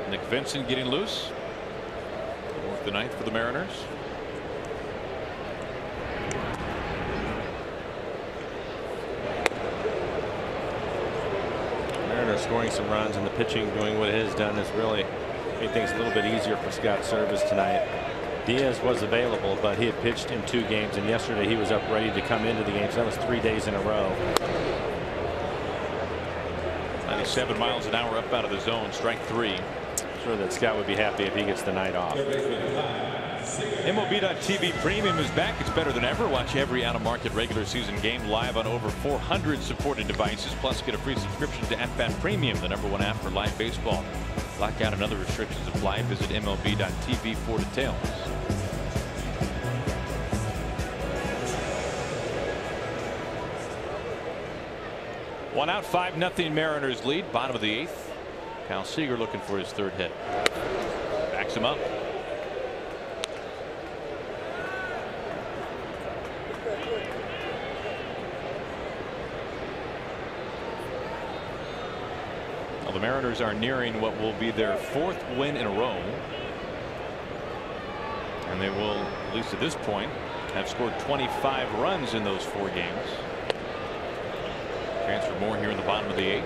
Nick Vincent getting loose. Fourth the 9th for the Mariners. Scoring some runs, and the pitching doing what it has done has really made things a little bit easier for Scott Service tonight. Diaz was available, but he had pitched in 2 games, and yesterday he was up ready to come into the game, so that was 3 days in a row. 97 miles an hour up out of the zone, strike 3. I'm sure that Scott would be happy if he gets the night off. MLB.TV Premium is back. It's better than ever. Watch every out-of-market regular season game live on over 400 supported devices. Plus, get a free subscription to At-Bat Premium, the #1 app for live baseball. Blackout and other restrictions apply. Visit MLB.TV for details. One out, 5-0 Mariners lead. Bottom of the 8th. Cal Seager looking for his 3rd hit. Backs him up. The Mariners are nearing what will be their 4th win in a row. And they will, at least at this point, have scored 25 runs in those 4 games. Chance for more here in the bottom of the 8th.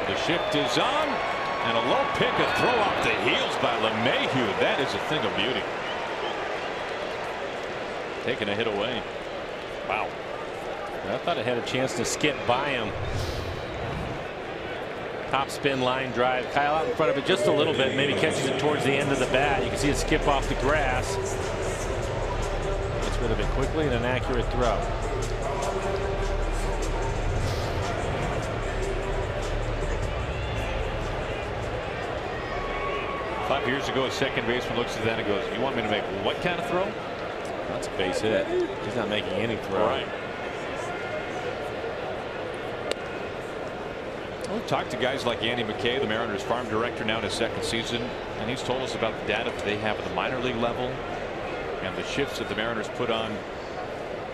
The shift is on, and a low pick, a throw off the heels by LeMahieu. That is a thing of beauty. Taking a hit away. Wow. I thought it had a chance to skip by him. Top spin line drive. Kyle out in front of it just a little bit. Maybe catches it towards the end of the bat. You can see it skip off the grass. Gets rid of it quickly and an accurate throw. Five years ago, a second baseman looks at that and goes, "You want me to make what kind of throw?" That's a base hit. He's not making any throw. Right. We've talked to guys like Andy McKay, the Mariners farm director, now in his 2nd season, and he's told us about the data that they have at the minor league level and the shifts that the Mariners put on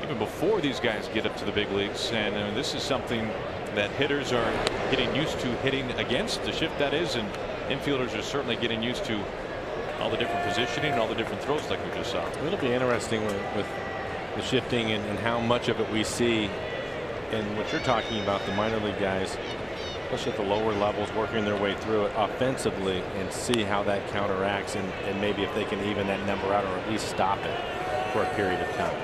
even before these guys get up to the big leagues. And this is something that hitters are getting used to hitting against, the shift that is, and infielders are certainly getting used to all the different positioning and all the different throws like we just saw. It'll be interesting with the shifting and how much of it we see in what you're talking about, the minor league guys, especially at the lower levels, working their way through it offensively, and see how that counteracts and maybe if they can even that number out or at least stop it for a period of time.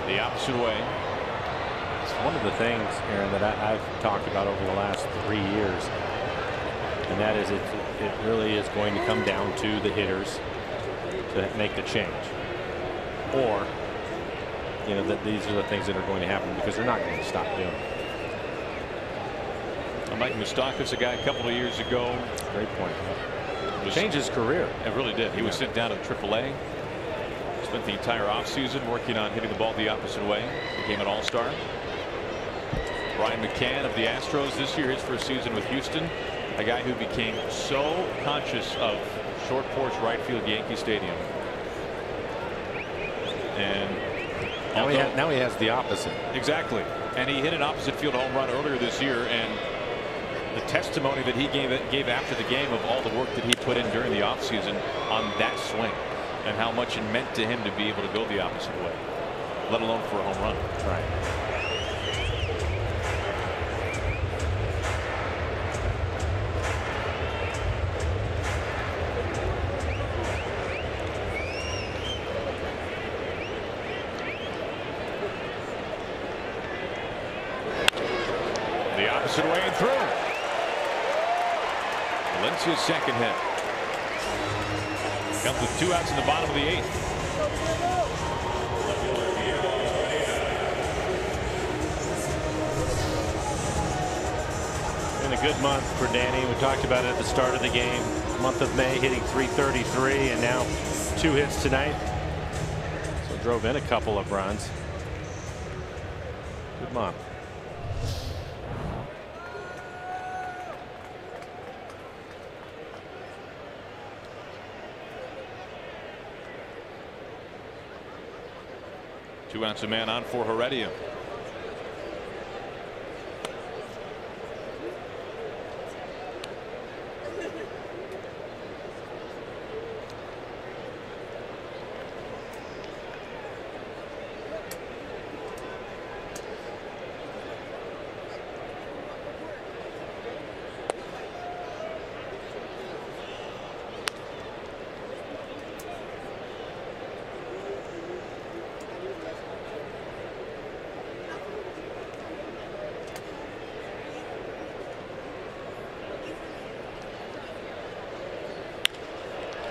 The opposite way. It's one of the things, Aaron, that I've talked about over the last 3 years, and that is it really is going to come down to the hitters to make the change, or that these are the things that are going to happen because they're not going to stop doing it. Mike Moustakas, a guy a couple of years ago. Great point. Changed his career. It really did. He was sent down to AAA. Spent the entire offseason working on hitting the ball the opposite way. Became an all-star. Brian McCann of the Astros this year, his first season with Houston. A guy who became so conscious of short porch right field Yankee Stadium. And now he has the opposite. Exactly. And he hit an opposite field home run earlier this year, and the testimony that he gave after the game of all the work that he put in during the offseason on that swing and how much it meant to him to be able to go the opposite way, let alone for a home run. Right. The opposite way and through. Valencia's second hit. Comes with 2 outs in the bottom of the 8th. Been a good month for Danny. We talked about it at the start of the game. Month of May, hitting .333, and now 2 hits tonight. So drove in a couple of runs. Good month. Two outs, a man on for Heredia.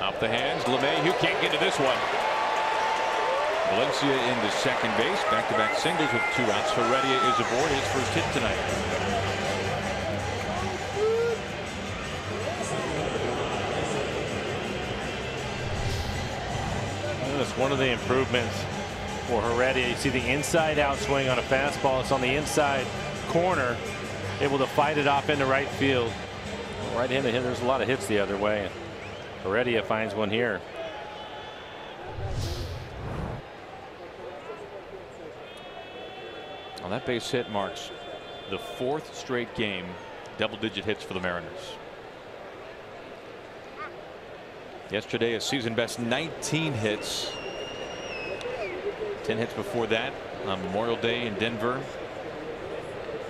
Off the hands, LeMahieu can't get to this one. Valencia into second base, back-to-back singles with 2 outs. Heredia is aboard, his first hit tonight. And it's one of the improvements for Heredia. You see the inside out swing on a fastball. It's on the inside corner, able to fight it off into right field. Right-handed hit. There's a lot of hits the other way. Heredia finds one here. Well, that base hit marks the 4th straight game double-digit hits for the Mariners. Yesterday, a season best 19 hits. 10 hits before that on Memorial Day in Denver.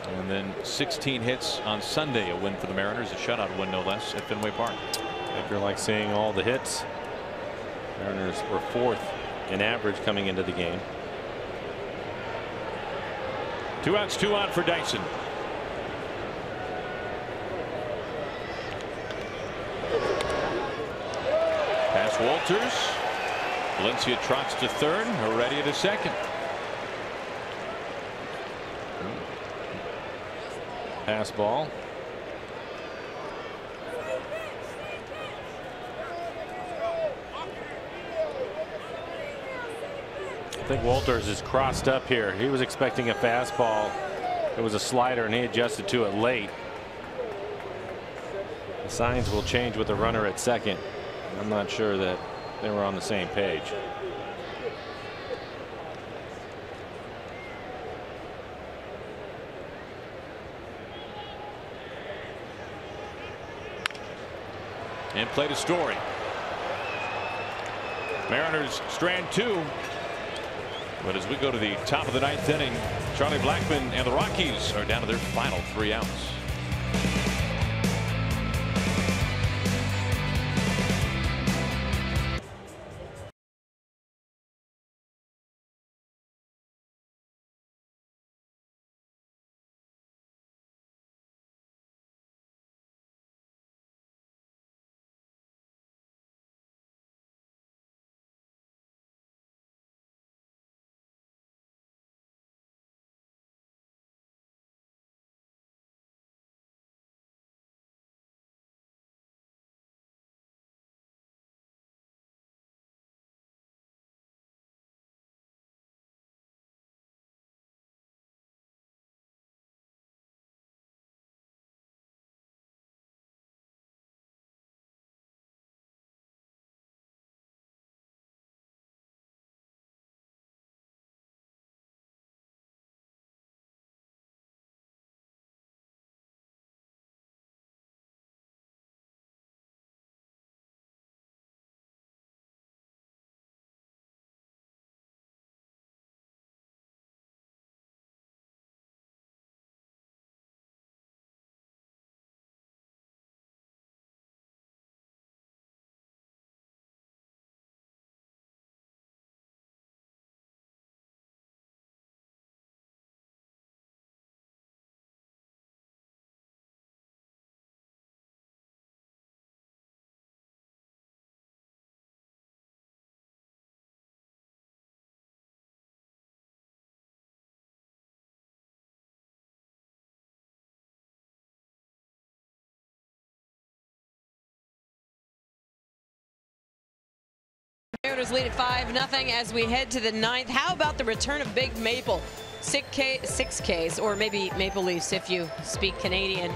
And then 16 hits on Sunday, a win for the Mariners, a shutout win no less at Fenway Park. After like seeing all the hits, Mariners were 4th in average coming into the game. 2 outs, 2 on for Dyson. Pass Walters. Valencia trots to third. Heredia to second. Pass ball. I think Walters is crossed up here. He was expecting a fastball. It was a slider and he adjusted to it late. The signs will change with the runner at second. I'm not sure that they were on the same page. And play to Story. Mariners strand 2. But as we go to the top of the 9th inning, Charlie Blackmon and the Rockies are down to their final 3 outs. Mariners lead at 5-0 as we head to the 9th. How about the return of Big Maple? 6Ks, or maybe Maple Leafs if you speak Canadian.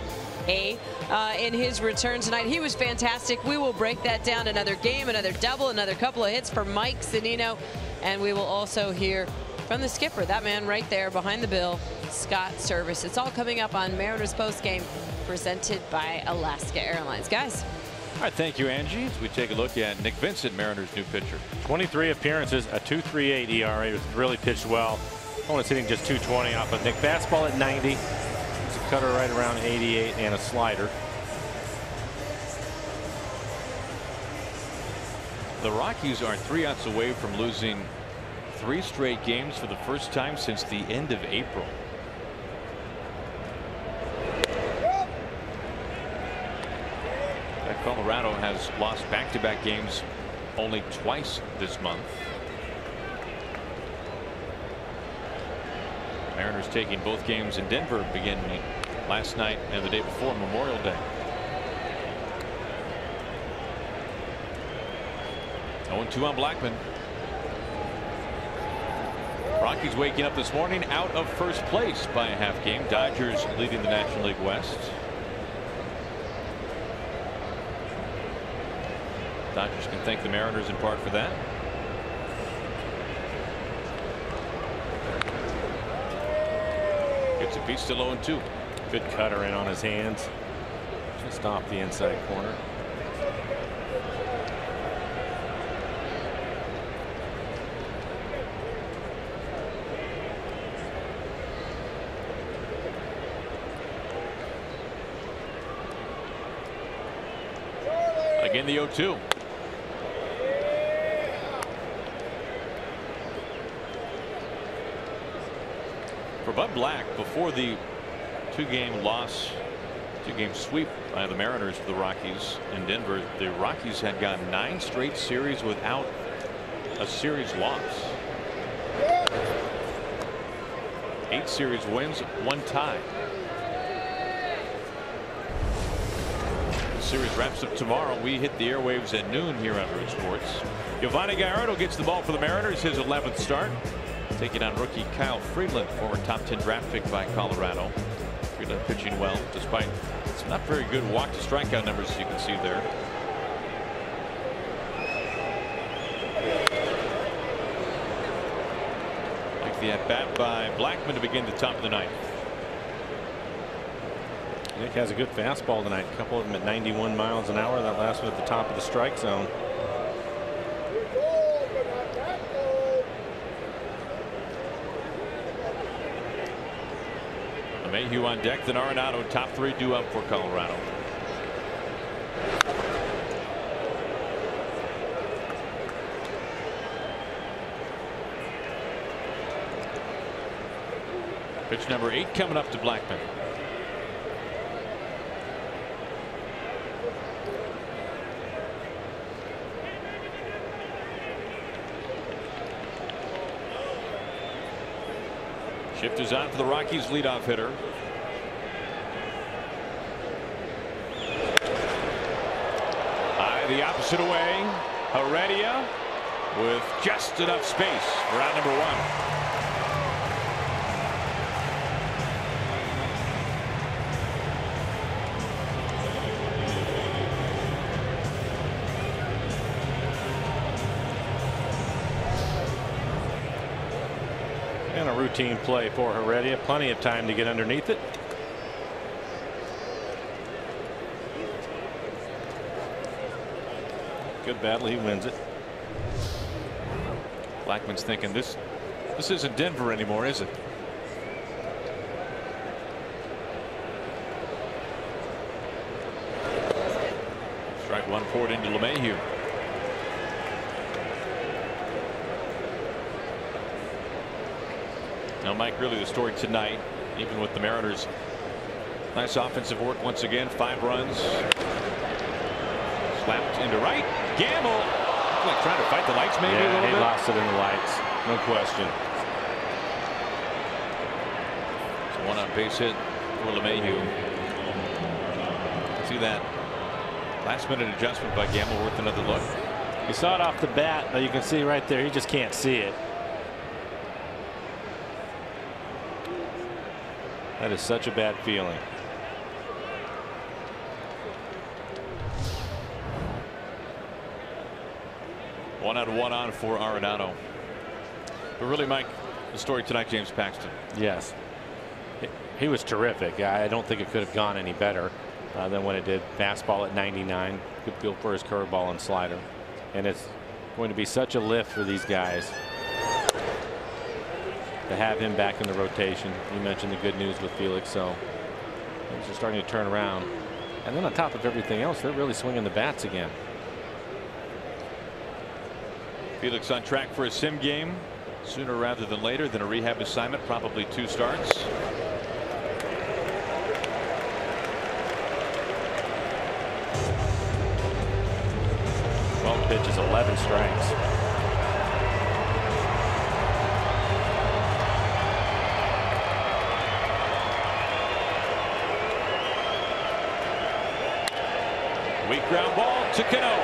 In his return tonight. He was fantastic. We will break that down. Another game, another double, another couple of hits for Mike Zunino. And we will also hear from the skipper, that man right there behind the bill, Scott Service. It's all coming up on Mariners Postgame, presented by Alaska Airlines. Guys. All right, thank you, Angie. As we take a look at Nick Vincent, Mariners' new pitcher. 23 appearances, a 2.38 ERA. He really pitched well. Opponent's hitting just 220 off of Nick. Fastball at 90. There's a cutter right around 88 and a slider. The Rockies are 3 outs away from losing 3 straight games for the first time since the end of April. Colorado has lost back-to-back games only twice this month. Mariners taking both games in Denver beginning last night and the day before Memorial Day. 0-2 on Blackmon. Rockies waking up this morning out of first place by a half game. Dodgers leading the National League West. Dodgers can thank the Mariners in part for that. Gets a piece to 0-2. Good cutter in on his hands. Just off the inside corner. Again, the 0-2. For Bud Black, before the two-game loss, two-game sweep by the Mariners for the Rockies in Denver, the Rockies had gone 9 straight series without a series loss. 8 series wins, 1 tie. The series wraps up tomorrow. We hit the airwaves at noon here on Root Sports. Giovanni Gallardo gets the ball for the Mariners, his 11th start. Taking on rookie Kyle Freeland, former top 10 draft pick by Colorado. Freeland pitching well, despite some not very good walk to strikeout numbers, as you can see there. Like the at bat by Blackman to begin the top of the ninth. Nick has a good fastball tonight. A couple of them at 91 miles an hour. That last one at the top of the strike zone. Mayhew on deck, then Arenado, top 3 due up for Colorado. Pitch number 8 coming up to Blackman. Shift is on for the Rockies leadoff hitter. The opposite away. Heredia with just enough space for out number 1. And a routine play for Heredia. Plenty of time to get underneath it. Good battle, he wins it. Blackman's thinking this isn't Denver anymore, is it? Strike 1 forward into LeMahieu. Now, Mike, really the story tonight, even with the Mariners, nice offensive work once again. 5 runs. Slapped into right. Gamble. Like trying to fight the lights maybe a little bit. He lost it in the lights. No question. It's a 1 on base hit for LeMahieu. See that last minute adjustment by Gamble worth another look. You saw it off the bat, but you can see right there, he just can't see it. That is such a bad feeling. One out, 1 on for Arenado. But really, Mike, the story tonight, James Paxton. Yes. He was terrific. I don't think it could have gone any better than when it did. Fastball at 99. Good feel for his curveball and slider. And it's going to be such a lift for these guys to have him back in the rotation. You mentioned the good news with Felix, so things are starting to turn around. And then on top of everything else, they're really swinging the bats again. Felix on track for a sim game sooner rather than later, than a rehab assignment, probably 2 starts. Pitches, 11 strikes. Weak ground ball to Cano.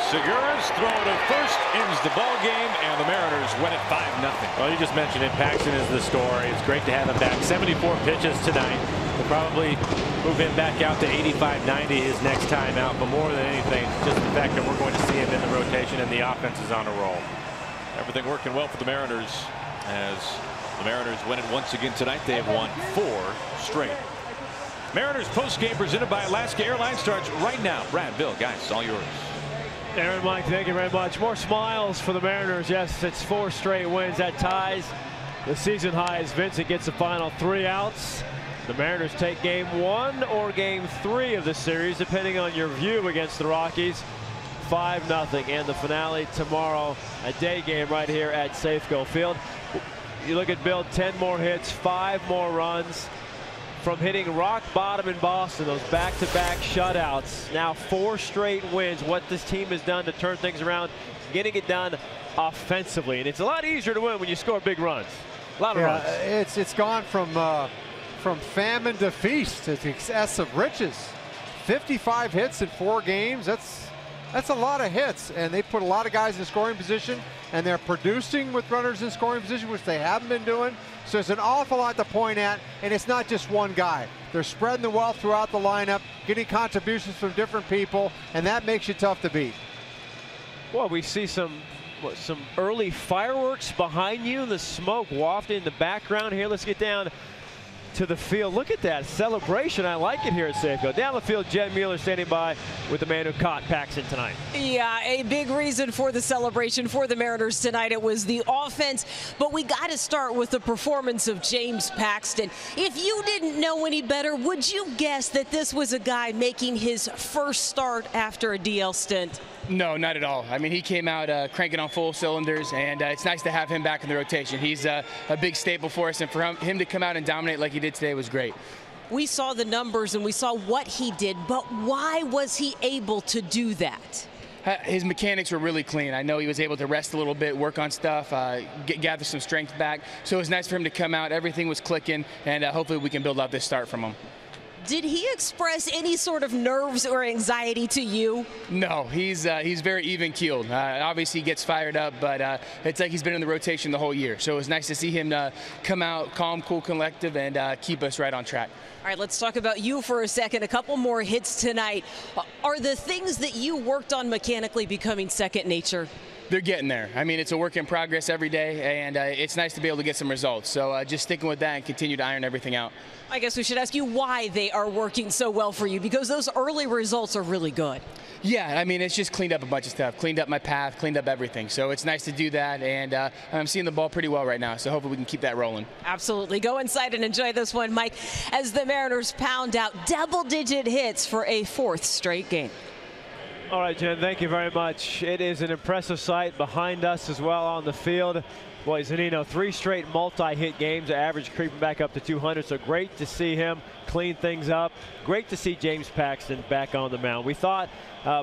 Segura's throw to first ends the ball game, and the Mariners win it 5-0. Well, you just mentioned it. Paxton is the story. It's great to have him back. 74 pitches tonight. We'll probably move him back out to 85-90 his next time out. But more than anything, just the fact that we're going to see him in the rotation and the offense is on a roll. Everything working well for the Mariners as the Mariners win it once again tonight. They have won 4 straight. Mariners postgame presented by Alaska Airlines starts right now. Brad, Bill, guys, all yours. Aaron, Mike, thank you very much. More smiles for the Mariners. Yes, it's 4 straight wins. That ties the season high as Vincent gets the final 3 outs. The Mariners take game 1 or game 3 of the series, depending on your view, against the Rockies. 5-0, and the finale tomorrow, a day game right here at Safeco Field. You look at Bill, 10 more hits, 5 more runs. From hitting rock bottom in Boston, those back-to-back shutouts, now 4 straight wins. What this team has done to turn things around, getting it done offensively. And it's a lot easier to win when you score big runs. A lot of runs. It's gone from famine to feast, to excess of riches. 55 hits in 4 games. That's a lot of hits, and they put a lot of guys in scoring position, and they're producing with runners in scoring position, which they haven't been doing. So there's an awful lot to point at, and it's not just one guy. They're spreading the wealth throughout the lineup, getting contributions from different people, and that makes you tough to beat. Well, we see some early fireworks behind you, the smoke wafting in the background here. Let's get down to the field. Look at that celebration. I like it here at Safeco. Down the field, Jen Mueller standing by with the man who caught Paxton tonight. Yeah, a big reason for the celebration for the Mariners tonight. It was the offense, but we got to start with the performance of James Paxton. If you didn't know any better, would you guess that this was a guy making his first start after a DL stint? No, not at all. I mean, he came out cranking on full cylinders, and it's nice to have him back in the rotation. He's a big staple for us, and for him to come out and dominate like he did today was great. We saw the numbers and we saw what he did, but why was he able to do that? His mechanics were really clean. I know he was able to rest a little bit, work on stuff, gather some strength back. So it was nice for him to come out. Everything was clicking, and hopefully we can build out this start from him. Did he express any sort of nerves or anxiety to you? No, he's very even-keeled. Obviously, he gets fired up, but it's like he's been in the rotation the whole year. So it was nice to see him come out calm, cool, collective, and keep us right on track. All right, let's talk about you for a second. A couple more hits tonight. Are the things that you worked on mechanically becoming second nature? They're getting there. I mean, it's a work in progress every day, and it's nice to be able to get some results. So just sticking with that and continue to iron everything out. I guess we should ask you why they are working so well for you, because those early results are really good. Yeah, I mean, it's just cleaned up a bunch of stuff, cleaned up my path, cleaned up everything. So it's nice to do that, and I'm seeing the ball pretty well right now, so hopefully we can keep that rolling. Absolutely. Go inside and enjoy this one, Mike, as the Mariners pound out double-digit hits for a 4th straight game. All right, Jen, thank you very much. It is an impressive sight behind us as well on the field. Boy, Zanino, 3 straight multi-hit games, average creeping back up to 200, so great to see him clean things up. Great to see James Paxton back on the mound. We thought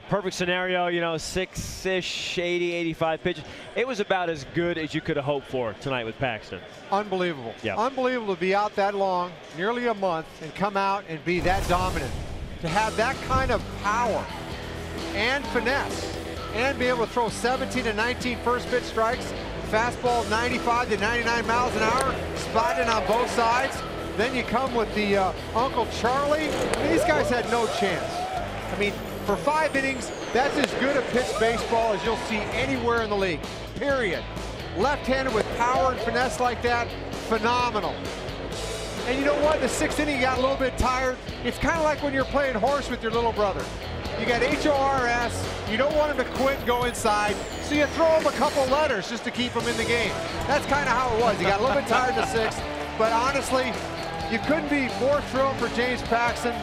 perfect scenario, you know, 6-ish, 80, 85 pitches. It was about as good as you could have hoped for tonight with Paxton. Unbelievable. Yeah. Unbelievable to be out that long, nearly a month, and come out and be that dominant. To have that kind of power and finesse, and be able to throw 17 to 19 first pitch strikes, fastball 95 to 99 miles an hour, spotted on both sides. Then you come with the Uncle Charlie. I mean, these guys had no chance. I mean, for 5 innings, that's as good a pitch baseball as you'll see anywhere in the league, period. Left-handed with power and finesse like that, phenomenal. And you know what? The 6th inning, you got a little bit tired. It's kind of like when you're playing horse with your little brother. You got HORS, you don't want him to quit and go inside, so you throw him a couple letters just to keep him in the game. That's kind of how it was. He got a little bit tired in the 6th, but honestly, you couldn't be more thrilled for James Paxton.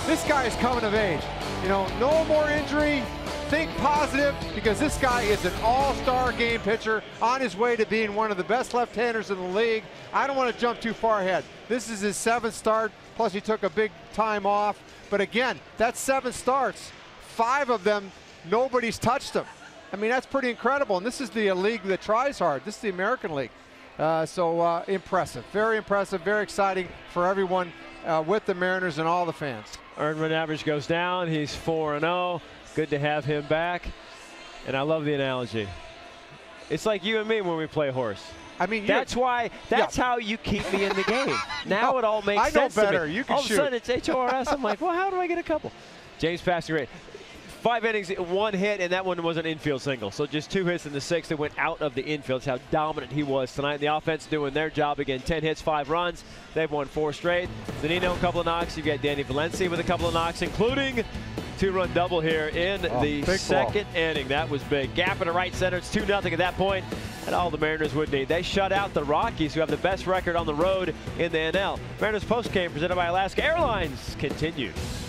This guy is coming of age. You know, no more injury. Think positive, because this guy is an all-star game pitcher on his way to being one of the best left-handers in the league. I don't want to jump too far ahead. This is his 7th start, plus he took a big time off. But again, that's 7 starts. 5 of them, nobody's touched him. I mean, that's pretty incredible. And this is the league that tries hard. This is the American League. So impressive, very exciting for everyone with the Mariners and all the fans. Earned run average goes down. He's 4-0. Good to have him back. And I love the analogy. It's like you and me when we play horse. I mean, that's how you keep me in the game. Now it all makes sense I know better. To me. You can all of a sudden it's HORS. I'm like, well, how do I get a couple? James passing rate. 5 innings, 1 hit, and that one was an infield single. So just 2 hits in the 6th that went out of the infield. That's how dominant he was tonight. The offense doing their job again. 10 hits, 5 runs. They've won 4 straight. Zanino, a couple of knocks. You get Danny Valencia with a couple of knocks, including 2-run double here in the 2nd inning. That was big. Gap into right center. It's 2-0 at that point, and all the Mariners would need. They shut out the Rockies, who have the best record on the road in the NL. Mariners postgame presented by Alaska Airlines continues.